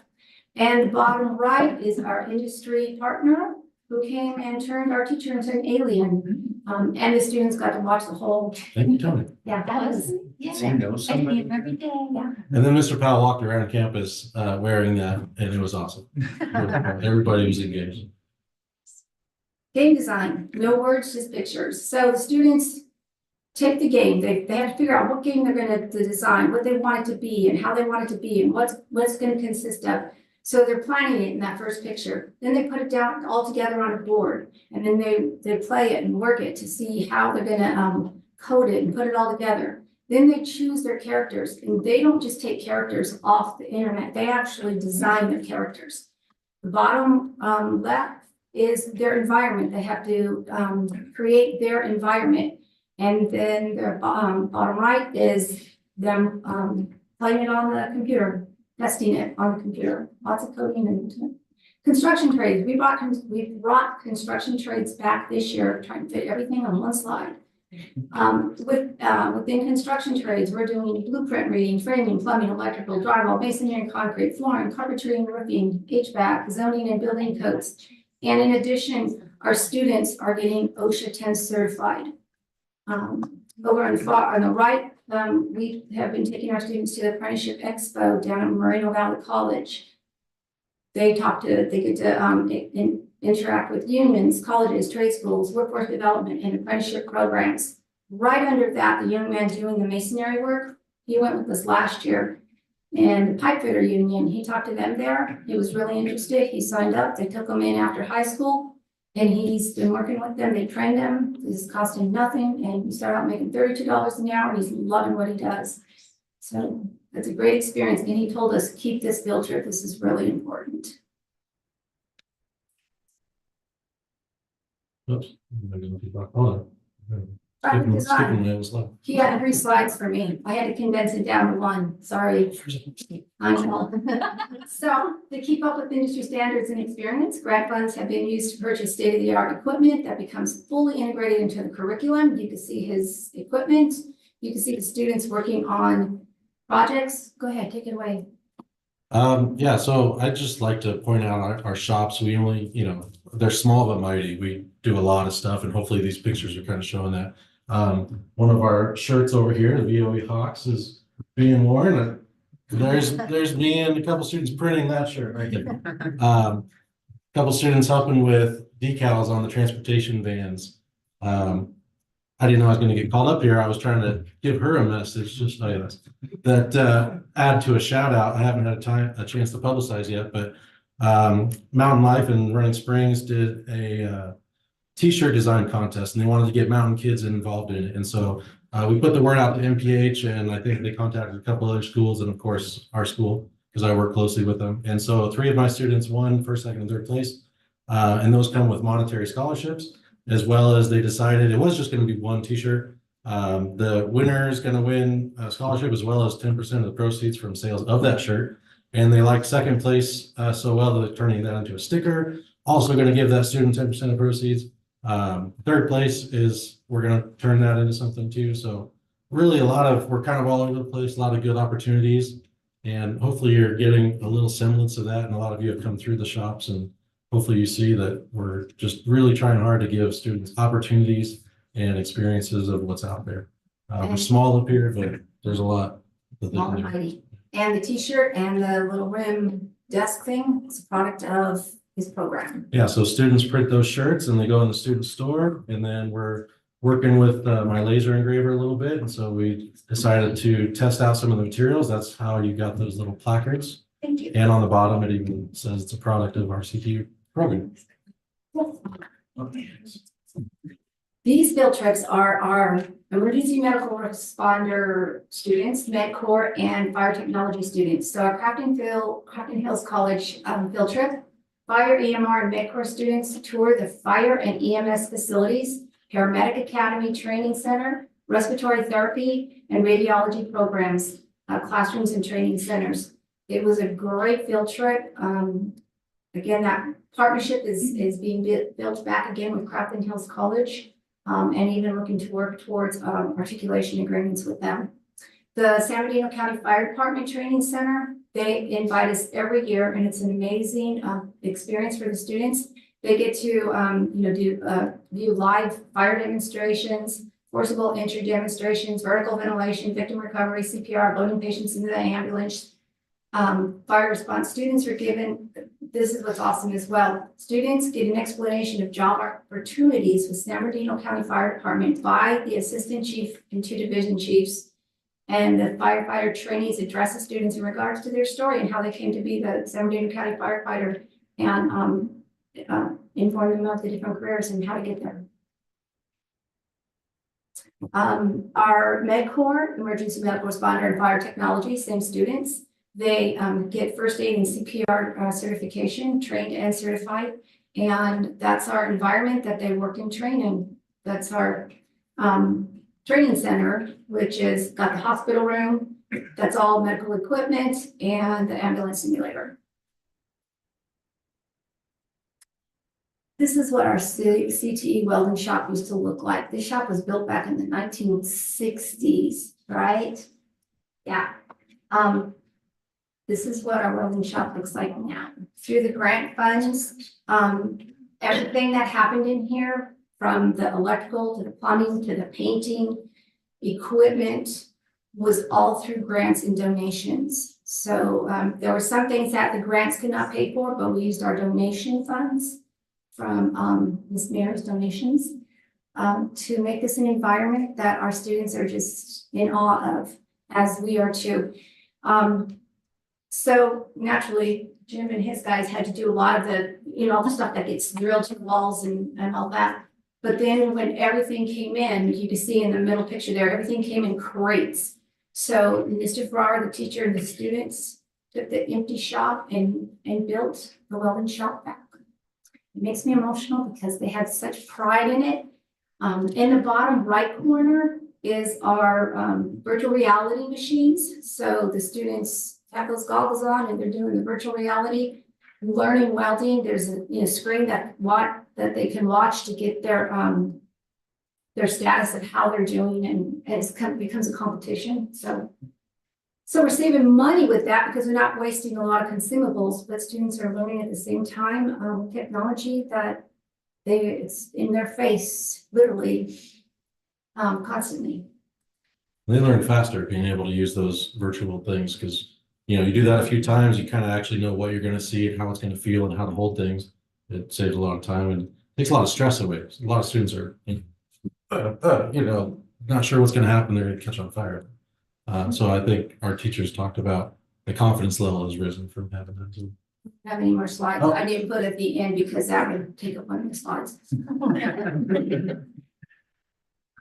And the bottom right is our industry partner who came and turned our teacher into an alien. And the students got to watch the whole. Thank you, Tony. Yeah, that was. So you know somebody. Every day, yeah. And then Mr. Powell walked around campus wearing that, and it was awesome. Everybody was engaged. Game design, no words, just pictures. So the students take the game. They have to figure out what game they're going to design, what they want it to be, and how they want it to be, and what's going to consist of. So they're planning it in that first picture. Then they put it down all together on a board, and then they play it and work it to see how they're going to code it and put it all together. Then they choose their characters, and they don't just take characters off the internet. They actually design their characters. The bottom left is their environment. They have to create their environment. And then the bottom right is them playing it on the computer, testing it on the computer. Lots of coding and Construction trades, we brought construction trades back this year, trying to fit everything on one slide. Within construction trades, we're doing blueprint reading, framing, plumbing, electrical, drywall, masonry, concrete, flooring, carpentry and roofing, HVAC, zoning and building codes. And in addition, our students are getting OSHA 10 certified. Over on the right, we have been taking our students to the Apprenticeship Expo down at Moreno Valley College. They get to interact with unions, colleges, trade schools, workforce development, and apprenticeship programs. Right under that, the young man doing the masonry work, he went with us last year. And the pipe fitter union, he talked to them there. He was really interested. He signed up. They took him in after high school. And he's been working with them. They trained him. This is costing nothing. And he started out making $32 an hour. And he's loving what he does. So it's a great experience. And he told us, keep this field trip. This is really important. Oops. Hold on. Skipping that was low. He had 3 slides for me. I had to condense it down to 1. Sorry. I know. So to keep up with industry standards and experience, grant funds have been used to purchase state-of-the-art equipment that becomes fully integrated into the curriculum. You can see his equipment. You can see the students working on projects. Go ahead, take it away. Yeah, so I'd just like to point out our shops. We only, they're small but mighty. We do a lot of stuff, and hopefully these pictures are kind of showing that. One of our shirts over here, the VOE Hawks, is being worn. There's me and a couple students printing that shirt right there. A couple students helping with decals on the transportation vans. I didn't know I was going to get called up here. I was trying to give her a message, just that add to a shout out. I haven't had a chance to publicize yet, but Mountain Life and Running Springs did a t-shirt design contest, and they wanted to get mountain kids involved in it. And so we put the word out to MPH, and I think they contacted a couple other schools, and of course our school, because I work closely with them. And so 3 of my students won first, second, and third place, and those come with monetary scholarships, as well as they decided it was just going to be 1 t-shirt. The winner is going to win a scholarship, as well as 10% of the proceeds from sales of that shirt. And they liked second place so well that they're turning that into a sticker. Also going to give that student 10% of proceeds. Third place is we're going to turn that into something too. So really we're kind of all over the place, a lot of good opportunities. And hopefully you're getting a little semblance of that. And a lot of you have come through the shops, and hopefully you see that we're just really trying hard to give students opportunities and experiences of what's out there. We're small up here, but there's a lot. Small and mighty. And the t-shirt and the little rim desk thing is a product of his program. Yeah, so students print those shirts and they go in the student store, and then we're working with my laser engraver a little bit. And so we decided to test out some of the materials. That's how you got those little placards. Thank you. And on the bottom, it even says it's a product of our CTU program. These field trips are our emergency medical responder students, MedCorps, and fire technology students. So our Crafton Hills College field trip, fire, EMR, and MedCorps students tour the fire and EMS facilities, paramedic academy training center, respiratory therapy, and radiology programs, classrooms and training centers. It was a great field trip. Again, that partnership is being built back again with Crafton Hills College. And even looking to work towards articulation agreements with them. The San Bernardino County Fire Department Training Center, they invite us every year, and it's an amazing experience for the students. They get to view live fire demonstrations, forcible entry demonstrations, vertical ventilation, victim recovery, CPR, loading patients into the ambulance. Fire response students are given, this is what's awesome as well. Students get an explanation of job opportunities with San Bernardino County Fire Department by the assistant chief and 2 division chiefs. And the firefighter trainees address the students in regards to their story and how they came to be the San Bernardino County firefighter, and inform them of the different careers and how to get there. Our MedCorps, emergency medical responder, and fire technology, same students. They get first aid and CPR certification, trained and certified. And that's our environment that they work and train in. That's our training center, which is got the hospital room, that's all medical equipment, and the ambulance simulator. This is what our CTE welding shop used to look like. This shop was built back in the 1960s, right? Yeah. This is what our welding shop looks like now. Through the grant funds, everything that happened in here, from the electrical to the plumbing to the painting, equipment, was all through grants and donations. So there were some things that the grants could not pay for, but we used our donation funds from Ms. Mayor's donations to make this an environment that our students are just in awe of, as we are too. So naturally, Jim and his guys had to do a lot of the, all the stuff that gets drilled to the walls and all that. But then when everything came in, you can see in the middle picture there, everything came in crates. So Mr. Farrar, the teacher, and the students took the empty shop and built the welding shop back. It makes me emotional because they had such pride in it. In the bottom right corner is our virtual reality machines. So the students have those goggles on and they're doing the virtual reality, learning welding. There's a screen that they can watch to get their status of how they're doing, and it becomes a competition. So we're saving money with that because we're not wasting a lot of consumables, but students are learning at the same time technology that it's in their face, literally, constantly. They learn faster being able to use those virtual things because, you do that a few times, you kind of actually know what you're going to see and how it's going to feel and how to hold things. It saves a lot of time and takes a lot of stress away. A lot of students are, not sure what's going to happen. They're going to catch on fire. So I think our teachers talked about the confidence level has risen from having that. Too. Have any more slides? I didn't put at the end because that would take up one of the slides.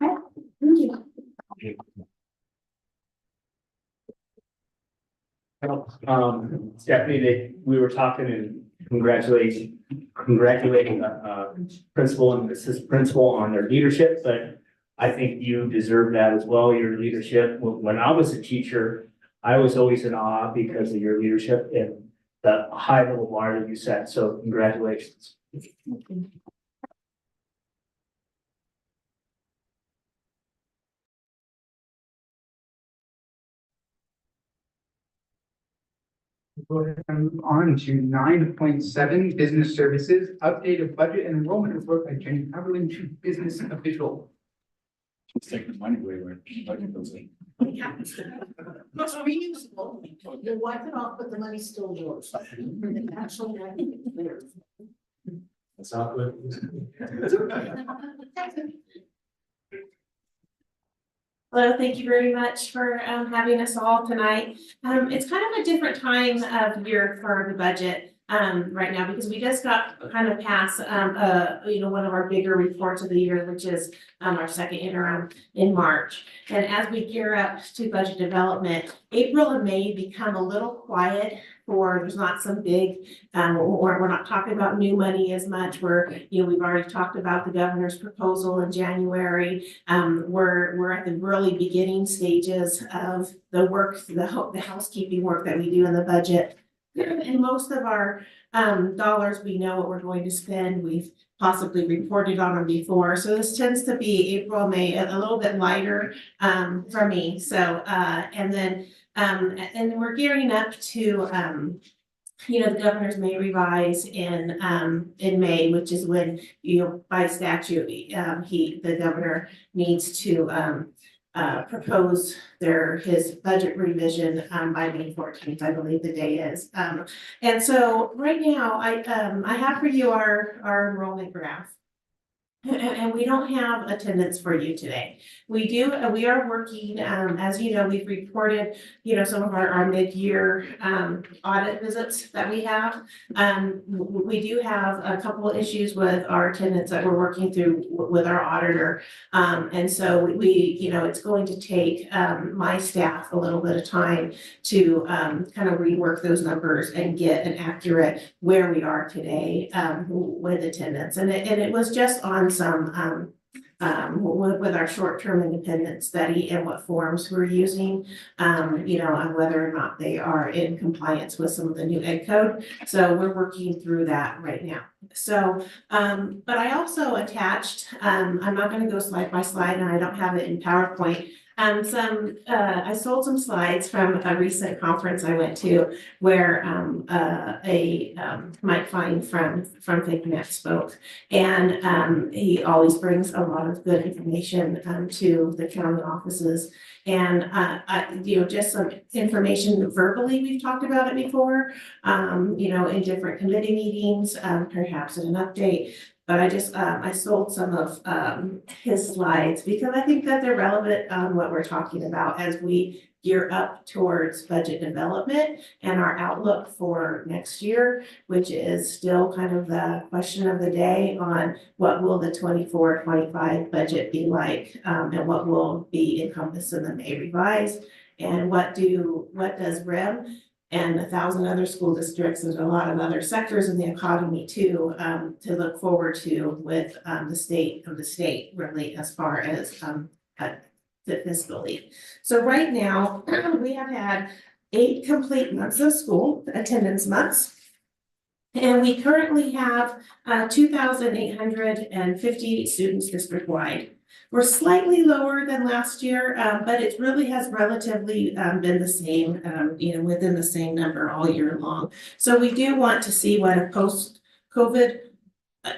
Okay, thank you. Stephanie, we were talking and congratulating the principal and assistant principal on their leadership, but I think you deserve that as well, your leadership. When I was a teacher, I was always in awe because of your leadership and the high level bar that you set. So congratulations. Go ahead and move on to 9.7 business services, update of budget and enrollment report by Jenny Haberlin, chief business official. Let's take the money away where budget goes in. Must reusable. You wipe it off, but the money's still yours. Actually, I think it's theirs. That's how it Hello, thank you very much for having us all tonight. It's kind of a different time of year for the budget right now because we just got kind of past one of our bigger reports of the year, which is our second interim in March. And as we gear up to budget development, April and May become a little quiet. There's not some big, we're not talking about new money as much. We've already talked about the governor's proposal in January. We're at the really beginning stages of the work, the housekeeping work that we do in the budget. And most of our dollars, we know what we're going to spend. We've possibly reported on them before. So this tends to be April, May, a little bit lighter for me. So, and then we're gearing up to, the governors may revise in May, which is when, by statute, the governor needs to propose his budget revision by May 14th, I believe the day is. And so right now, I have for you our enrollment graph. And we don't have attendance for you today. We are working, as you know, we've reported, some of our mid-year audit visits that we have. We do have a couple of issues with our attendance that we're working through with our auditor. And so it's going to take my staff a little bit of time to kind of rework those numbers and get an accurate where we are today with attendance. And it was just on some with our short-term independent study and what forms we're using, and whether or not they are in compliance with some of the new ed code. So we're working through that right now. So, but I also attached, I'm not gonna go slide by slide and I don't have it in PowerPoint. I sold some slides from a recent conference I went to where Mike Fine from ThinkNet spoke. And he always brings a lot of good information to the county offices. And just some information verbally, we've talked about it before, in different committee meetings, perhaps in an update. But I sold some of his slides because I think that they're relevant on what we're talking about as we gear up towards budget development and our outlook for next year, which is still kind of the question of the day on what will the 24-25 budget be like, and what will be encompassed in the May revise, and what does REM and 1,000 other school districts and a lot of other sectors in the economy too, to look forward to with the state of the state, really, as far as fiscally. So right now, we have had 8 complete months of school attendance months. And we currently have 2,850 students district-wide. We're slightly lower than last year, but it really has relatively been the same, within the same number all year long. So we do want to see what a post-COVID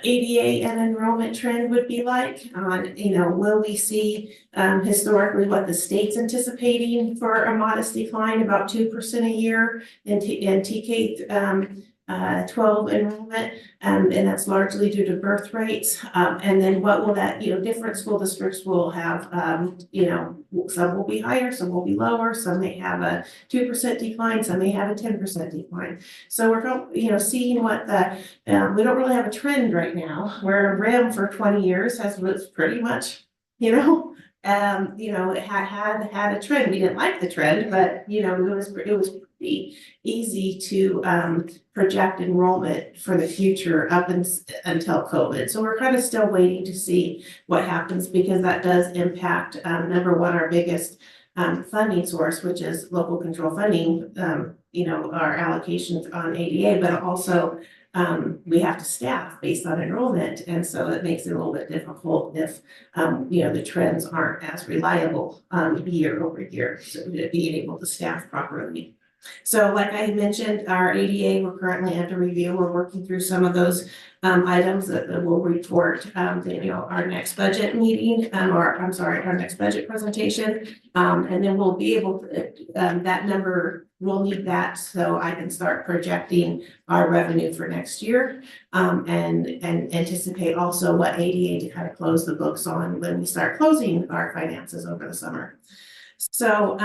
ADA and enrollment trend would be like. Will we see historically what the state's anticipating for a modest decline, about 2% a year in TK 12 enrollment, and that's largely due to birth rates. And then what will that, different school districts will have, some will be higher, some will be lower, some may have a 2% decline, some may have a 10% decline. So we're, seeing what we don't really have a trend right now, where REM for 20 years was pretty much, it had a trend. We didn't like the trend, but it was pretty easy to project enrollment for the future up until COVID. So we're kind of still waiting to see what happens, because that does impact number one, our biggest funding source, which is local control funding, our allocations on ADA, but also we have to staff based on enrollment. And so it makes it a little bit difficult if, the trends aren't as reliable year over year, so being able to staff properly. So like I mentioned, our ADA, we're currently under review. We're working through some of those items that we'll report, our next budget meeting, our next budget presentation. And then we'll be able to, that number, we'll need that so I can start projecting our revenue for next year, and anticipate also what ADA to kind of close the books on when we start closing our finances over the summer. So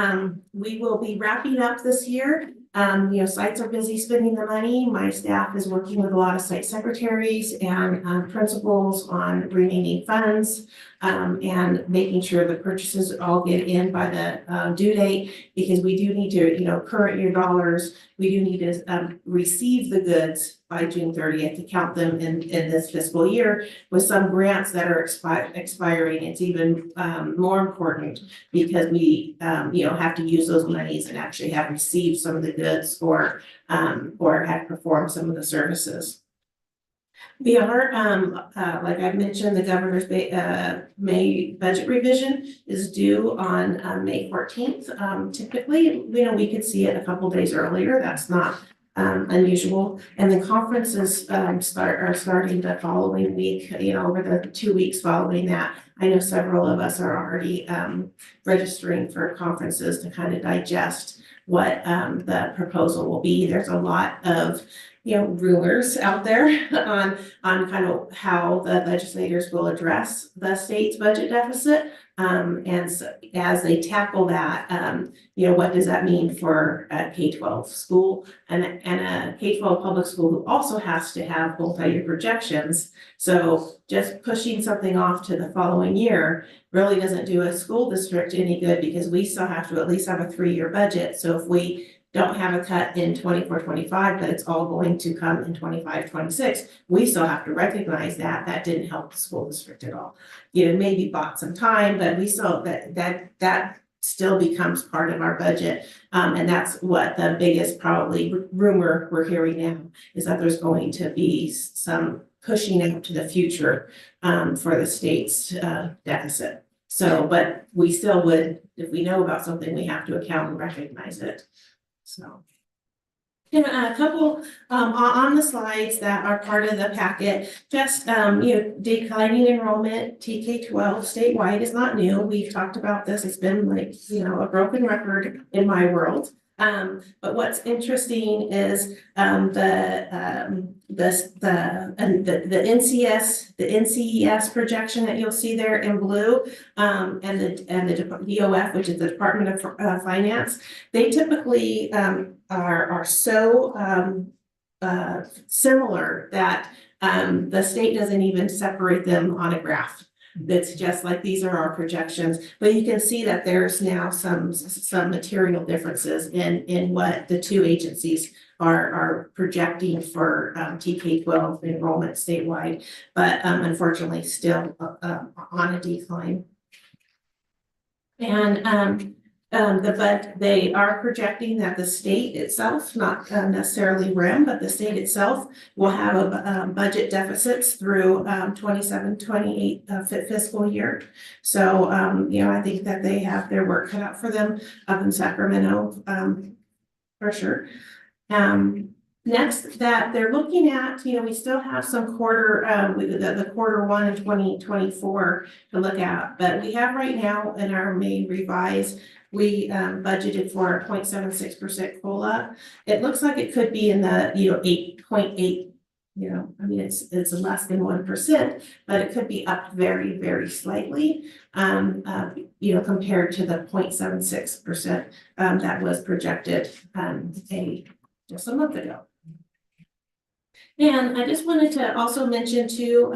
we will be wrapping up this year. Sites are busy spending the money. My staff is working with a lot of site secretaries and principals on remaining funds, and making sure the purchases all get in by the due date, because we do need to, current year dollars, we do need to receive the goods by June 30th to count them in this fiscal year. With some grants that are expiring, it's even more important, because we have to use those monies and actually have received some of the goods or have performed some of the services. We are, like I've mentioned, the governor's May budget revision is due on May 14th. Typically, we could see it a couple days earlier. That's not unusual. And the conferences are starting the following week, over the 2 weeks following that. I know several of us are already registering for conferences to kind of digest what the proposal will be. There's a lot of rumors out there on kind of how the legislators will address the state's budget deficit. And so as they tackle that, what does that mean for a K-12 school and a K-12 public school who also has to have multi-year projections? So just pushing something off to the following year really doesn't do a school district any good, because we still have to at least have a 3-year budget. So if we don't have a cut in 24-25, but it's all going to come in 25-26. We still have to recognize that that didn't help the school district at all. You know, maybe bought some time, but we saw that still becomes part of our budget. And that's what the biggest probably rumor we're hearing now is that there's going to be some pushing out to the future for the state's deficit. So, but we still would, if we know about something, we have to account and recognize it. So. And a couple on the slides that are part of the packet, just declining enrollment, TK-12 statewide is not new. We've talked about this. It's been like, a broken record in my world. But what's interesting is the NCES projection that you'll see there in blue, and the DOF, which is the Department of Finance. They typically are so similar that the state doesn't even separate them on a graph. That's just like, these are our projections, but you can see that there's now some material differences in what the two agencies are projecting for TK-12 enrollment statewide, but unfortunately still on a decline. And but they are projecting that the state itself, not necessarily REM, but the state itself will have a budget deficits through 27-28 fiscal year. So, I think that they have their work cut out for them up in Sacramento, for sure. Next, that they're looking at, we still have some quarter, the quarter one in 2024 to look at, but we have right now in our May revise, we budgeted for a 0.76% COLA. It looks like it could be in the 8.8. It's less than 1%, but it could be up very, very slightly. Compared to the 0.76% that was projected just a month ago. And I just wanted to also mention too,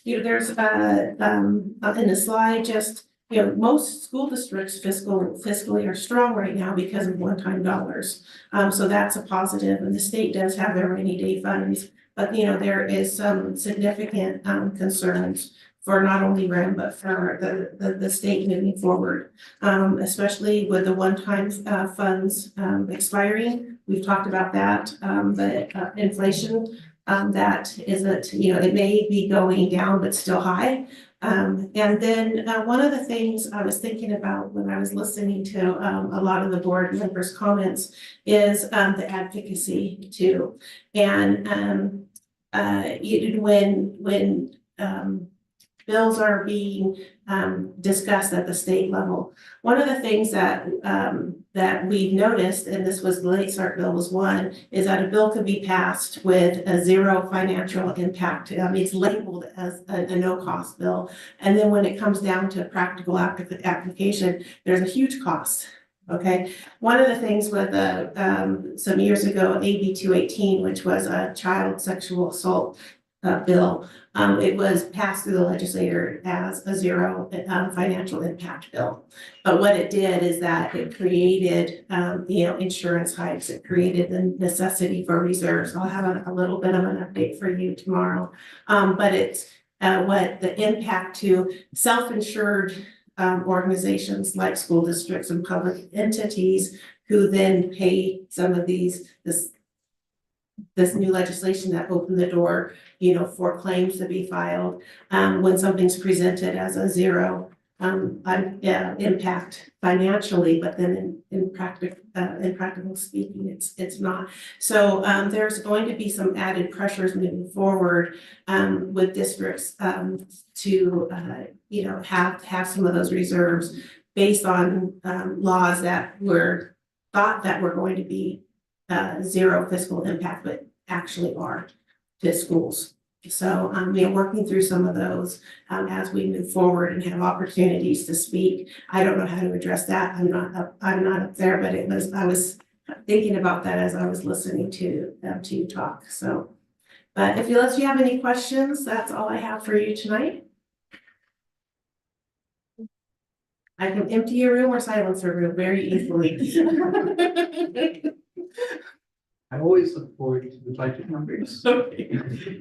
there's in the slide just. Most school districts fiscally are strong right now because of one-time dollars. So that's a positive, and the state does have their rainy day funds, but there is some significant concerns for not only REM, but for the state moving forward, especially with the one-time funds expiring. We've talked about that, the inflation that isn't, it may be going down, but still high. And then one of the things I was thinking about when I was listening to a lot of the board members' comments is the advocacy too. And when bills are being discussed at the state level, one of the things that we've noticed, and this was the Late Start Bill was one, is that a bill could be passed with a zero financial impact. It's labeled as a no-cost bill, and then when it comes down to practical application, there's a huge cost. Okay, one of the things with some years ago, AB 218, which was a child sexual assault bill, it was passed through the legislature as a zero financial impact bill. But what it did is that it created, insurance hikes. It created the necessity for reserves. I'll have a little bit of an update for you tomorrow. But it's what the impact to self-insured organizations like school districts and public entities who then pay some of this new legislation that opened the door, for claims to be filed, when something's presented as a zero impact financially, but then in practical speaking, it's not. So there's going to be some added pressures moving forward with districts to have some of those reserves based on laws that were thought that were going to be zero fiscal impact, but actually are to schools. So working through some of those as we move forward and have opportunities to speak. I don't know how to address that. I'm not up there, but I was thinking about that as I was listening to you talk. So, but unless you have any questions, that's all I have for you tonight. I can empty a room or silence a room very easily. I always look forward to the budget numbers. Okay.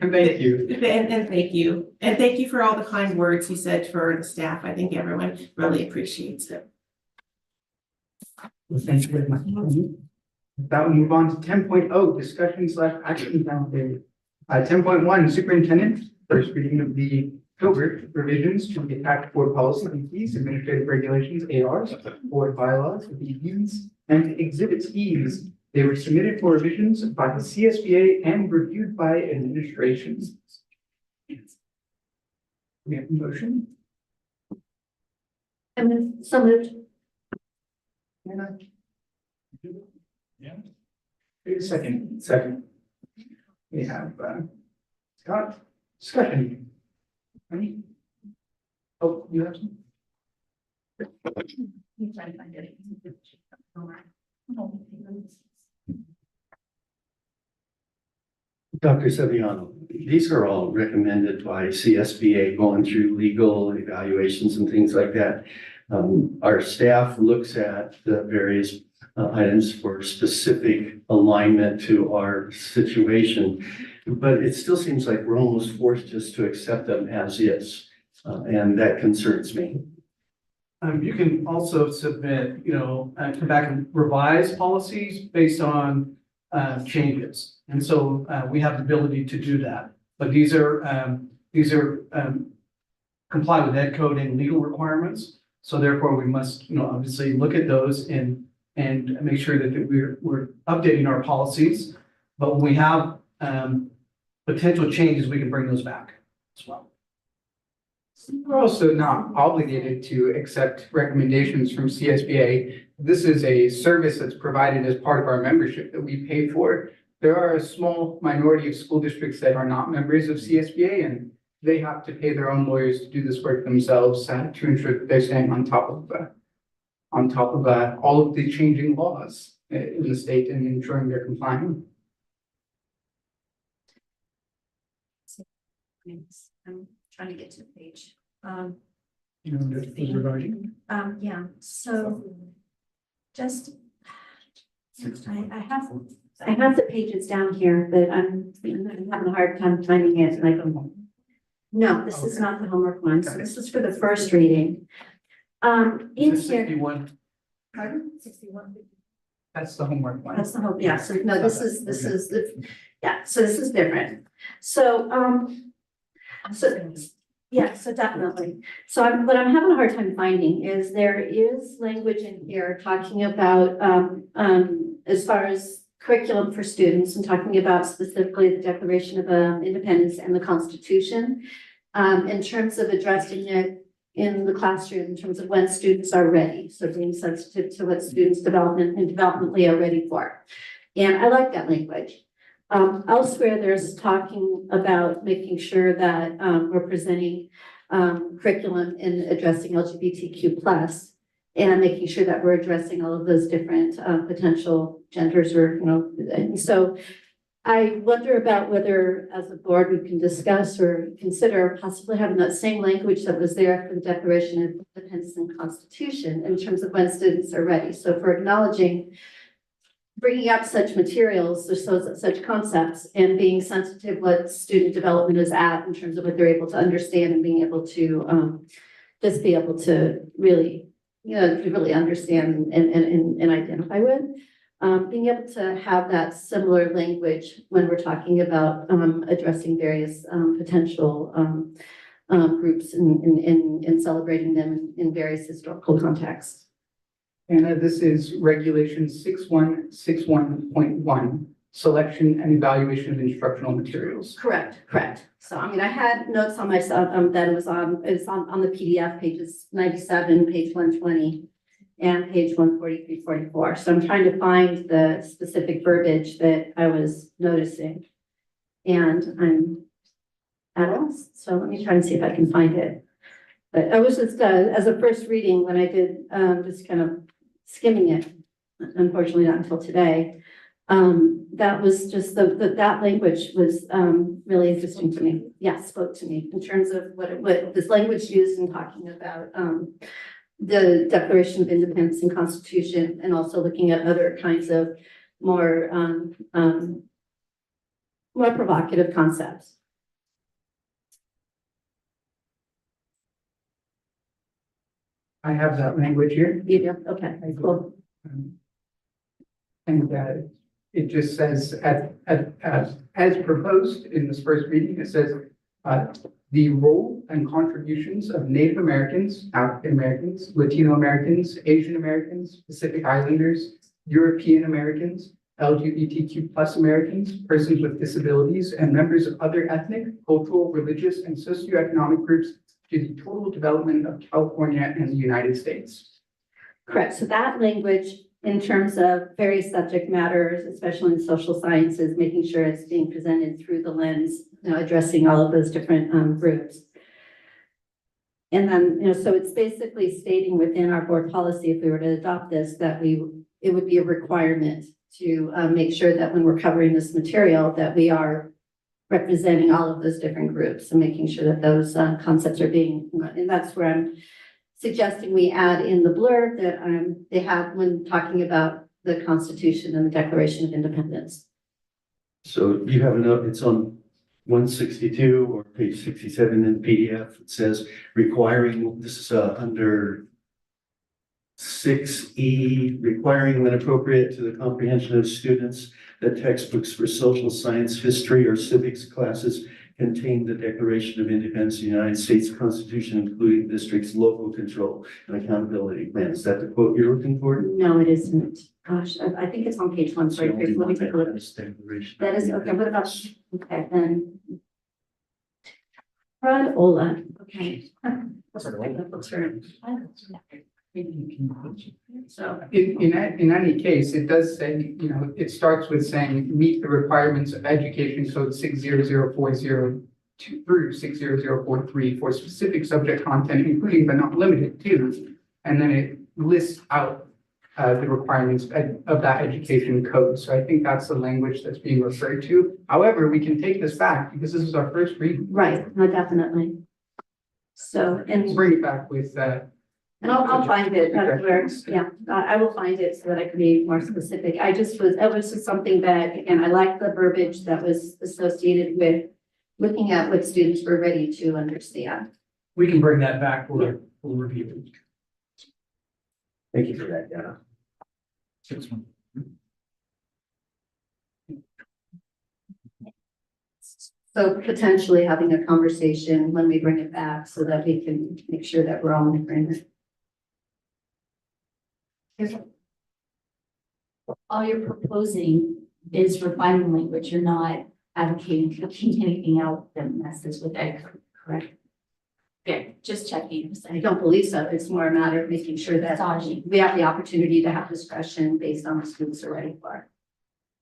And thank you. And thank you. And thank you for all the kind words you said for the staff. I think everyone really appreciates it. Well, thank you very much. With that, we'll move on to 10.0, discussion / action roundtable. 10.1, superintendent, first reading of the October revisions to the attached board policy, BPs, administrative regulations, ARs, board bylaws, BPs, and exhibits E's. They were submitted for revisions by the CSBA and reviewed by administrations. We have a motion. And so moved. Anna? Yeah. Wait a second. Second. We have Scott, discussion. Any? Oh, you have some? You try to find it. Dr. Saviano, these are all recommended by CSBA going through legal evaluations and things like that. Our staff looks at the various items for specific alignment to our situation, but it still seems like we're almost forced just to accept them as is, and that concerns me. You can also submit, come back and revise policies based on changes. And so we have the ability to do that. But these are comply with ed code and legal requirements. So therefore we must, obviously look at those and make sure that we're updating our policies. But when we have potential changes, we can bring those back as well. We're also not obligated to accept recommendations from CSBA. This is a service that's provided as part of our membership that we pay for. There are a small minority of school districts that are not members of CSBA, and they have to pay their own lawyers to do this work themselves to ensure that they're staying on top of all of the changing laws in the state and ensuring they're complying. I'm trying to get to the page. Yeah, so just, I have the pages down here, but I'm having a hard time finding it, and I don't. No, this is not the homework one, so this is for the first reading. In here. 61. Pardon? 61. That's the homework one. That's the whole, yeah, so no, this is the, yeah, so this is different. So, yeah, so definitely. So what I'm having a hard time finding is there is language in here talking about, as far as curriculum for students and talking about specifically the Declaration of Independence and the Constitution, in terms of addressing it in the classroom, in terms of when students are ready. So being sensitive to what students developmentally are ready for. And I like that language. Elsewhere, there's talking about making sure that we're presenting curriculum in addressing LGBTQ+, and making sure that we're addressing all of those different potential genders or, and so I wonder about whether as a board we can discuss or consider possibly having that same language that was there for the Declaration of Independence and Constitution in terms of when students are ready. So for acknowledging bringing up such materials or such concepts and being sensitive what student development is at in terms of what they're able to understand and being able to just be able to really, really understand and identify with. Being able to have that similar language when we're talking about addressing various potential groups and celebrating them in various historical contexts. Anna, this is regulation 6161.1, selection and evaluation of instructional materials. Correct. So, I had notes on myself that it was on the PDF, pages 97, page 120, and page 143, 44. So I'm trying to find the specific verbiage that I was noticing. And I'm at a loss. So let me try and see if I can find it. But I was just, as a first reading, when I did just kind of skimming it, unfortunately not until today, that was just that language was really interesting to me. Yeah, spoke to me in terms of what this language used in talking about the Declaration of Independence and Constitution, and also looking at other kinds of more, more provocative concepts. I have that language here. You do? Okay, cool. And it just says, as proposed in this first reading, it says, the role and contributions of Native Americans, African Americans, Latino Americans, Asian Americans, Pacific Islanders, European Americans, LGBTQ+ Americans, persons with disabilities, and members of other ethnic, cultural, religious, and socioeconomic groups to the total development of California and the United States. Correct. So that language, in terms of various subject matters, especially in social sciences, making sure it's being presented through the lens, addressing all of those different groups. And then, so it's basically stating within our board policy, if we were to adopt this, that it would be a requirement to make sure that when we're covering this material, that we are representing all of those different groups and making sure that those concepts are being, and that's where I'm suggesting we add in the blurb that they have when talking about the Constitution and the Declaration of Independence. So you have a note, it's on 162 or page 67 in PDF. It says requiring, this is under 6E, requiring when appropriate to the comprehension of students that textbooks for social science, history, or civics classes contain the Declaration of Independence of the United States Constitution, including the district's local control and accountability plan. Is that the quote you're looking for? No, it isn't. Gosh, I think it's on page 143. Let me take a look. That is, okay, what about, okay, then. Rod Ola, okay. So in any case, it does say, it starts with saying, meet the requirements of Education Code 60040 through 60043 for specific subject content, including but not limited to, and then it lists out the requirements of that education code. So I think that's the language that's being referred to. However, we can take this back because this is our first reading. Right, no, definitely. So, and bring it back with and I'll find it, that's where, yeah, I will find it so that I can be more specific. It was just something that, again, I like the verbiage that was associated with looking at what students were ready to understand. We can bring that back for review. Thank you for that, Dana. So potentially having a conversation when we bring it back so that we can make sure that we're all in agreement. All you're proposing is refining language. You're not advocating for taking anything out that messes with that, correct? Good, just checking. I don't believe so. It's more a matter of making sure that we have the opportunity to have discussion based on what students are ready for.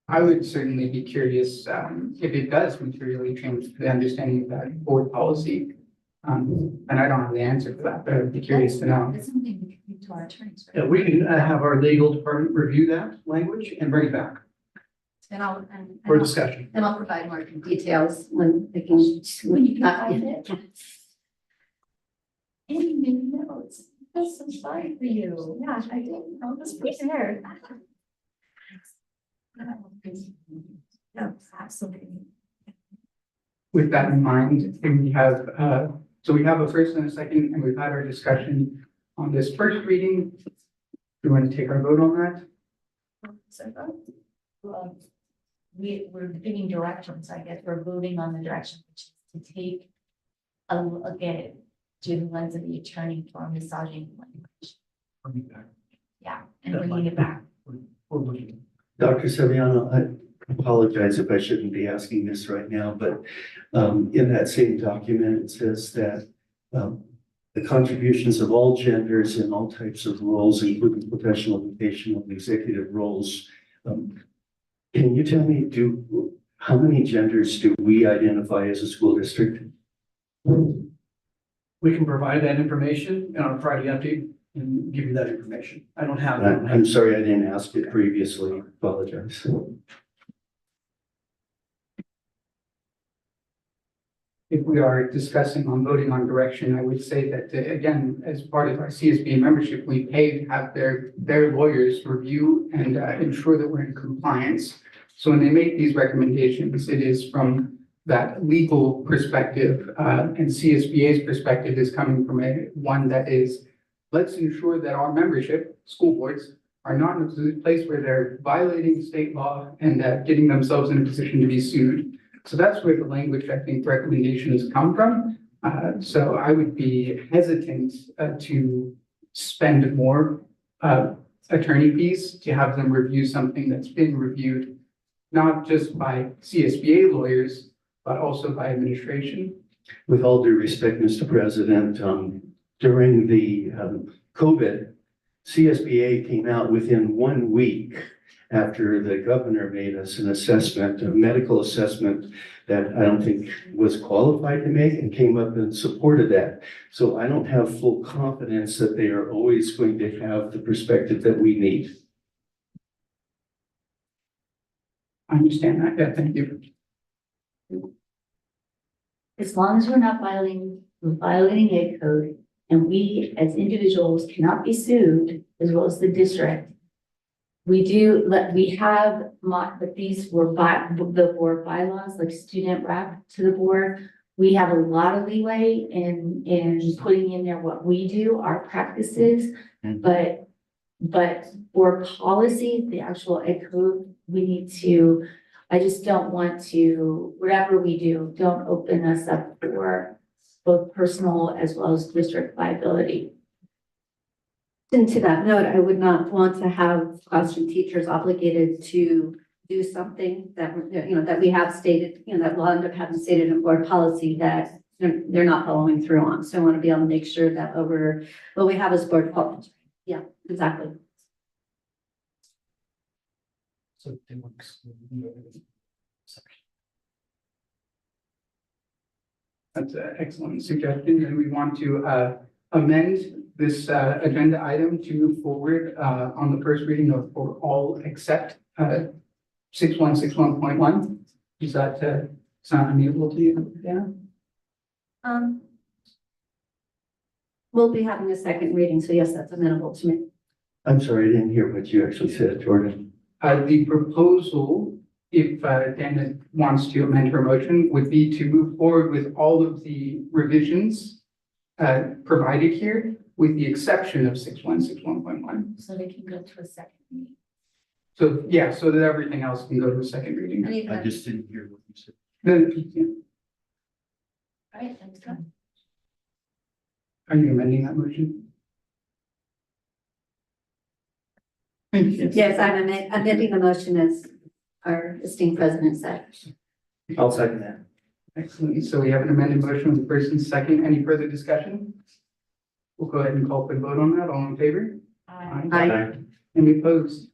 I would certainly be curious if it does materially change the understanding of that board policy. And I don't have the answer for that, but I'd be curious to know. That's something we can give to our attorneys. Yeah, we can have our legal department review that language and bring it back for discussion. And I'll provide more details when they can. When you can find it. Any notes? I'm so sorry for you. Yeah, I didn't. I was prepared. No, absolutely. With that in mind, we have, so we have a first and a second, and we've had our discussion on this first reading. Do you want to take our vote on that? Well, we're giving directions, I guess we're voting on the direction, which is to take a look at it through the lens of the attorney for massaging language. Yeah, and bringing it back. Dr. Saviano, I apologize if I shouldn't be asking this right now, but in that same document, it says that the contributions of all genders in all types of roles, including professional, educational, and executive roles. Can you tell me, how many genders do we identify as a school district? We can provide that information in our Friday update and give you that information. I don't have that. I'm sorry I didn't ask it previously. Apologize. if we are discussing on voting on direction, I would say that, again, as part of our CSB membership, we pay to have their lawyers review and ensure that we're in compliance. So when they make these recommendations, it is from that legal perspective, and CSBA's perspective is coming from one that is, let's ensure that our membership, school boards, are not in a place where they're violating state law and getting themselves in a position to be sued. So that's where the language, I think, recommendations come from. So I would be hesitant to spend more attorney fees to have them review something that's been reviewed, not just by CSBA lawyers, but also by administration. With all due respect, Mr. President, during the COVID, CSBA came out within 1 week after the governor made us an assessment, a medical assessment that I don't think was qualified to make, and came up and supported that. So I don't have full confidence that they are always going to have the perspective that we need. I understand that. Yeah, thank you. As long as we're not violating ed code, and we as individuals cannot be sued, as well as the district. We have but these were the board bylaws, like student rep to the board. We have a lot of leeway in putting in there what we do, our practices, but for policy, the actual ed code, we need to, I just don't want to, whatever we do, don't open us up for both personal as well as district liability. And to that note, I would not want to have classroom teachers obligated to do something that, that we have stated, that we'll end up having stated in board policy that they're not following through on. So I want to be able to make sure that what we have is board policy. Yeah, exactly. So they want That's an excellent suggestion, and we want to amend this agenda item to move forward on the first reading for all except 6161.1. Is that sound amenable to you? Yeah. We'll be having a second reading, so yes, that's amenable to me. I'm sorry, I didn't hear what you actually said, Jordan. The proposal, if Dana wants to amend her motion, would be to move forward with all of the revisions provided here, with the exception of 6161.1. So they can go to a second meeting. So, yeah, so that everything else can go to a second reading. I just didn't hear what you said. Yeah. All right, that's good. Are you amending that motion? Yes, I'm amending the motion as our esteemed president said. I'll second that. Excellent. So we have an amended motion with the first and second. Any further discussion? We'll go ahead and call for the vote on that. All in favor? Aye. Any opposed?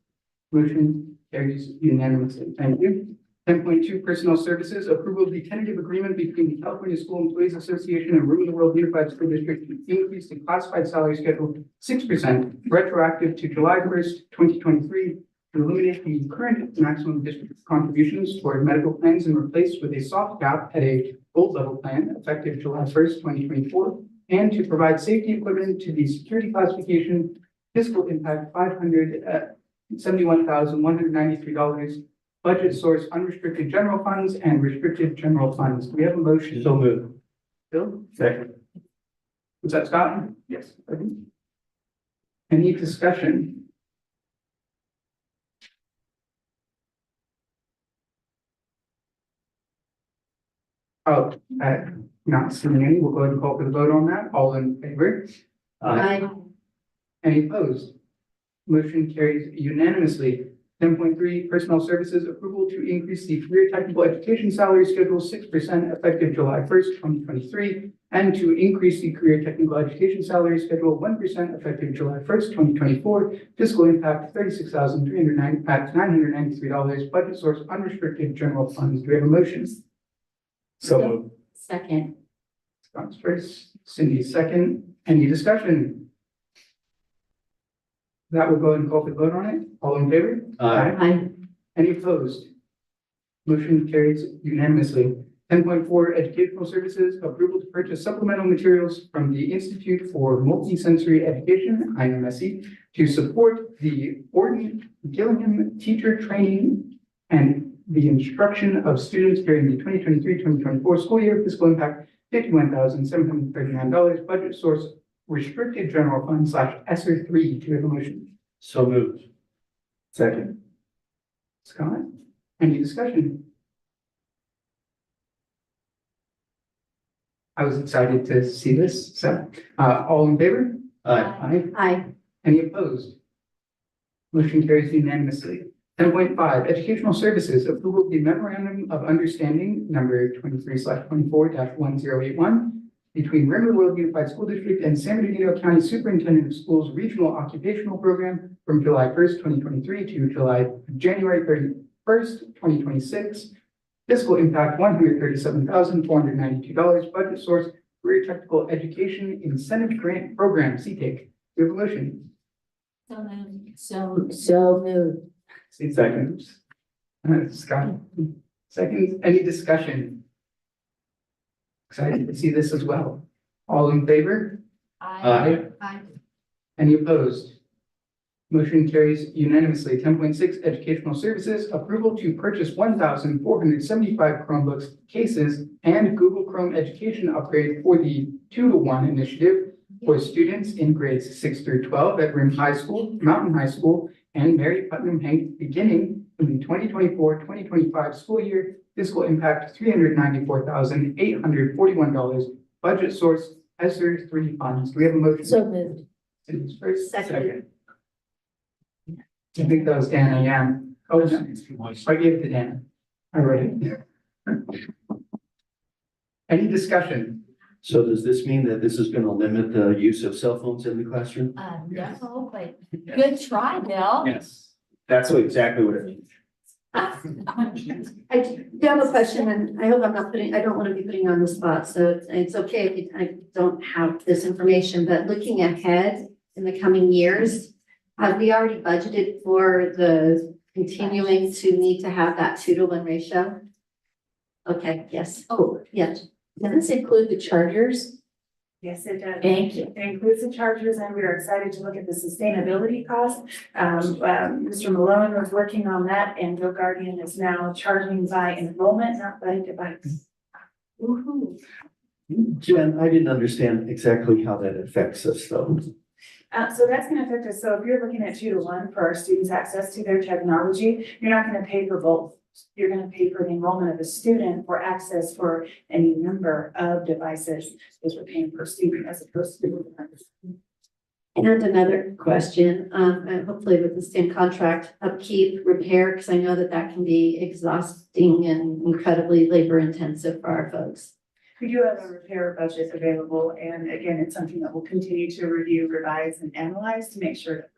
Motion carries unanimously. Thank you. 10.2 Personnel Services, approval of the tentative agreement between the California School Employees Association and Room in the World Unified School District to increase the classified salary schedule 6% retroactive to July 1st, 2023, to eliminate the current maximum district contributions for medical plans and replace with a soft cap at a gold level plan effective July 1st, 2024, and to provide safety equipment to the security classification fiscal impact $571,193. Budget source unrestricted general funds and restricted general funds. Do we have a motion? So moved. Bill? Second. Was that Scott? Yes. Any discussion? Oh, not seeing any. We'll go ahead and call for the vote on that. All in favor? Aye. Any opposed? Motion carries unanimously. 10.3 Personnel Services, approval to increase the career technical education salary schedule 6% effective July 1st, 2023, and to increase the career technical education salary schedule 1% effective July 1st, 2024. Fiscal impact $36,993. Budget source unrestricted general funds. Do we have a motion? So moved. Second. Scott's first, Cindy second. Any discussion? That will go ahead and call for the vote on it. All in favor? Aye. Aye. Any opposed? Motion carries unanimously. 10.4 educational services, approval to purchase supplemental materials from the Institute for Multisensory Education, IMSE, to support the Orton Gillingham teacher training and the instruction of students during the 2023-2024 school year. Fiscal impact $51,739. Budget source restricted general fund / ESSER 3. Do you have a motion? So moved. Second. Scott, any discussion? I was excited to see this, so, all in favor? Aye. Aye. Any opposed? Motion carries unanimously. 10.5, educational services, approval of the memorandum of understanding number 23/24-1081 between Riverwood Unified School District and San Bernardino County Superintendent of Schools Regional Occupational Program from July 1st, 2023 to January 31st, 2026. Fiscal impact $137,492. Budget source Career Technical Education Incentive Grant Program, CTAIC. Do you have a motion? So moved. So moved. Seconds. Scott, seconds. Any discussion? Excited to see this as well. All in favor? Aye. Any opposed? Motion carries unanimously. 10.6, educational services, approval to purchase 1,475 Chromebooks cases and Google Chrome education upgrade for the 2-to-1 initiative for students in grades 6 through 12 at Rim High School, Mountain High School, and Mary Putnam Hank, beginning in the 2024-2025 school year. Fiscal impact $394,841. Budget source ESSER 3 funds. Do we have a motion? So moved. Cindy's first. Second. I think that was Dan and Yan. Oh, no. I gave it to Dan. I read it. Any discussion? So does this mean that this is going to limit the use of cell phones in the classroom? No, but good try, Bill. Yes, that's exactly what it means. I do have a question, and I hope I don't want to be putting you on the spot, so it's okay if I don't have this information, but looking ahead in the coming years, have we already budgeted for the continuing to need to have that 2-to-1 ratio? Okay, yes. Oh, yes. Does this include the chargers? Yes, it does. Thank you. It includes the chargers, and we are excited to look at the sustainability cost. Mr. Malone was working on that, and Go Guardian is now charging by enrollment, not by device. Woo-hoo. Jen, I didn't understand exactly how that affects us though. So that's gonna affect us. So if you're looking at 2-to-1 for our students' access to their technology, you're not gonna pay for both. You're gonna pay for the enrollment of a student for access for any number of devices, because we're paying per student as opposed to. And another question, and hopefully with the same contract, upkeep, repair, because I know that can be exhausting and incredibly labor intensive for our folks. We do have a repair budget available, and again, it's something that we'll continue to review, revise, and analyze to make sure.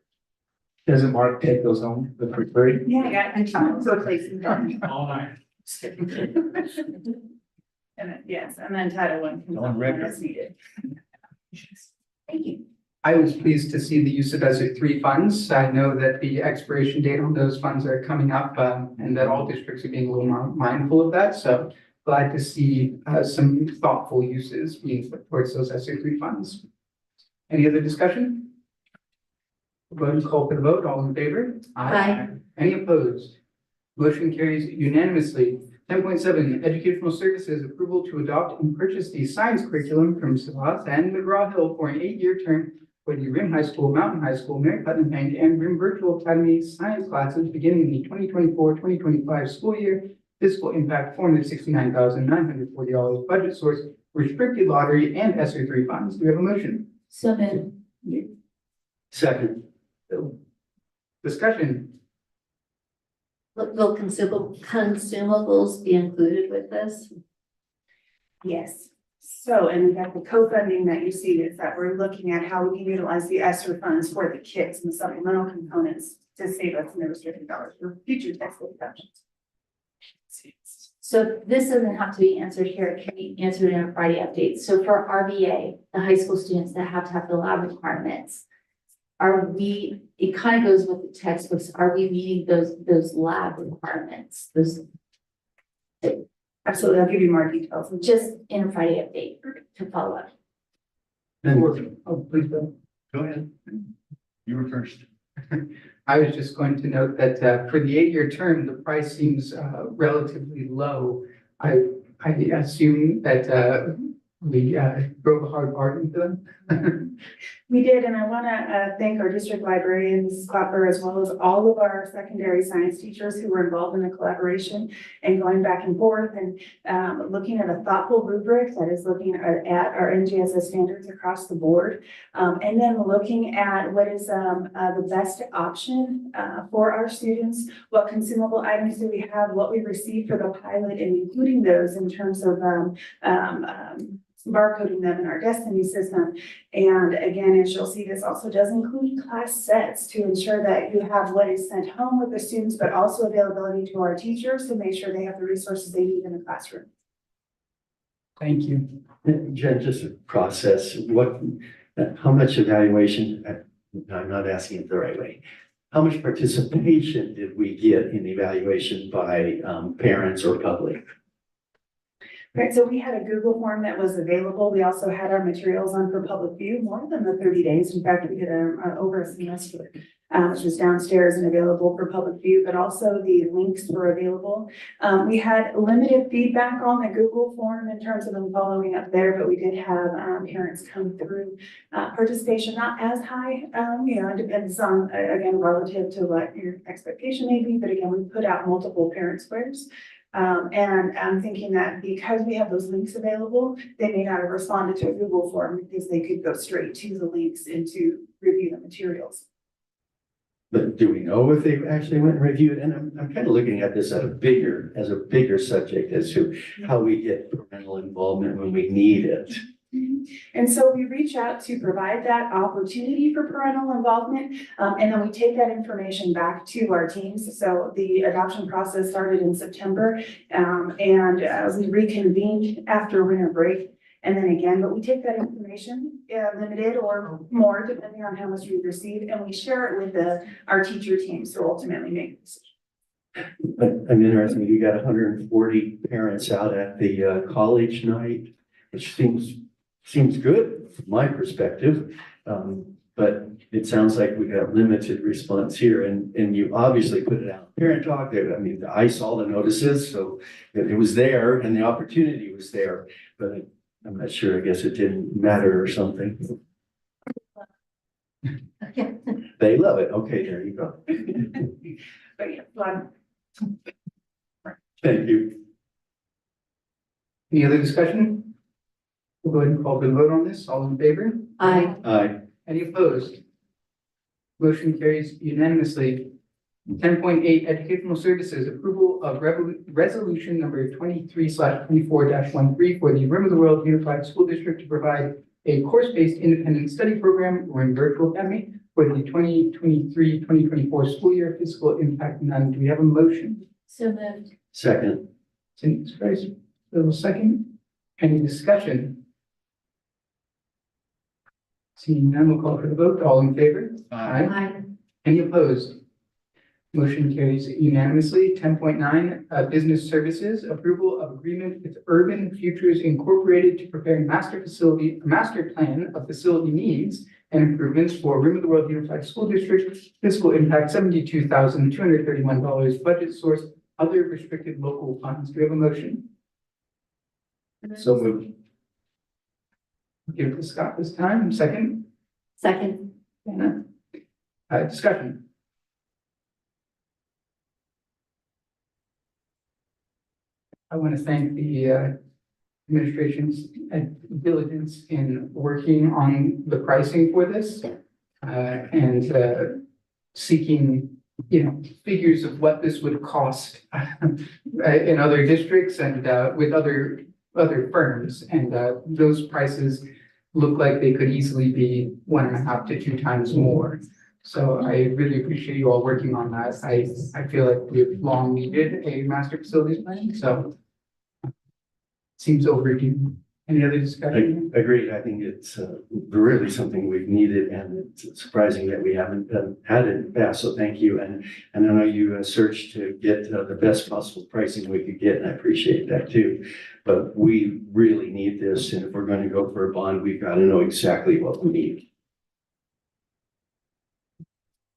Doesn't Mark take those home for free? Yeah, I can so placing them. All night. And then, yes, and then Title I comes On record. as needed. Thank you. I was pleased to see the use of ESSER 3 funds. I know that the expiration date on those funds are coming up, and that all districts are being a little more mindful of that. So glad to see some thoughtful uses being put towards those ESSER 3 funds. Any other discussion? Go ahead and call for the vote. All in favor? Aye. Any opposed? Motion carries unanimously. 10.7, educational services, approval to adopt and purchase the science curriculum from Savas and McGraw-Hill for an 8-year term for the Rim High School, Mountain High School, Mary Putnam Hank, and Rim Virtual Academy science classes beginning in the 2024-2025 school year. Fiscal impact $469,940. Budget source restricted lottery and ESSER 3 funds. Do we have a motion? So moved. Second. Discussion. Will consumables be included with this? Yes. So, and in fact, the co-funding that you see is that we're looking at how we can utilize the ESSER funds for the kits and the supplemental components to save us in the restricted dollars for future textbook adoptions. So this doesn't have to be answered here, it can be answered in a Friday update. So for RBA, the high school students that have to have the lab requirements, it kind of goes with the textbooks, are we meeting those lab requirements? Absolutely, I'll give you more details. Just in a Friday update to follow up. Oh, please go. Go ahead. You were first. I was just going to note that for the 8-year term, the price seems relatively low. I assume that we drove a hard bargain for them. We did, and I want to thank our district librarian, Mrs. Clapper, as well as all of our secondary science teachers who were involved in the collaboration and going back and forth and looking at a thoughtful rubric that is looking at our NGSS standards across the board. And then looking at what is the best option for our students, what consumable items do we have, what we received for the pilot, and including those in terms of barcoding them in our Destiny system. And again, as you'll see, this also does include class sets to ensure that you have what is sent home with the students, but also availability to our teachers to make sure they have the resources they need in the classroom. Thank you. Jen, just a process, how much evaluation, I'm not asking it the right way. How much participation did we get in evaluation by parents or public? Right, so we had a Google form that was available. We also had our materials on for public view more than the 30 days. In fact, we did over a semester, which was downstairs and available for public view, but also the links were available. We had limited feedback on the Google form in terms of them following up there, but we did have parents come through. Participation not as high, it depends on, again, relative to what your expectation may be, but again, we put out multiple parent squares. And I'm thinking that because we have those links available, they may not have responded to a Google form because they could go straight to the links and to review the materials. But do we know if they actually went and reviewed? And I'm kind of looking at this as a bigger subject as to how we get parental involvement when we need it. And so we reach out to provide that opportunity for parental involvement, and then we take that information back to our teams. So the adoption process started in September, and we reconvened after winter break. And then again, but we take that information, limited or more, depending on how much we receive, and we share it with our teacher teams to ultimately make the decision. But I'm interested, you got 140 parents out at the college night, which seems good from my perspective. But it sounds like we got limited response here, and you obviously put it out. Parent talk, I saw the notices, so it was there and the opportunity was there, but I'm not sure, I guess it didn't matter or something. They love it. Okay, there you go. But yeah, Thank you. Any other discussion? We'll go ahead and call for the vote on this. All in favor? Aye. Aye. Any opposed? Motion carries unanimously. 10.8 Educational Services, approval of resolution number 23/24-13 for the Rim of the World Unified School District to provide a course-based independent study program or in virtual academy for the 2023-2024 school year. Fiscal impact none. Do we have a motion? So moved. Second. Cindy's first, Bill second. Any discussion? Seeing none, we'll call for the vote. All in favor? Aye. Any opposed? Motion carries unanimously. 10.9, Business Services, approval of agreement with Urban Futures Incorporated to prepare master plan of facility needs and improvements for Rim of the World Unified School District. Fiscal impact $72,231. Budget source, other restricted local funds. Do we have a motion? So moved. Give it to Scott this time. Second. Second. Anna. Discussion. I want to thank the administration's diligence in working on the pricing for this and seeking, figures of what this would cost in other districts and with other firms. And those prices look like they could easily be 1.5 to 2 times more. So I really appreciate you all working on that. I feel like we've long needed a master facilities plan, so seems overdue. Any other discussion? Agreed. I think it's really something we've needed, and it's surprising that we haven't had it in the past. So thank you. And I know you searched to get the best possible pricing we could get, and I appreciate that too. But we really need this, and if we're going to go for a bond, we've got to know exactly what we need.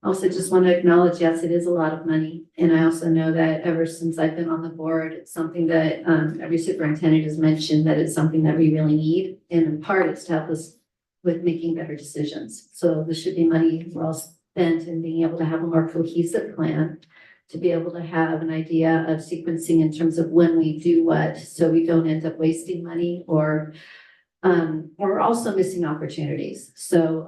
Also, just want to acknowledge, yes, it is a lot of money. And I also know that ever since I've been on the board, it's something that every superintendent has mentioned that it's something that we really need. And in part, it's to help us with making better decisions. So this should be money well spent in being able to have a more cohesive plan, to be able to have an idea of sequencing in terms of when we do what, so we don't end up wasting money or also missing opportunities. So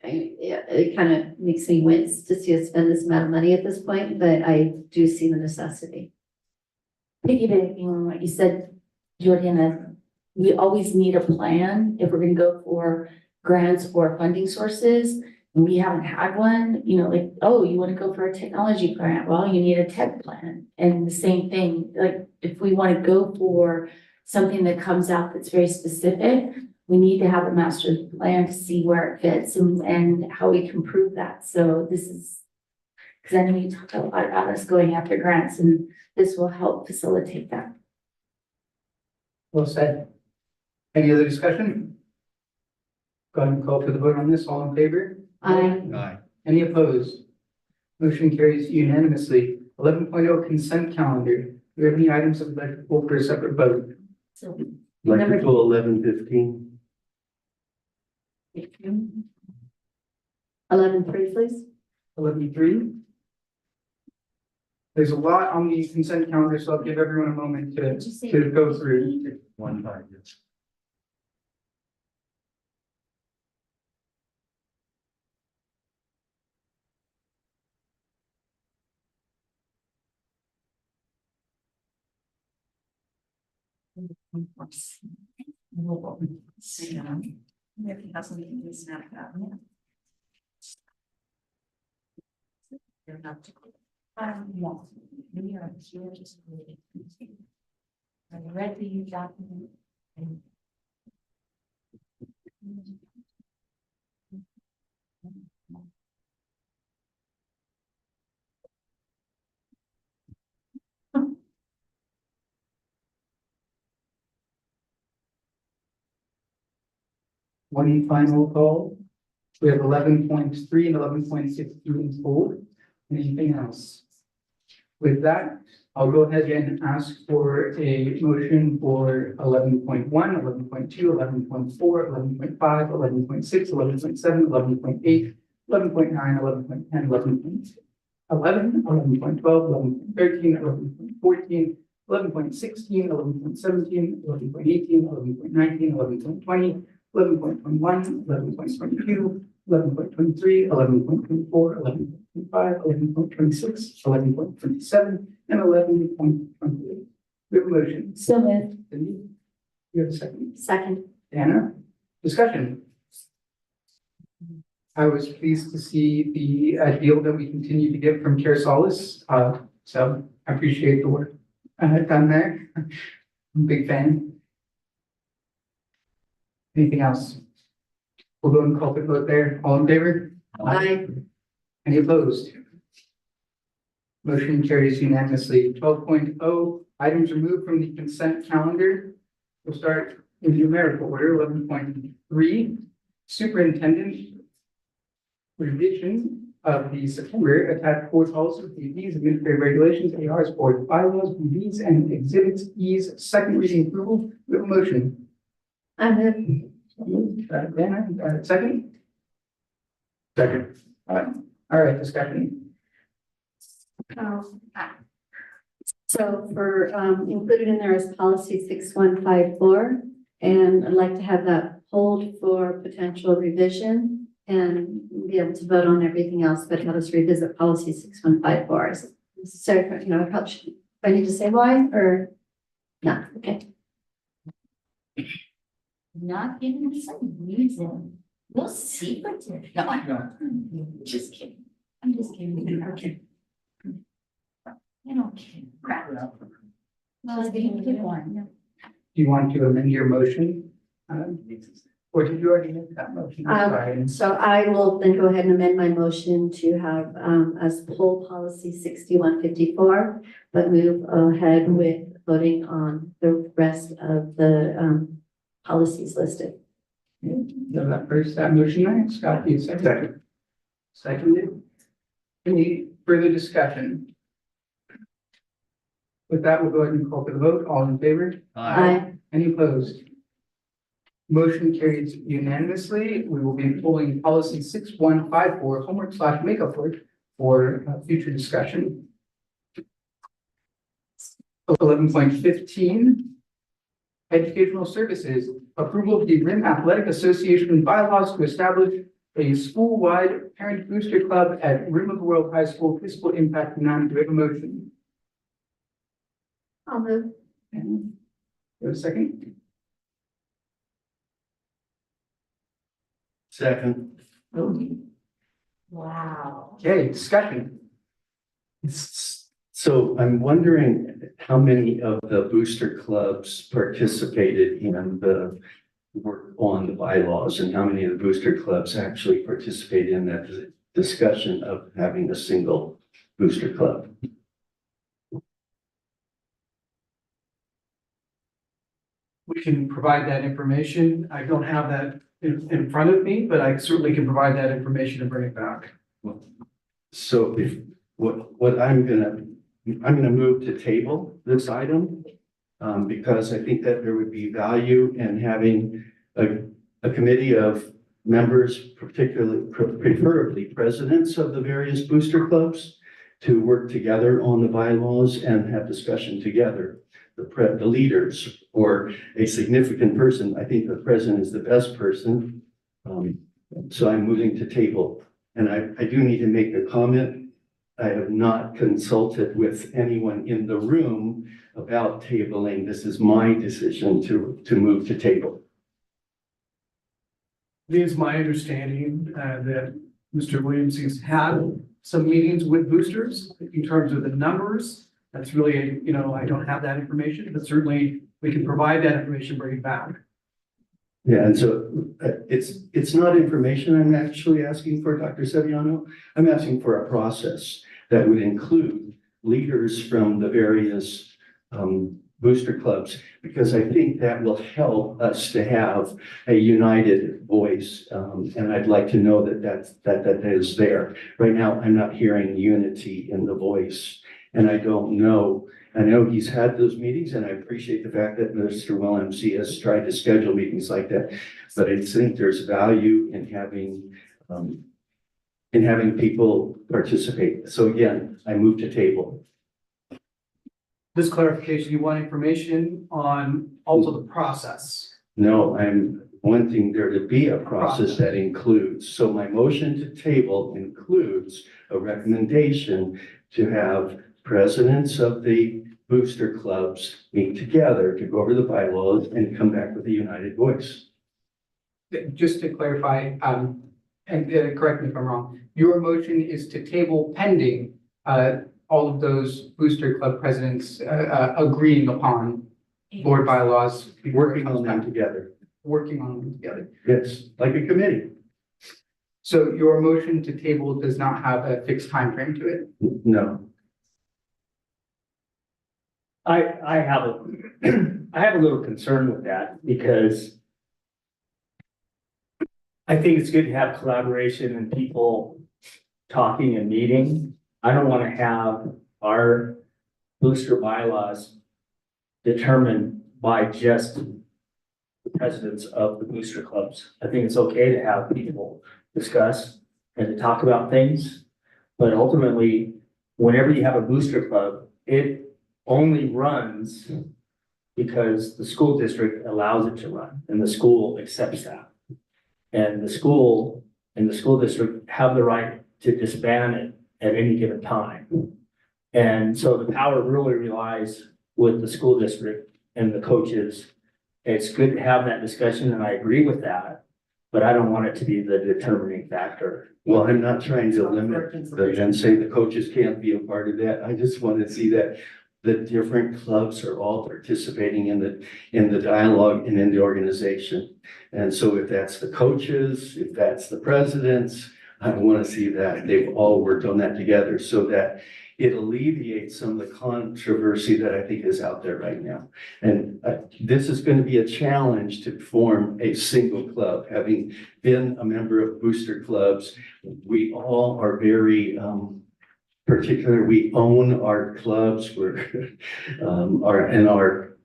it kind of makes me wince to see us spend this amount of money at this point, but I do see the necessity. Piggybacking on what you said, Georgiana, we always need a plan if we're gonna go for grants or funding sources. And we haven't had one, you know, like, oh, you wanna go for a technology grant? Well, you need a tech plan. And the same thing, like, if we wanna go for something that comes out that's very specific, we need to have a master plan to see where it fits and how we can prove that. So this is, because I know you talk a lot about us going after grants, and this will help facilitate that. Well said. Any other discussion? Go ahead and call for the vote on this. All in favor? Aye. Any opposed? Motion carries unanimously. 11.0 consent calendar. Do we have any items that would like to pull for a separate vote? So Like to pull 11:15. 11:3, please. 11.3. There's a lot on the consent calendar, so I'll give everyone a moment to go through. 1-5, yes. I read the document. One final call. We have 11.3 and 11.16 pulled. Anything else? With that, I'll go ahead and ask for a motion for 11.1, 11.2, 11.4, 11.5, 11.6, 11.7, 11.8, 11.9, 11.10, 11.11, 11.12, 11.13, 11.14, 11.16, 11.17, 11.18, 11.19, 11.20, 11.21, 11.22, 11.23, 11.24, 11.25, 11.26, 11.27, and 11.28. We have a motion. So moved. Cindy, you have a second? Second. Anna, discussion. I was pleased to see the deal that we continue to get from Care Solace. So I appreciate the work done there. I'm a big fan. Anything else? We'll go and call for the vote there. All in favor? Aye. Any opposed? Motion carries unanimously. 12.0, items removed from the consent calendar. We'll start in numerical order. 11.3, superintendent revision of the September attached board policy, BBs, administrative regulations, ARs, board bylaws, BBs, and exhibits E's second reading approval. We have a motion. I move. Dana, second? Second. All right, discussion. So for, included in there is policy 6154, and I'd like to have that pulled for potential revision and be able to vote on everything else, but have us revisit policy 6154. So, you know, I need to say why or no? Okay. Not giving me some reason. No secretive. No, I'm just kidding. I'm just kidding. Okay. You don't care. Crap. Well, it's getting a good one. Do you want to amend your motion? Or did you already make that motion? Sorry. So I will then go ahead and amend my motion to have, as poll policy 6154, but move ahead with voting on the rest of the, policies listed. So that motion, right? Scott, you second. Seconded. Any further discussion? With that, we'll go ahead and call for the vote. All in favor? Aye. Any opposed? Motion carries unanimously. We will be pulling policy 6154, homework/makeup work, for future discussion. 11.15, educational services, approval of the RIM Athletic Association bylaws to establish a school-wide parent booster club at Rim of the World High School. Fiscal impact none. Do we have a motion? I'll move. And do we have a second? Second. Wow. Okay, discussion. So I'm wondering how many of the booster clubs participated in the work on the bylaws, and how many of the booster clubs actually participate in that discussion of having a single booster club? We can provide that information. I don't have that in front of me, but I certainly can provide that information and bring it back. So if, what I'm gonna move to table this item, because I think that there would be value in having a committee of members, preferably presidents of the various booster clubs, to work together on the bylaws and have discussion together. The leaders or a significant person, I think the president is the best person. So I'm moving to table, and I do need to make a comment. I have not consulted with anyone in the room about tabling. This is my decision to move to table. It is my understanding that Mr. Williams has had some meetings with boosters in terms of the numbers. That's really, I don't have that information, but certainly we can provide that information, bring it back. Yeah, and so it's not information I'm actually asking for, Dr. Sevillano. I'm asking for a process that would include leaders from the various booster clubs, because I think that will help us to have a united voice. And I'd like to know that is there. Right now, I'm not hearing unity in the voice. And I don't know, I know he's had those meetings, and I appreciate the fact that Mr. Williams has tried to schedule meetings like that. But I think there's value in having people participate. So again, I move to table. This clarification, you want information on also the process? No, I'm wanting there to be a process that includes, so my motion to table includes a recommendation to have presidents of the booster clubs meet together to go over the bylaws and come back with a united voice. Just to clarify, and correct me if I'm wrong, your motion is to table pending all of those booster club presidents agreeing upon board bylaws. Working on them together. Working on them together. Yes, like a committee. So your motion to table does not have a fixed time frame to it? No. I have a little concern with that, because I think it's good to have collaboration and people talking and meeting. I don't want to have our booster bylaws determined by just the presidents of the booster clubs. I think it's okay to have people discuss and to talk about things, but ultimately, whenever you have a booster club, it only runs because the school district allows it to run, and the school accepts that. And the school and the school district have the right to disband it at any given time. And so the power really relies with the school district and the coaches. It's good to have that discussion, and I agree with that, but I don't want it to be the determining factor. Well, I'm not trying to limit and say the coaches can't be a part of that. I just want to see that the different clubs are all participating in the dialogue and in the organization. And so if that's the coaches, if that's the presidents, I want to see that they've all worked on that together so that it alleviates some of the controversy that I think is out there right now. And this is going to be a challenge to form a single club. Having been a member of booster clubs, we all are very particular. We own our clubs, we're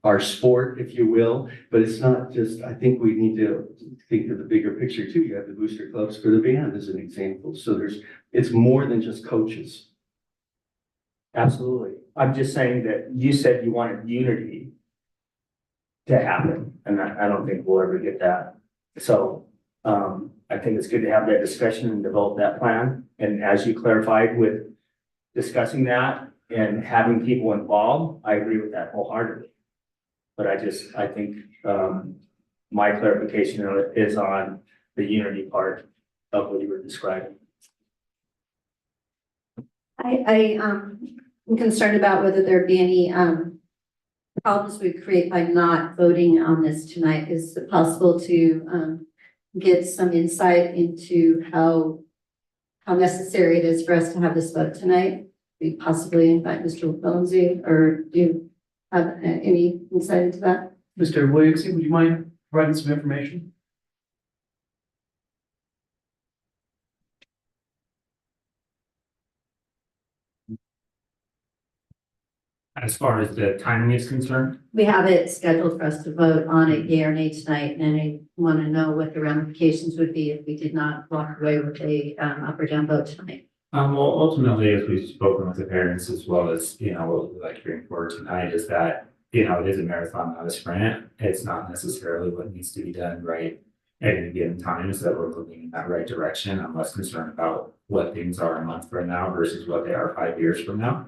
our sport, if you will, but it's not just, I think we need to think of the bigger picture too. You have the booster clubs for the band as an example. So it's more than just coaches. Absolutely. I'm just saying that you said you wanted unity to happen, and I don't think we'll ever get that. So I think it's good to have that discussion and develop that plan. And as you clarified with discussing that and having people involved, I agree with that wholeheartedly. But I think my clarification is on the unity part of what you were describing. I'm concerned about whether there'd be any problems we create by not voting on this tonight. Is it possible to get some insight into how necessary it is for us to have this vote tonight? We possibly invite Mr. Williamsy, or do you have any insight into that? Mr. Williamsy, would you mind providing some information? As far as the timing is concerned, We have it scheduled for us to vote on it, yea or nay tonight, and I want to know what the ramifications would be if we did not walk away with a up or down vote tonight. well, ultimately, as we've spoken with the parents as well as, what we like hearing forward tonight is that, it is a marathon, not a sprint. It's not necessarily what needs to be done right at any given time, is that we're moving in that right direction. I'm less concerned about what things are a month from now versus what they are 5 years from now.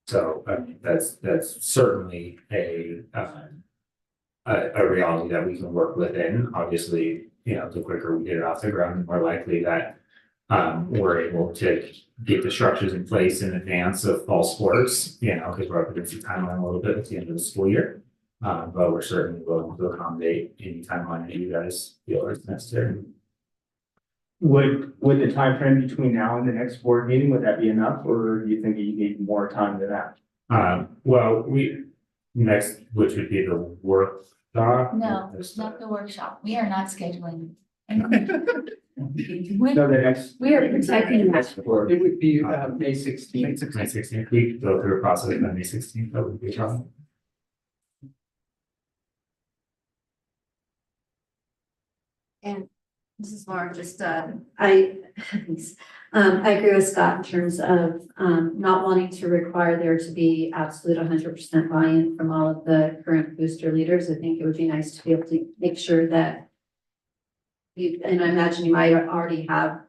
So I mean, that's certainly a reality that we can work within. Obviously, the quicker we get it off the ground, the more likely that we're able to get the structures in place in advance of fall sports, because we're up against the timeline a little bit at the end of the school year. But we're certainly willing to accommodate any timeline that you guys feel is necessary. Would the time frame between now and the next board meeting, would that be enough, or do you think you need more time than that? Well, which would be the workshop. No, it's not the workshop. We are not scheduling. No, the next. We are protecting that. It would be May 16th. May 16th, we go through a process on May 16th, that would be a problem. And this is more just, I agree with Scott in terms of not wanting to require there to be absolute 100% buy-in from all of the current booster leaders. I think it would be nice to be able to make sure that and I imagine you might already have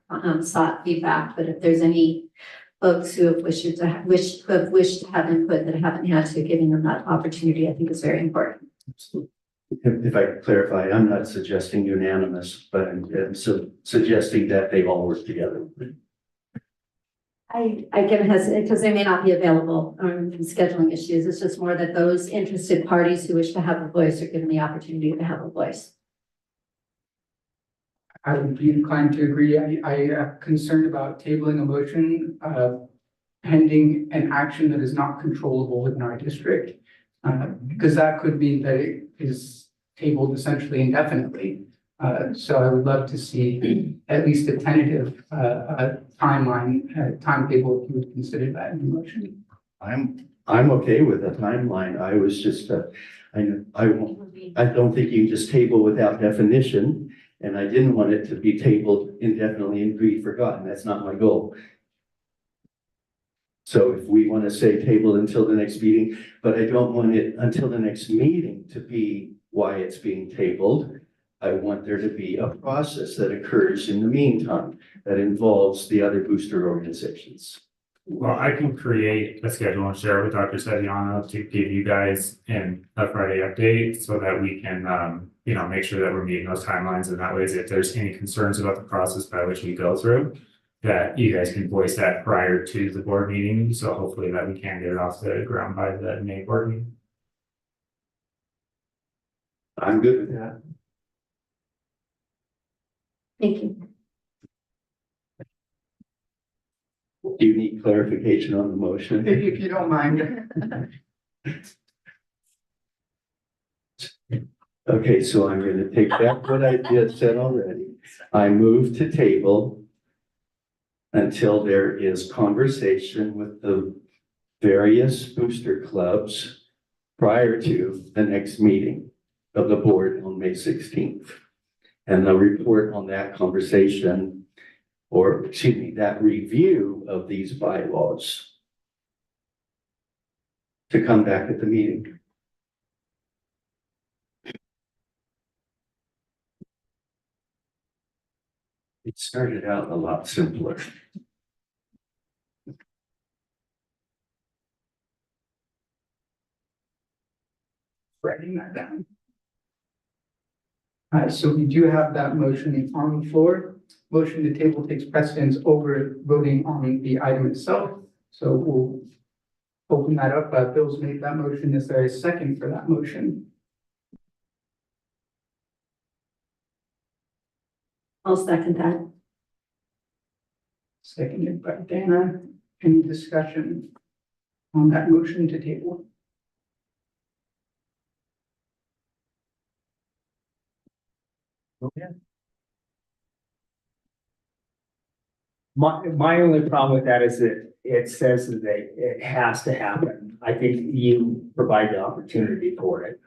sought feedback, but if there's any folks who have wished to have input that haven't had to, giving them that opportunity, I think is very important. If I clarify, I'm not suggesting unanimous, but I'm suggesting that they all work together. I get hesitant because they may not be available from scheduling issues. It's just more that those interested parties who wish to have a voice are given the opportunity to have a voice. I would be inclined to agree. I am concerned about tabling a motion pending an action that is not controllable within our district. Because that could mean that it is tabled essentially indefinitely. So I would love to see at least a tentative timeline, timetable, if you would consider that in the motion. I'm okay with a timeline. I was just, I don't think you can just table without definition. And I didn't want it to be tabled indefinitely and be forgotten. That's not my goal. So if we want to say table until the next meeting, but I don't want it until the next meeting to be why it's being tabled. I want there to be a process that occurs in the meantime that involves the other booster organizations. Well, I can create a schedule and share it with Dr. Sediano to give you guys a Friday update so that we can, make sure that we're meeting those timelines. And that way, if there's any concerns about the process by which we go through, that you guys can voice that prior to the board meeting, so hopefully that we can get it off the ground by the May board meeting. I'm good with that. Thank you. Do you need clarification on the motion? If you don't mind. Okay, so I'm gonna take back what I just said already. I move to table until there is conversation with the various booster clubs prior to the next meeting of the board on May 16th. And they'll report on that conversation, or excuse me, that review of these bylaws to come back at the meeting. It started out a lot simpler. Writing that down. So we do have that motion on the floor. Motion to table takes precedence over voting on the item itself. So we'll open that up. Bill's made that motion. Is there a second for that motion? I'll second that. Seconded by Dana. Any discussion on that motion to table? Okay. My only problem with that is that it says that it has to happen. I think you provide the opportunity for it.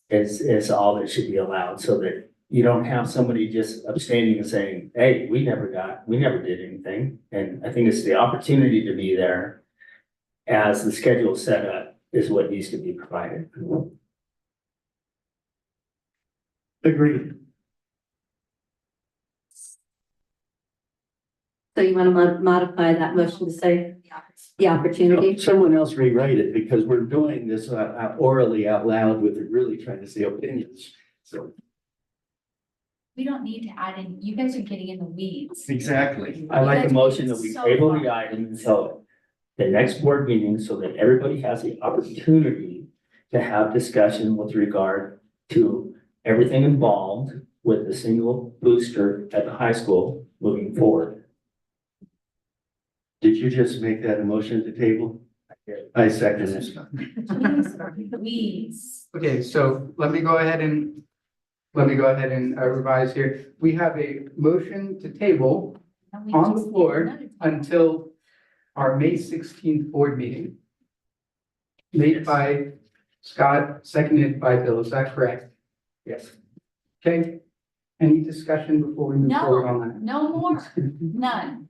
Is all that should be allowed, so that you don't have somebody just abstaining and saying, hey, we never did anything. And I think it's the opportunity to be there as the schedule set up is what needs to be provided. Agreed. So you want to modify that motion to say the opportunity? Someone else rewrite it, because we're doing this orally out loud with it really trying to say opinions. So. We don't need to add in, you guys are getting in the weeds. Exactly. I like a motion that we So table far. the item until the next board meeting, so that everybody has the opportunity to have discussion with regard to everything involved with the single booster at the high school moving forward. Did you just make that a motion to table? I second it. Weeds. Okay, so let me go ahead and revise here. We have a motion to table on the floor until our May 16th board meeting. Made by Scott, seconded by Bill. Is that correct? Yes. Okay. Any discussion before we move forward on that? No more, none.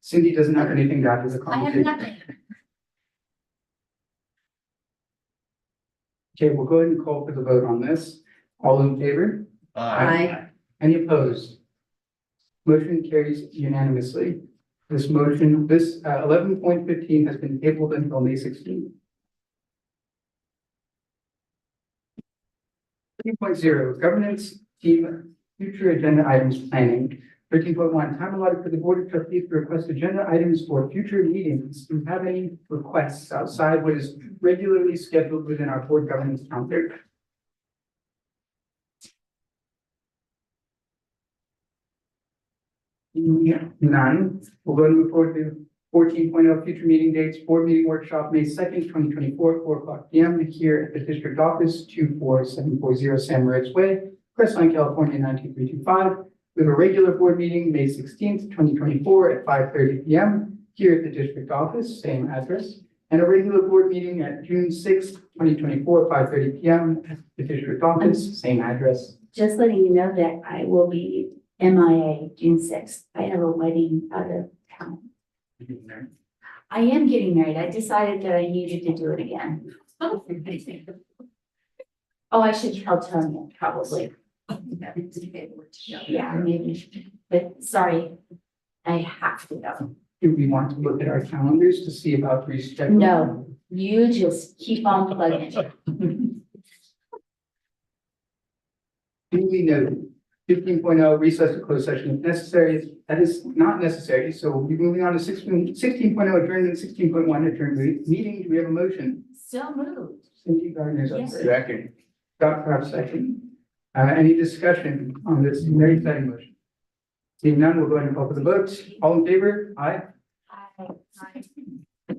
Cindy doesn't have anything to add to the I have conversation. nothing. Okay, we'll go ahead and call for the vote on this. All in favor? Aye. Any opposed? Motion carries unanimously. This 11.15 has been tabled until May 16th. 13.0 governance team future agenda items planning. 13.1 time allotted for the board of trustees to request agenda items for future meetings. Do you have any requests outside what is regularly scheduled within our board governance calendar? Yeah, none. We'll go and move forward to 14.0 future meeting dates, board meeting workshop, May 2nd, 2024, 4:00 p.m. here at the district office, 24740 San Moritz Way, Crestline, California, 92325. We have a regular board meeting, May 16th, 2024 at 5:30 p.m. here at the district office, same address, and a regular board meeting at June 6th, 2024, 5:30 p.m. at the district office, same address. Just letting you know that I will be MIA June 6th. I have a wedding out of town. I am getting married. I decided that I needed to do it again. Oh, I should tell Tony probably. Yeah, maybe, but sorry, I have to go. Do we want to look at our calendars to see about rescheduling? No, you just keep on plugging. Duly noted. 15.0 recess to closed session if necessary. That is not necessary, so we'll be moving on to 16.0 adjournment, 16.1 adjournment meeting. Do we have a motion? So moved. Cindy Gardner's up Yes. for second. Scott Kraft second. Any discussion on this very exciting motion? Seeing none, we'll go ahead and call for the vote. All in favor? Aye. Aye.